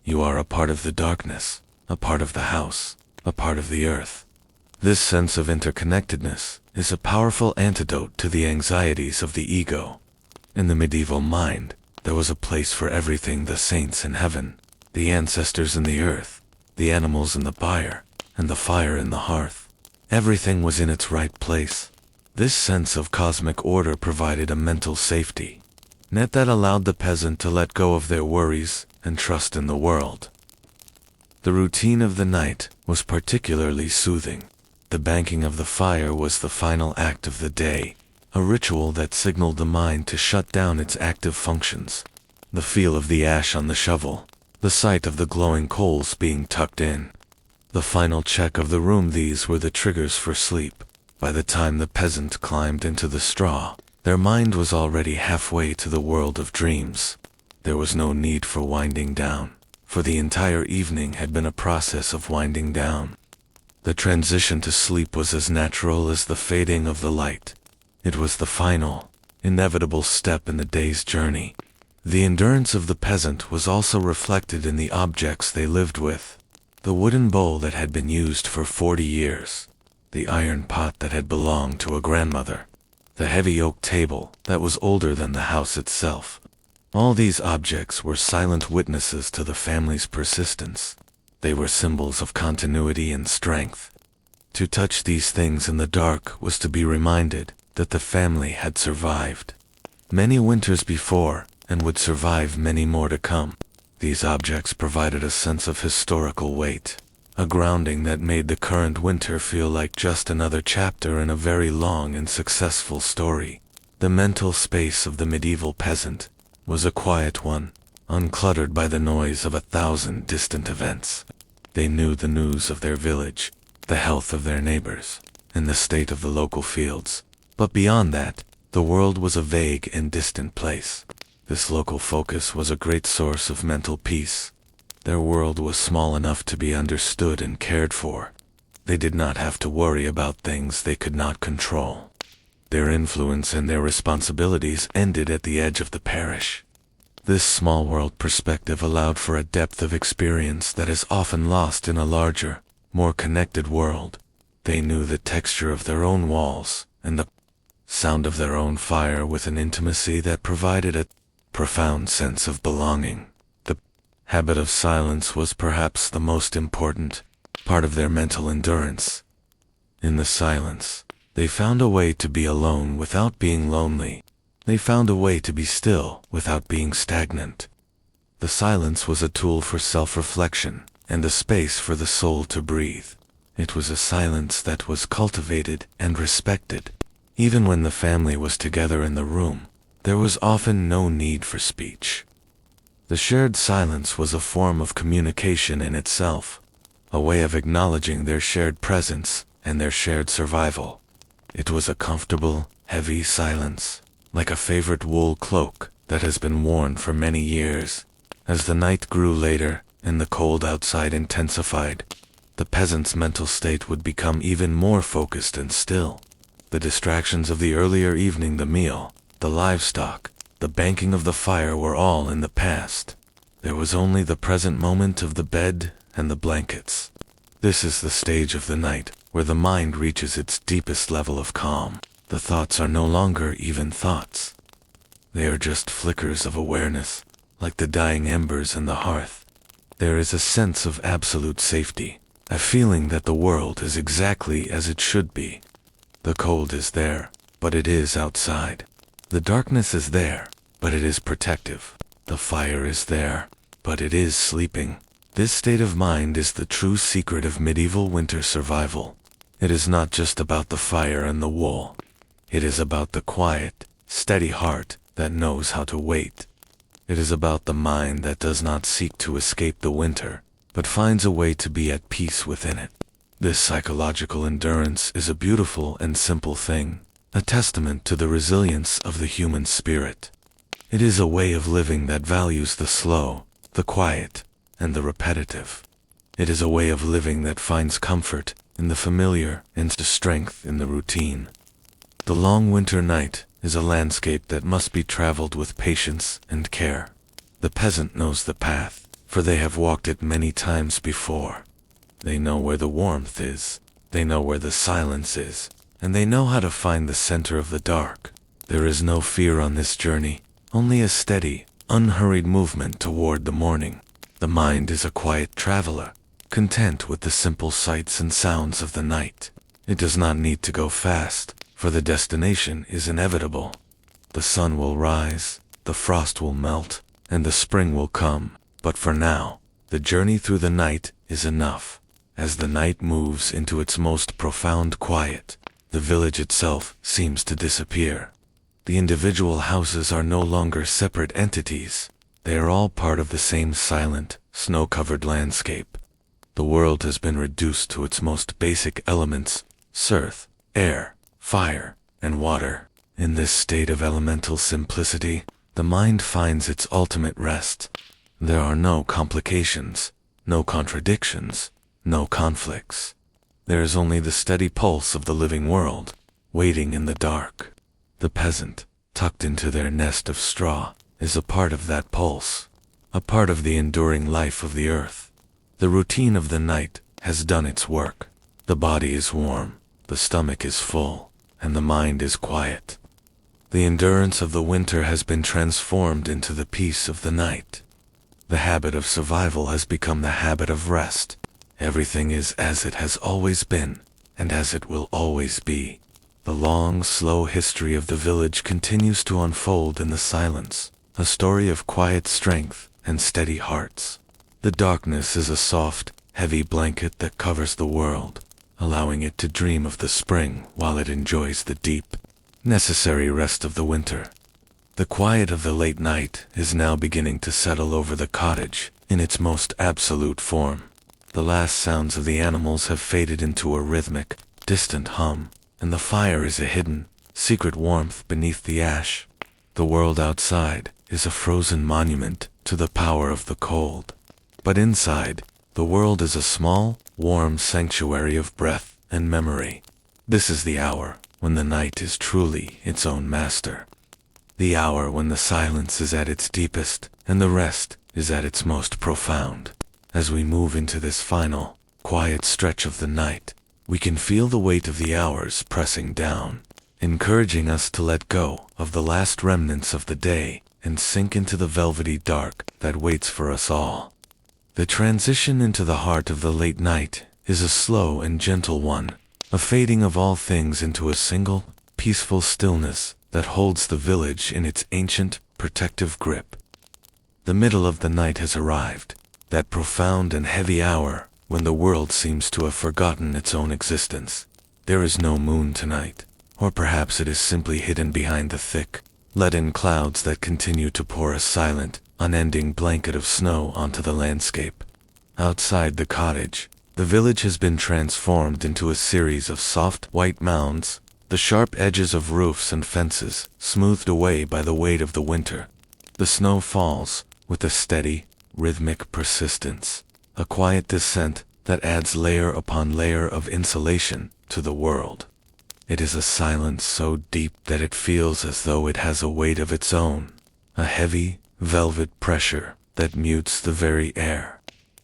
You are a part of the darkness, a part of the house, a part of the earth. This sense of interconnectedness is a powerful antidote to the anxieties of the ego. In the medieval mind, there was a place for everything: the saints in heaven, the ancestors in the earth, the animals in the byre, and the fire in the hearth. Everything was in its right place. This sense of cosmic order provided a mental safety net that allowed the peasant to let go of their worries and trust in the world. The routine of the night was particularly soothing. The banking of the fire was the final act of the day, a ritual that signaled the mind to shut down its active functions. The feel of the ash on the shovel, the sight of the glowing coals being tucked in, the final check of the room, these were the triggers for sleep. By the time the peasant climbed into the straw, their mind was already halfway to the world of dreams. There was no need for winding down, for the entire evening had been a process of winding down. The transition to sleep was as natural as the fading of the light. It was the final, inevitable step in the day's journey. The endurance of the peasant was also reflected in the objects they lived with. The wooden bowl that had been used for 40 years, the iron pot that had belonged to a grandmother, the heavy oak table that was older than the house itself. All these objects were silent witnesses to the family's persistence. They were symbols of continuity and strength. To touch these things in the dark was to be reminded that the family had survived many winters before and would survive many more to come. These objects provided a sense of historical weight, a grounding that made the current winter feel like just another chapter in a very long and successful story. The mental space of the medieval peasant was a quiet one, uncluttered by the noise of 1,000 distant events. They knew the news of their village, the health of their neighbors, and the state of the local fields. But beyond that, the world was a vague and distant place. This local focus was a great source of mental peace. Their world was small enough to be understood and cared for. They did not have to worry about things they could not control. Their influence and their responsibilities ended at the edge of the parish. This small world perspective allowed for a depth of experience that is often lost in a larger, more connected world. They knew the texture of their own walls and the sound of their own fire with an intimacy that provided a profound sense of belonging. The habit of silence was perhaps the most important part of their mental endurance. In the silence, they found a way to be alone without being lonely. They found a way to be still without being stagnant. The silence was a tool for self-reflection and a space for the soul to breathe. It was a silence that was cultivated and respected. Even when the family was together in the room, there was often no need for speech. The shared silence was a form of communication in itself, a way of acknowledging their shared presence and their shared survival. It was a comfortable, heavy silence, like a favorite wool cloak that has been worn for many years. As the night grew later and the cold outside intensified, the peasant's mental state would become even more focused and still. The distractions of the earlier evening, the meal, the livestock, the banking of the fire were all in the past. There was only the present moment of the bed and the blankets. This is the stage of the night where the mind reaches its deepest level of calm. The thoughts are no longer even thoughts. They are just flickers of awareness, like the dying embers in the hearth. There is a sense of absolute safety, a feeling that the world is exactly as it should be. The cold is there, but it is outside. The darkness is there, but it is protective. The fire is there, but it is sleeping. This state of mind is the true secret of medieval winter survival. It is not just about the fire and the wool. It is about the quiet, steady heart that knows how to wait. It is about the mind that does not seek to escape the winter, but finds a way to be at peace within it. This psychological endurance is a beautiful and simple thing, a testament to the resilience of the human spirit. It is a way of living that values the slow, the quiet, and the repetitive. It is a way of living that finds comfort in the familiar and strength in the routine. The long winter night is a landscape that must be traveled with patience and care. The peasant knows the path. for they have walked it many times before. They know where the warmth is, they know where the silence is, and they know how to find the center of the dark. There is no fear on this journey, only a steady, unhurried movement toward the morning. The mind is a quiet traveler, content with the simple sights and sounds of the night. It does not need to go fast, for the destination is inevitable. The sun will rise, the frost will melt, and the spring will come, but for now, the journey through the night is enough. As the night moves into its most profound quiet, the village itself seems to disappear. The individual houses are no longer separate entities. They are all part of the same silent, snow-covered landscape. The world has been reduced to its most basic elements: earth, air, fire, and water. In this state of elemental simplicity, the mind finds its ultimate rest. There are no complications, no contradictions, no conflicts. There is only the steady pulse of the living world, waiting in the dark. The peasant, tucked into their nest of straw, is a part of that pulse, a part of the enduring life of the earth. The routine of the night has done its work. The body is warm, the stomach is full, and the mind is quiet. The endurance of the winter has been transformed into the peace of the night. The habit of survival has become the habit of rest. Everything is as it has always been, and as it will always be. The long, slow history of the village continues to unfold in the silence, a story of quiet strength and steady hearts. The darkness is a soft, heavy blanket that covers the world, allowing it to dream of the spring while it enjoys the deep, necessary rest of the winter. The quiet of the late night is now beginning to settle over the cottage in its most absolute form. The last sounds of the animals have faded into a rhythmic, distant hum, and the fire is a hidden, secret warmth beneath the ash. The world outside is a frozen monument to the power of the cold. But inside, the world is a small, warm sanctuary of breath and memory. This is the hour when the night is truly its own master. The hour when the silence is at its deepest and the rest is at its most profound. As we move into this final, quiet stretch of the night, we can feel the weight of the hours pressing down, encouraging us to let go of the last remnants of the day and sink into the velvety dark that waits for us all. The transition into the heart of the late night is a slow and gentle one, a fading of all things into a single, peaceful stillness that holds the village in its ancient, protective grip. The middle of the night has arrived, that profound and heavy hour when the world seems to have forgotten its own existence. There is no moon tonight, or perhaps it is simply hidden behind the thick, leaden clouds that continue to pour a silent, unending blanket of snow onto the landscape. Outside the cottage, the village has been transformed into a series of soft, white mounds, the sharp edges of roofs and fences smoothed away by the weight of the winter. The snow falls with a steady, rhythmic persistence, a quiet descent that adds layer upon layer of insulation to the world. It is a silence so deep that it feels as though it has a weight of its own, a heavy, velvet pressure that mutes the very air.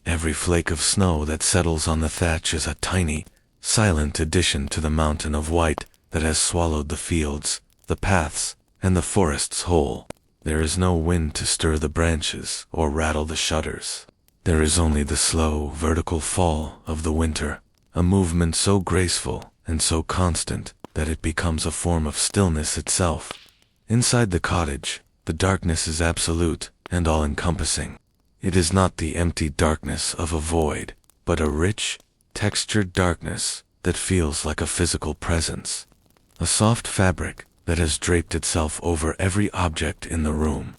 Every flake of snow that settles on the thatch is a tiny, silent addition to the mountain of white that has swallowed the fields, the paths, and the forests whole. There is no wind to stir the branches or rattle the shutters. There is only the slow, vertical fall of the winter, a movement so graceful and so constant that it becomes a form of stillness itself. Inside the cottage, the darkness is absolute and all-encompassing. It is not the empty darkness of a void, but a rich, textured darkness that feels like a physical presence, a soft fabric that has draped itself over every object in the room.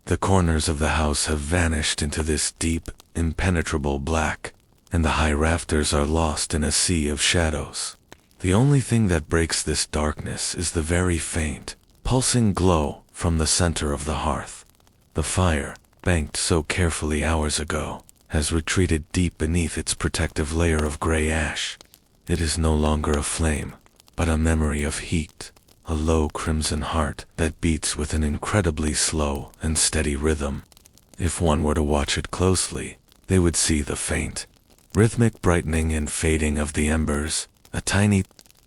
The corners of the house have vanished into this deep, impenetrable black, and the high rafters are lost in a sea of shadows. The only thing that breaks this darkness is the very faint, pulsing glow from the center of the hearth. The fire, banked so carefully hours ago, has retreated deep beneath its protective layer of gray ash. It is no longer a flame, but a memory of heat, a low crimson heart that beats with an incredibly slow and steady rhythm. If one were to watch it closely, they would see the faint, rhythmic brightening and fading of the embers, a tiny,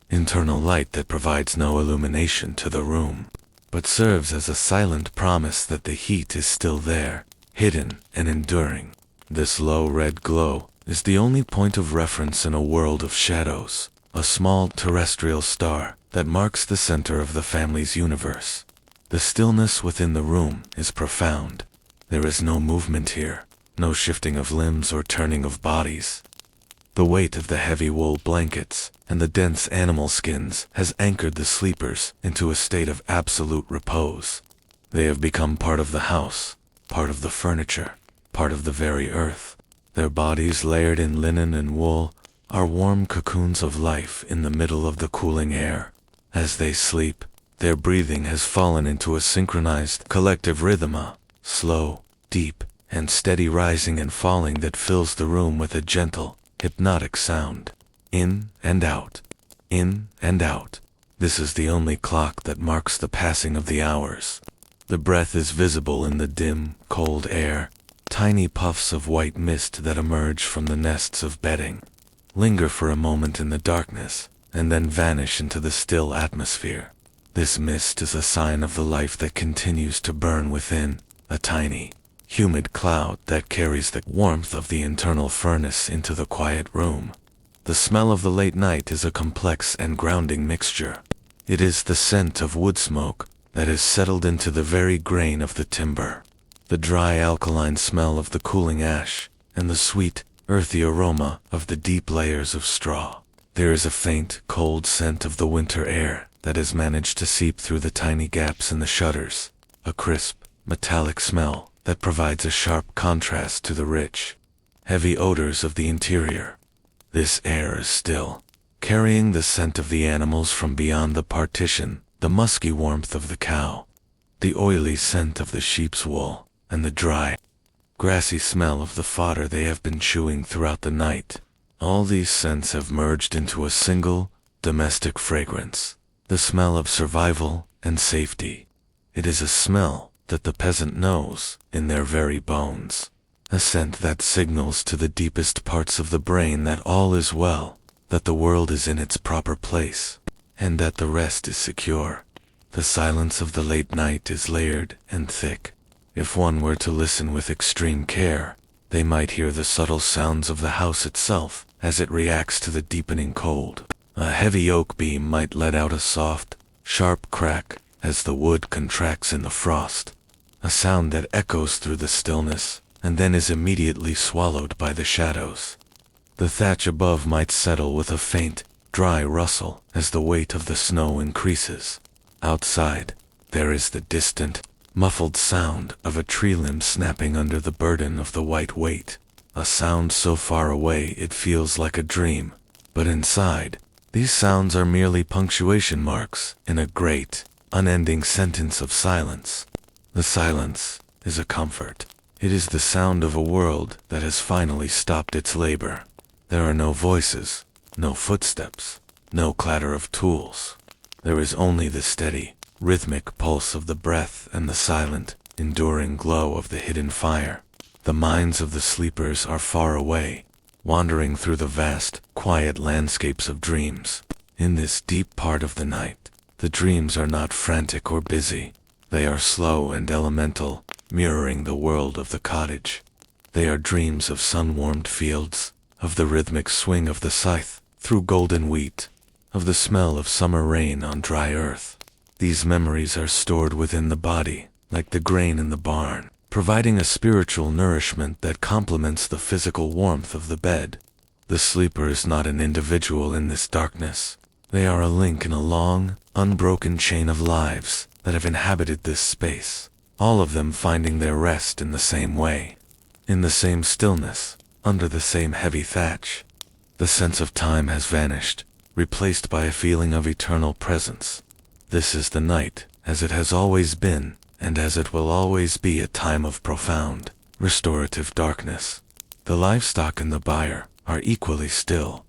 internal light that provides no illumination to the room, but serves as a silent promise that the heat is still there, hidden and enduring. This low red glow is the only point of reference in a world of shadows, a small terrestrial star that marks the center of the family's universe. The stillness within the room is profound. There is no movement here, no shifting of limbs or turning of bodies. The weight of the heavy wool blankets and the dense animal skins has anchored the sleepers into a state of absolute repose. They have become part of the house, part of the furniture, part of the very earth. Their bodies, layered in linen and wool, are warm cocoons of life in the middle of the cooling air. As they sleep, their breathing has fallen into a synchronized collective rhythm, a slow, deep, and steady rising and falling that fills the room with a gentle, hypnotic sound. In and out. In and out. This is the only clock that marks the passing of the hours. The breath is visible in the dim, cold air. Tiny puffs of white mist that emerge from the nests of bedding, linger for a moment in the darkness, and then vanish into the still atmosphere. This mist is a sign of the life that continues to burn within, a tiny, humid cloud that carries the warmth of the internal furnace into the quiet room. The smell of the late night is a complex and grounding mixture. It is the scent of wood smoke that has settled into the very grain of the timber, the dry alkaline smell of the cooling ash, and the sweet, earthy aroma of the deep layers of straw. There is a faint, cold scent of the winter air that has managed to seep through the tiny gaps in the shutters, a crisp, metallic smell that provides a sharp contrast to the rich, heavy odors of the interior. This air is still, carrying the scent of the animals from beyond the partition, the musky warmth of the cow, the oily scent of the sheep's wool, and the dry, grassy smell of the fodder they have been chewing throughout the night. All these scents have merged into a single, domestic fragrance, the smell of survival and safety. It is a smell that the peasant knows in their very bones, a scent that signals to the deepest parts of the brain that all is well, that the world is in its proper place, and that the rest is secure. The silence of the late night is layered and thick. If one were to listen with extreme care, they might hear the subtle sounds of the house itself as it reacts to the deepening cold. A heavy oak beam might let out a soft, sharp crack as the wood contracts in the frost, a sound that echoes through the stillness and then is immediately swallowed by the shadows. The thatch above might settle with a faint, dry rustle as the weight of the snow increases. Outside, there is the distant, muffled sound of a tree limb snapping under the burden of the white weight, a sound so far away it feels like a dream. But inside, these sounds are merely punctuation marks in a great, unending sentence of silence. The silence is a comfort. It is the sound of a world that has finally stopped its labor. There are no voices, no footsteps, no clatter of tools. There is only the steady, rhythmic pulse of the breath and the silent, enduring glow of the hidden fire. The minds of the sleepers are far away, wandering through the vast, quiet landscapes of dreams. In this deep part of the night, the dreams are not frantic or busy. They are slow and elemental, mirroring the world of the cottage. They are dreams of sun-warmed fields, of the rhythmic swing of the scythe through golden wheat, of the smell of summer rain on dry earth. These memories are stored within the body, like the grain in the barn, providing a spiritual nourishment that complements the physical warmth of the bed. The sleeper is not an individual in this darkness. They are a link in a long, unbroken chain of lives that have inhabited this space, all of them finding their rest in the same way, in the same stillness, under the same heavy thatch. The sense of time has vanished, replaced by a feeling of eternal presence. This is the night, as it has always been, and as it will always be, a time of profound, restorative darkness. The livestock in the byre are equally still.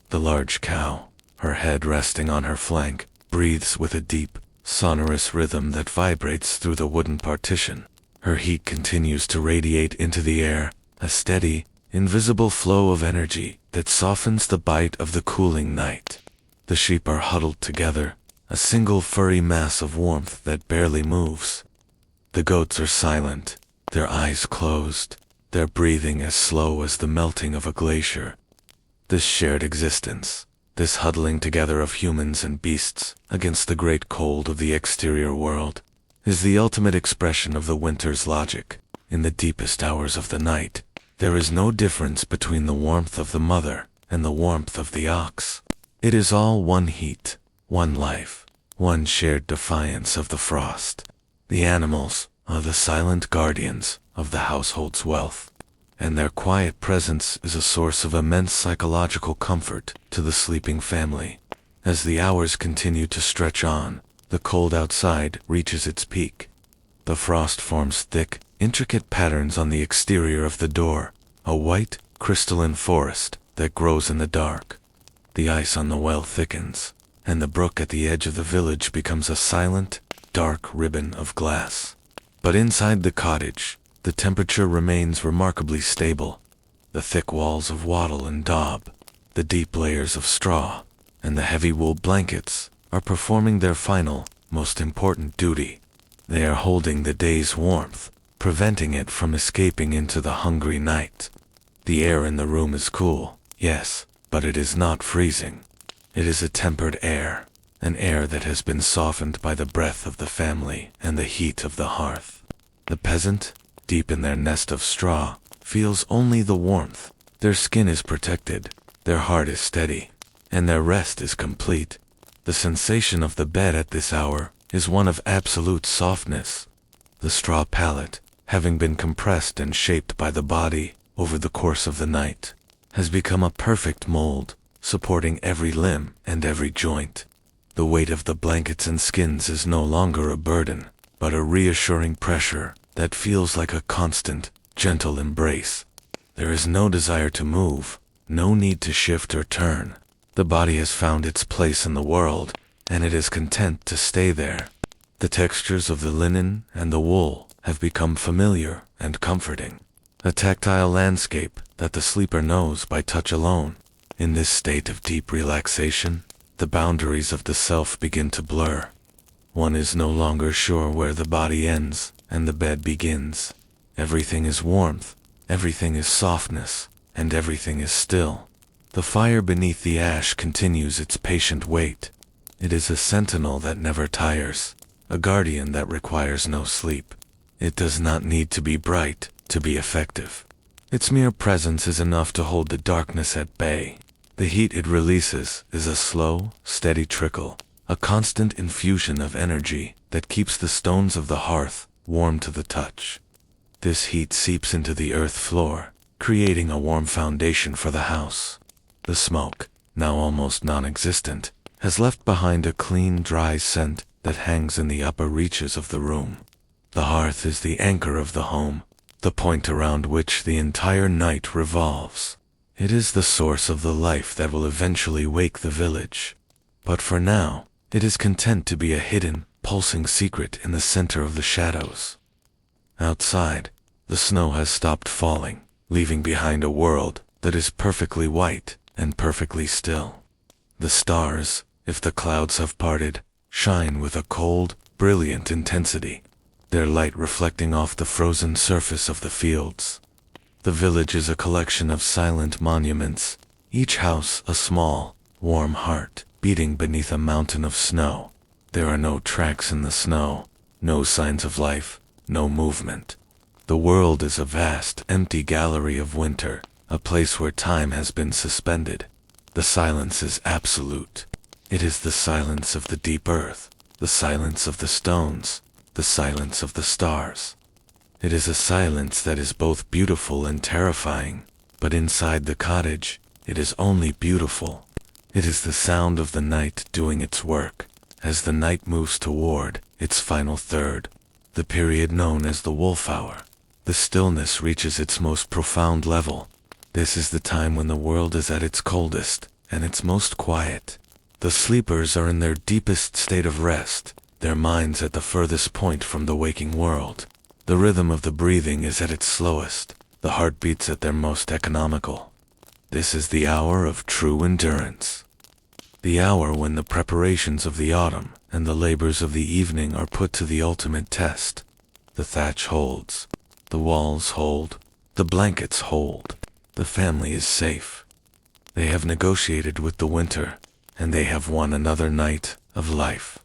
The large cow, her head resting on her flank, breathes with a deep, sonorous rhythm that vibrates through the wooden partition. Her heat continues to radiate into the air, a steady, invisible flow of energy that softens the bite of the cooling night. The sheep are huddled together, a single furry mass of warmth that barely moves. The goats are silent, their eyes closed, their breathing as slow as the melting of a glacier. This shared existence, this huddling together of humans and beasts against the great cold of the exterior world, is the ultimate expression of the winter's logic. In the deepest hours of the night, there is no difference between the warmth of the mother and the warmth of the ox. It is all one heat, one life, one shared defiance of the frost. The animals are the silent guardians of the household's wealth, and their quiet presence is a source of immense psychological comfort to the sleeping family. As the hours continue to stretch on, the cold outside reaches its peak. The frost forms thick, intricate patterns on the exterior of the door, a white, crystalline forest that grows in the dark. The ice on the well thickens, and the brook at the edge of the village becomes a silent, dark ribbon of glass. But inside the cottage, the temperature remains remarkably stable. The thick walls of wattle-and-daub, the deep layers of straw, and the heavy wool blankets are performing their final, most important duty. They are holding the day's warmth, preventing it from escaping into the hungry night. The air in the room is cool, yes, but it is not freezing. It is a tempered air, an air that has been softened by the breath of the family and the heat of the hearth. The peasant, deep in their nest of straw, feels only the warmth. Their skin is protected, their heart is steady, and their rest is complete. The sensation of the bed at this hour is one of absolute softness. The straw pallet, having been compressed and shaped by the body over the course of the night, has become a perfect mold, supporting every limb and every joint. The weight of the blankets and skins is no longer a burden, but a reassuring pressure that feels like a constant, gentle embrace. There is no desire to move, no need to shift or turn. The body has found its place in the world, and it is content to stay there. The textures of the linen and the wool have become familiar and comforting, a tactile landscape that the sleeper knows by touch alone. In this state of deep relaxation, the boundaries of the self begin to blur. One is no longer sure where the body ends and the bed begins. Everything is warmth, everything is softness, and everything is still. The fire beneath the ash continues its patient wait. It is a sentinel that never tires, a guardian that requires no sleep. It does not need to be bright to be effective. Its mere presence is enough to hold the darkness at bay. The heat it releases is a slow, steady trickle, a constant infusion of energy that keeps the stones of the hearth warm to the touch. This heat seeps into the earth floor, creating a warm foundation for the house. The smoke, now almost non-existent, has left behind a clean, dry scent that hangs in the upper reaches of the room. The hearth is the anchor of the home, the point around which the entire night revolves. It is the source of the life that will eventually wake the village. But for now, it is content to be a hidden, pulsing secret in the center of the shadows. Outside, the snow has stopped falling, leaving behind a world that is perfectly white and perfectly still. The stars, if the clouds have parted, shine with a cold, brilliant intensity, their light reflecting off the frozen surface of the fields. The village is a collection of silent monuments, each house a small, warm heart beating beneath a mountain of snow. There are no tracks in the snow, no signs of life, no movement. The world is a vast, empty gallery of winter, a place where time has been suspended. The silence is absolute. It is the silence of the deep earth, the silence of the stones, the silence of the stars. It is a silence that is both beautiful and terrifying, but inside the cottage, it is only beautiful. It is the sound of the night doing its work, as the night moves toward its final third, the period known as the wolf hour. The stillness reaches its most profound level. This is the time when the world is at its coldest and its most quiet. The sleepers are in their deepest state of rest, their minds at the furthest point from the waking world. The rhythm of the breathing is at its slowest, the heartbeats at their most economical. This is the hour of true endurance. The hour when the preparations of the autumn and the labors of the evening are put to the ultimate test. The thatch holds, the walls hold, the blankets hold, the family is safe. They have negotiated with the winter, and they have won another night of life.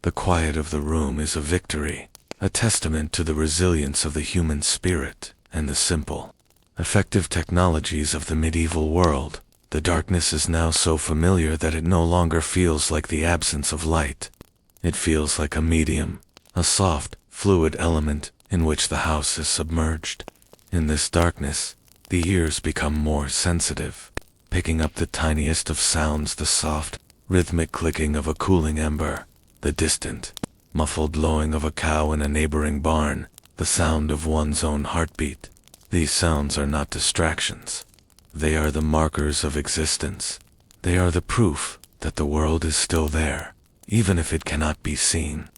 The quiet of the room is a victory, a testament to the resilience of the human spirit and the simple, effective technologies of the medieval world. The darkness is now so familiar that it no longer feels like the absence of light. It feels like a medium, a soft, fluid element in which the house is submerged. In this darkness, the ears become more sensitive, picking up the tiniest of sounds, the soft, rhythmic clicking of a cooling ember, the distant, muffled lowing of a cow in a neighboring barn, the sound of one's own heartbeat. These sounds are not distractions. They are the markers of existence. They are the proof that the world is still there, even if it cannot be seen.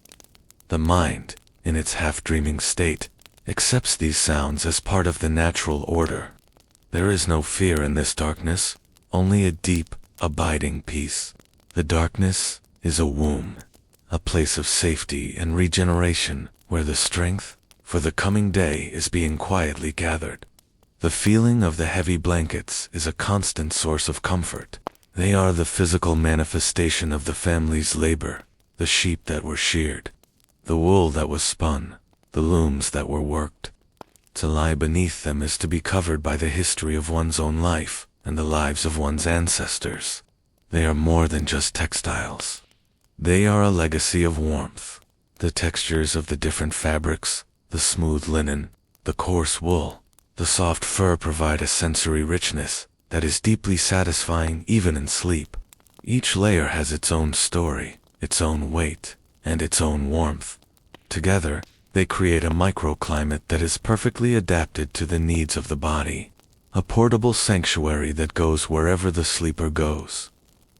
The mind, in its half-dreaming state, accepts these sounds as part of the natural order. There is no fear in this darkness, only a deep, abiding peace. The darkness is a womb, a place of safety and regeneration where the strength for the coming day is being quietly gathered. The feeling of the heavy blankets is a constant source of comfort. They are the physical manifestation of the family's labor, the sheep that were sheared, the wool that was spun, the looms that were worked. To lie beneath them is to be covered by the history of one's own life and the lives of one's ancestors. They are more than just textiles. They are a legacy of warmth. The textures of the different fabrics, the smooth linen, the coarse wool, the soft fur provide a sensory richness that is deeply satisfying even in sleep. Each layer has its own story, its own weight, and its own warmth. Together, they create a microclimate that is perfectly adapted to the needs of the body, a portable sanctuary that goes wherever the sleeper goes.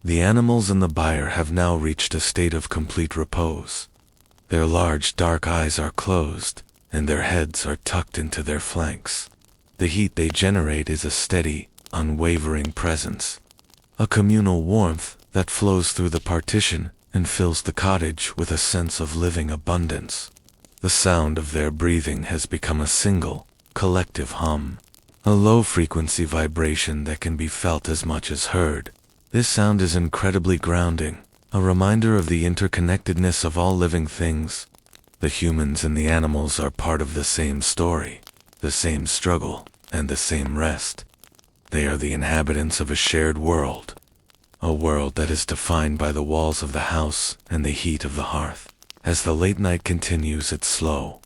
The animals in the byre have now reached a state of complete repose. Their large dark eyes are closed, and their heads are tucked into their flanks. The heat they generate is a steady, unwavering presence, a communal warmth that flows through the partition and fills the cottage with a sense of living abundance. The sound of their breathing has become a single, collective hum, a low-frequency vibration that can be felt as much as heard. This sound is incredibly grounding, a reminder of the interconnectedness of all living things. The humans and the animals are part of the same story, the same struggle, and the same rest. They are the inhabitants of a shared world, a world that is defined by the walls of the house and the heat of the hearth. As the late night continues its slow,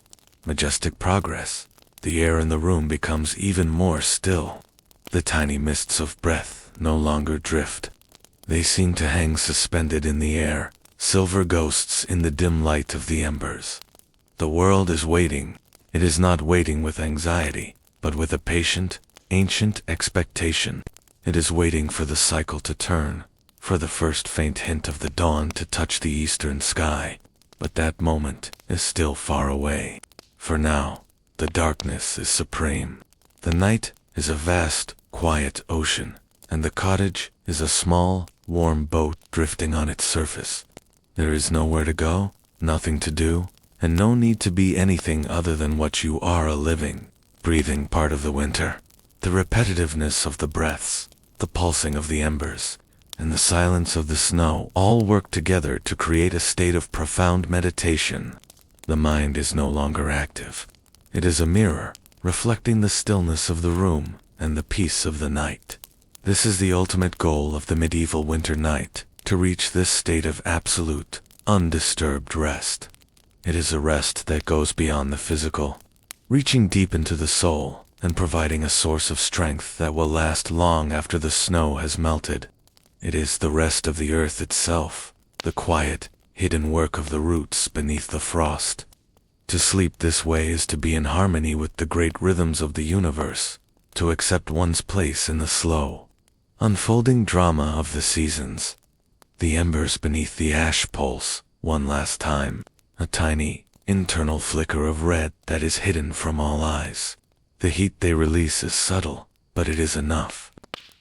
majestic progress, the air in the room becomes even more still. The tiny mists of breath no longer drift. They seem to hang suspended in the air, silver ghosts in the dim light of the embers. The world is waiting. It is not waiting with anxiety, but with a patient, ancient expectation. It is waiting for the cycle to turn, for the first faint hint of the dawn to touch the eastern sky. But that moment is still far away. For now, the darkness is supreme. The night is a vast, quiet ocean, and the cottage is a small, warm boat drifting on its surface. There is nowhere to go, nothing to do, and no need to be anything other than what you are, a living, breathing part of the winter. The repetitiveness of the breaths, the pulsing of the embers, and the silence of the snow all work together to create a state of profound meditation. The mind is no longer active. It is a mirror, reflecting the stillness of the room and the peace of the night. This is the ultimate goal of the medieval winter night, to reach this state of absolute, undisturbed rest. It is a rest that goes beyond the physical, reaching deep into the soul and providing a source of strength that will last long after the snow has melted. It is the rest of the earth itself, the quiet, hidden work of the roots beneath the frost. To sleep this way is to be in harmony with the great rhythms of the universe, to accept one's place in the slow, unfolding drama of the seasons. The embers beneath the ash pulse, one last time, a tiny, internal flicker of red that is hidden from all eyes. The heat they release is subtle, but it is enough.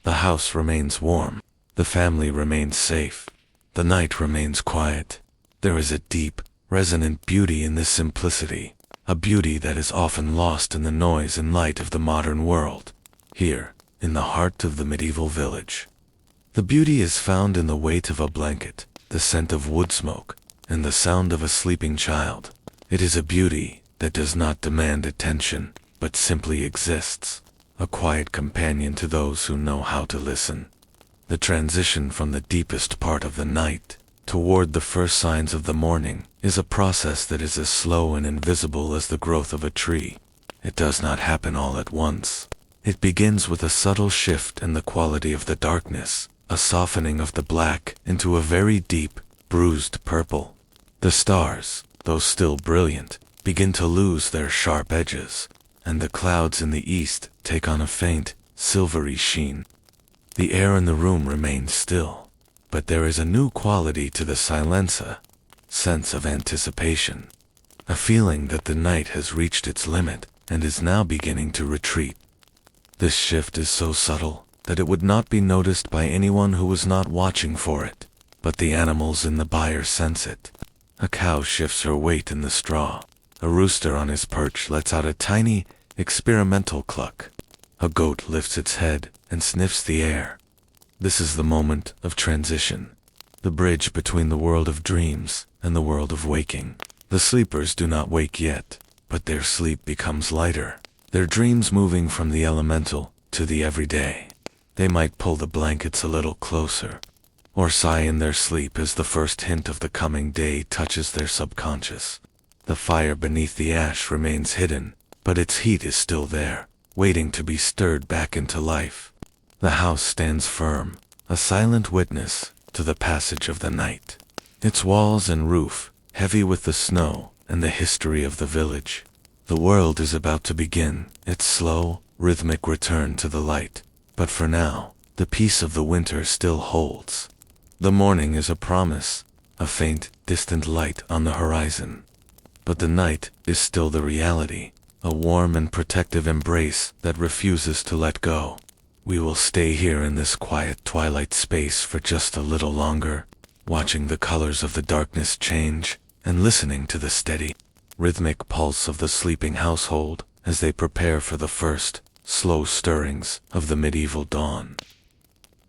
The house remains warm. The family remains safe. The night remains quiet. There is a deep, resonant beauty in this simplicity, a beauty that is often lost in the noise and light of the modern world. Here, in the heart of the medieval village, the beauty is found in the weight of a blanket, the scent of wood smoke, and the sound of a sleeping child. It is a beauty that does not demand attention, but simply exists, a quiet companion to those who know how to listen. The transition from the deepest part of the night toward the first signs of the morning is a process that is as slow and invisible as the growth of a tree. It does not happen all at once. It begins with a subtle shift in the quality of the darkness, a softening of the black into a very deep, bruised purple. The stars, though still brilliant, begin to lose their sharp edges, and the clouds in the east take on a faint, silvery sheen. The air in the room remains still, but there is a new quality to the silenza, sense of anticipation, a feeling that the night has reached its limit and is now beginning to retreat. This shift is so subtle that it would not be noticed by anyone who was not watching for it, but the animals in the byre sense it. A cow shifts her weight in the straw. A rooster on his perch lets out a tiny, experimental cluck. A goat lifts its head and sniffs the air. This is the moment of transition, the bridge between the world of dreams and the world of waking. The sleepers do not wake yet, but their sleep becomes lighter, their dreams moving from the elemental to the everyday. They might pull the blankets a little closer, or sigh in their sleep as the first hint of the coming day touches their subconscious. The fire beneath the ash remains hidden, but its heat is still there, waiting to be stirred back into life. The house stands firm, a silent witness to the passage of the night. Its walls and roof, heavy with the snow and the history of the village. The world is about to begin its slow, rhythmic return to the light. But for now, the peace of the winter still holds. The morning is a promise, a faint, distant light on the horizon. But the night is still the reality, a warm and protective embrace that refuses to let go. We will stay here in this quiet twilight space for just a little longer, watching the colors of the darkness change and listening to the steady, rhythmic pulse of the sleeping household as they prepare for the first, slow stirrings of the medieval dawn.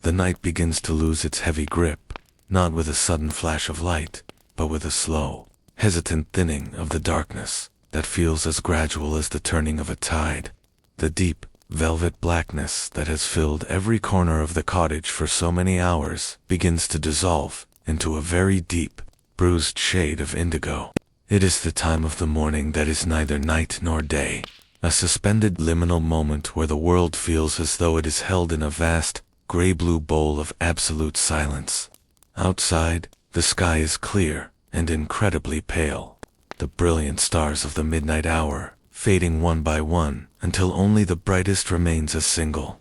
The night begins to lose its heavy grip, not with a sudden flash of light, but with a slow, hesitant thinning of the darkness that feels as gradual as the turning of a tide. The deep, velvet blackness that has filled every corner of the cottage for so many hours begins to dissolve into a very deep, bruised shade of indigo. It is the time of the morning that is neither night nor day, a suspended liminal moment where the world feels as though it is held in a vast, gray-blue bowl of absolute silence. Outside, the sky is clear and incredibly pale, the brilliant stars of the midnight hour fading one by one until only the brightest remains a single,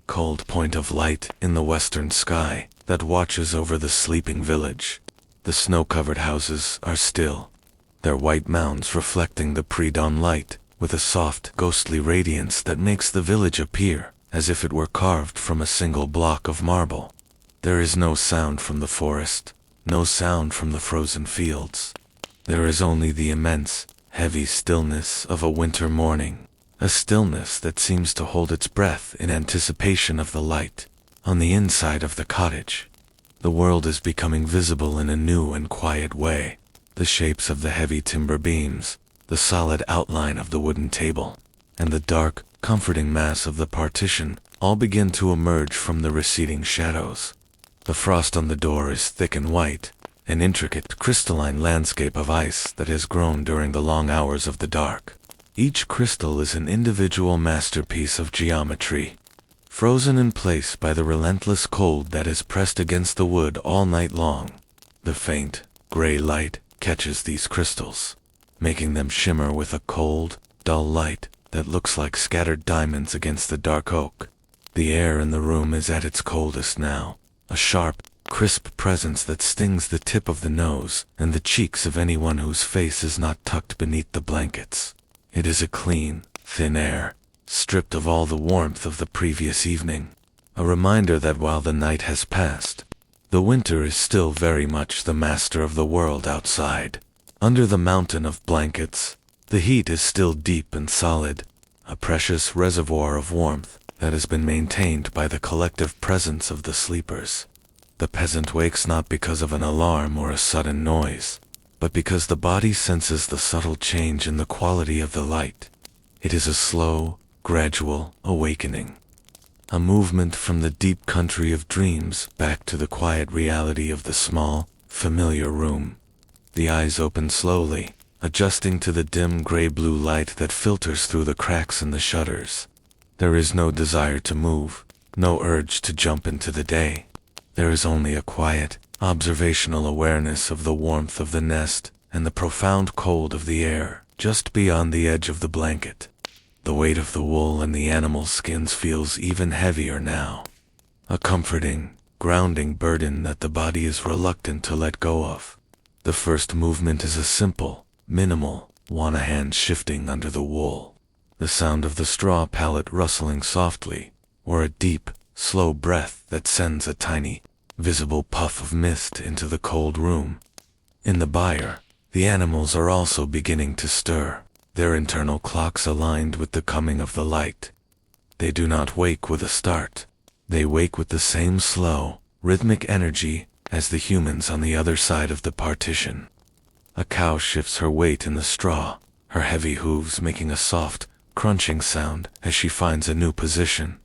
cold point of light in the western sky that watches over the sleeping village. The snow-covered houses are still, their white mounds reflecting the pre-dawn light with a soft, ghostly radiance that makes the village appear as if it were carved from a single block of marble. There is no sound from the forest, no sound from the frozen fields. There is only the immense, heavy stillness of a winter morning, a stillness that seems to hold its breath in anticipation of the light. On the inside of the cottage, the world is becoming visible in a new and quiet way. The shapes of the heavy timber beams, the solid outline of the wooden table, and the dark, comforting mass of the partition all begin to emerge from the receding shadows. The frost on the door is thick and white, an intricate, crystalline landscape of ice that has grown during the long hours of the dark. Each crystal is an individual masterpiece of geometry, frozen in place by the relentless cold that has pressed against the wood all night long. The faint, gray light catches these crystals, making them shimmer with a cold, dull light that looks like scattered diamonds against the dark oak. The air in the room is at its coldest now, a sharp, crisp presence that stings the tip of the nose and the cheeks of anyone whose face is not tucked beneath the blankets. It is a clean, thin air, stripped of all the warmth of the previous evening, a reminder that while the night has passed, the winter is still very much the master of the world outside. Under the mountain of blankets, the heat is still deep and solid, a precious reservoir of warmth that has been maintained by the collective presence of the sleepers. The peasant wakes not because of an alarm or a sudden noise, but because the body senses the subtle change in the quality of the light. It is a slow, gradual awakening, a movement from the deep country of dreams back to the quiet reality of the small, familiar room. The eyes open slowly, adjusting to the dim gray-blue light that filters through the cracks in the shutters. There is no desire to move, no urge to jump into the day. There is only a quiet, observational awareness of the warmth of the nest and the profound cold of the air just beyond the edge of the blanket. The weight of the wool and the animal skins feels even heavier now, a comforting, grounding burden that the body is reluctant to let go of. The first movement is a simple, minimal, one hand shifting under the wool, the sound of the straw pallet rustling softly, or a deep, slow breath that sends a tiny, visible puff of mist into the cold room. In the byre, the animals are also beginning to stir, their internal clocks aligned with the coming of the light. They do not wake with a start. They wake with the same slow, rhythmic energy as the humans on the other side of the partition. A cow shifts her weight in the straw, her heavy hooves making a soft, crunching sound as she finds a new position.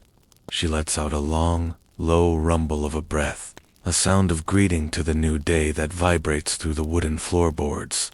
She lets out a long, low rumble of a breath, a sound of greeting to the new day that vibrates through the wooden floorboards.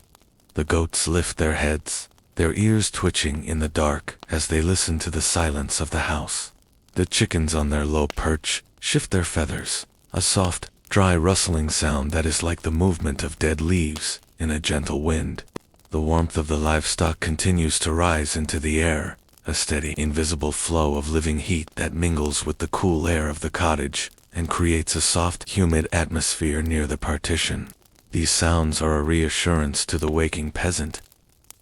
The goats lift their heads, their ears twitching in the dark as they listen to the silence of the house. The chickens on their low perch shift their feathers, a soft, dry rustling sound that is like the movement of dead leaves in a gentle wind. The warmth of the livestock continues to rise into the air, a steady, invisible flow of living heat that mingles with the cool air of the cottage and creates a soft, humid atmosphere near the partition. These sounds are a reassurance to the waking peasant.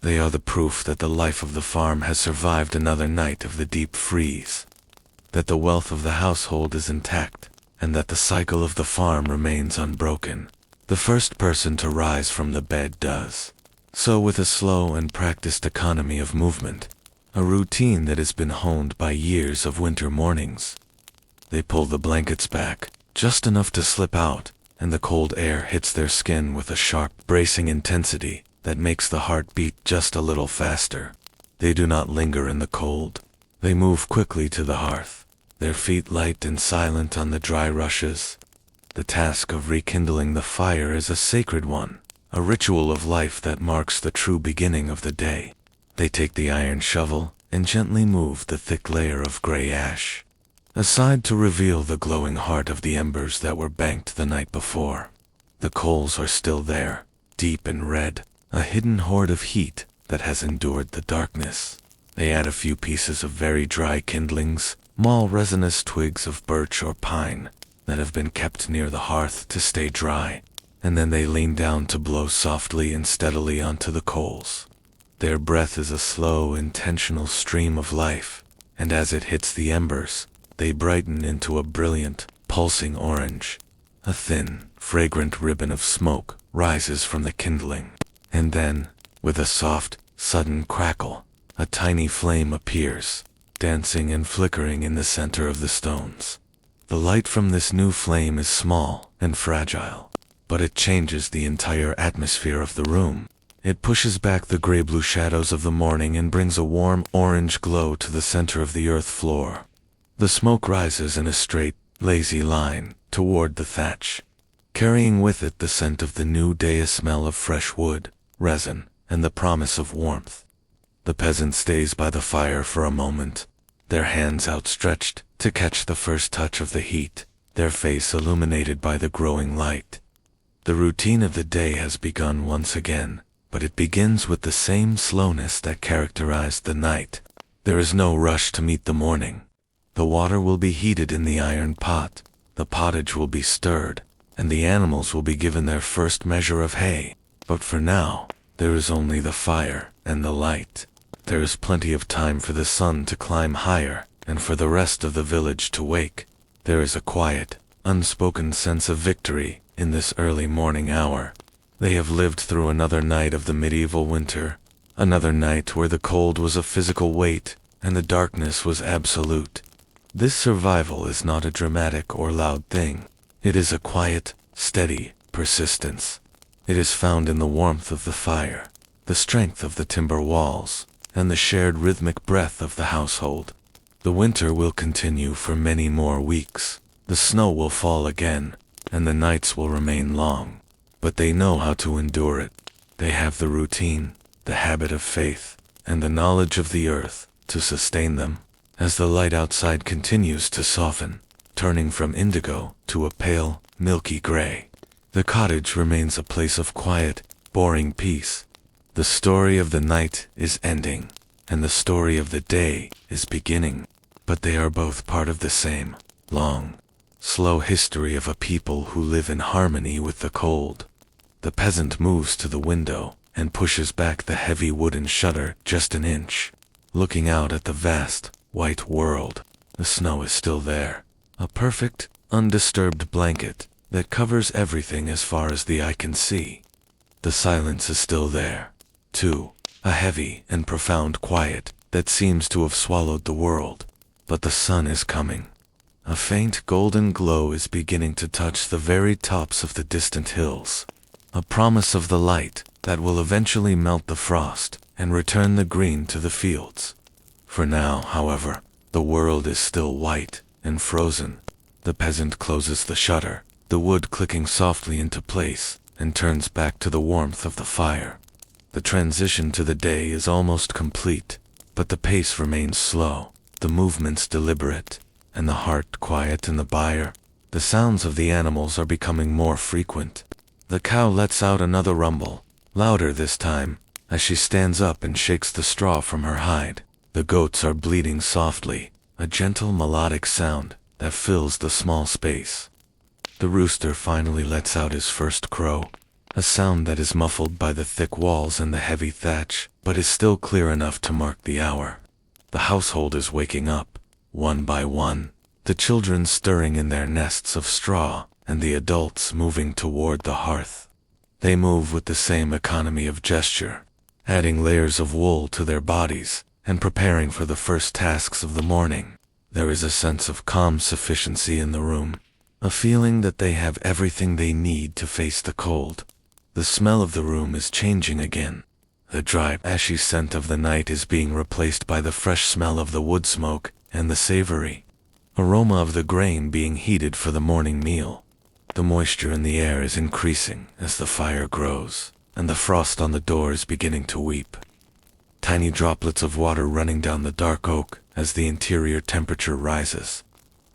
They are the proof that the life of the farm has survived another night of the deep freeze, that the wealth of the household is intact, and that the cycle of the farm remains unbroken. The first person to rise from the bed does so with a slow and practiced economy of movement, a routine that has been honed by years of winter mornings. They pull the blankets back, just enough to slip out, and the cold air hits their skin with a sharp, bracing intensity that makes the heart beat just a little faster. They do not linger in the cold. They move quickly to the hearth, their feet light and silent on the dry rushes. The task of rekindling the fire is a sacred one, a ritual of life that marks the true beginning of the day. They take the iron shovel and gently move the thick layer of gray ash aside to reveal the glowing heart of the embers that were banked the night before. The coals are still there, deep and red, a hidden hoard of heat that has endured the darkness. They add a few pieces of very dry kindlings, small resinous twigs of birch or pine that have been kept near the hearth to stay dry, and then they lean down to blow softly and steadily onto the coals. Their breath is a slow, intentional stream of life, and as it hits the embers, they brighten into a brilliant, pulsing orange. A thin, fragrant ribbon of smoke rises from the kindling, and then, with a soft, sudden crackle, a tiny flame appears, dancing and flickering in the center of the stones. The light from this new flame is small and fragile, but it changes the entire atmosphere of the room. It pushes back the gray-blue shadows of the morning and brings a warm orange glow to the center of the earth floor. The smoke rises in a straight, lazy line toward the thatch, carrying with it the scent of the new day, a smell of fresh wood, resin, and the promise of warmth. The peasant stays by the fire for a moment, their hands outstretched to catch the first touch of the heat, their face illuminated by the growing light. The routine of the day has begun once again, but it begins with the same slowness that characterized the night. There is no rush to meet the morning. The water will be heated in the iron pot, the pottage will be stirred, and the animals will be given their first measure of hay. But for now, there is only the fire and the light. There is plenty of time for the sun to climb higher, and for the rest of the village to wake. There is a quiet, unspoken sense of victory in this early morning hour. They have lived through another night of the medieval winter, another night where the cold was a physical weight and the darkness was absolute. This survival is not a dramatic or loud thing. It is a quiet, steady persistence. It is found in the warmth of the fire, the strength of the timber walls, and the shared rhythmic breath of the household. The winter will continue for many more weeks. The snow will fall again, and the nights will remain long. But they know how to endure it. They have the routine, the habit of faith, and the knowledge of the earth to sustain them. As the light outside continues to soften, turning from indigo to a pale, milky gray, the cottage remains a place of quiet, boring peace. The story of the night is ending, and the story of the day is beginning. But they are both part of the same, long, slow history of a people who live in harmony with the cold. The peasant moves to the window and pushes back the heavy wooden shutter just an inch. Looking out at the vast, white world, the snow is still there, a perfect, undisturbed blanket that covers everything as far as the eye can see. The silence is still there, too, a heavy and profound quiet that seems to have swallowed the world. But the sun is coming. A faint golden glow is beginning to touch the very tops of the distant hills, a promise of the light that will eventually melt the frost and return the green to the fields. For now, however, the world is still white and frozen. The peasant closes the shutter, the wood clicking softly into place, and turns back to the warmth of the fire. The transition to the day is almost complete, but the pace remains slow, the movements deliberate, and the heart quiet in the byre. The sounds of the animals are becoming more frequent. The cow lets out another rumble, louder this time, as she stands up and shakes the straw from her hide. The goats are bleating softly, a gentle melodic sound that fills the small space. The rooster finally lets out his first crow, a sound that is muffled by the thick walls and the heavy thatch, but is still clear enough to mark the hour. The household is waking up, one by one, the children stirring in their nests of straw, and the adults moving toward the hearth. They move with the same economy of gesture, adding layers of wool to their bodies, and preparing for the first tasks of the morning. There is a sense of calm sufficiency in the room, a feeling that they have everything they need to face the cold. The smell of the room is changing again. The dry, ashy scent of the night is being replaced by the fresh smell of the wood smoke and the savory aroma of the grain being heated for the morning meal. The moisture in the air is increasing as the fire grows, and the frost on the door is beginning to weep. Tiny droplets of water running down the dark oak as the interior temperature rises.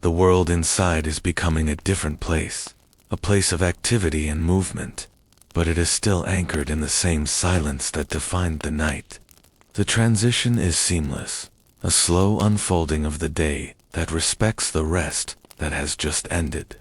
The world inside is becoming a different place, a place of activity and movement, but it is still anchored in the same silence that defined the night. The transition is seamless, a slow unfolding of the day that respects the rest that has just ended.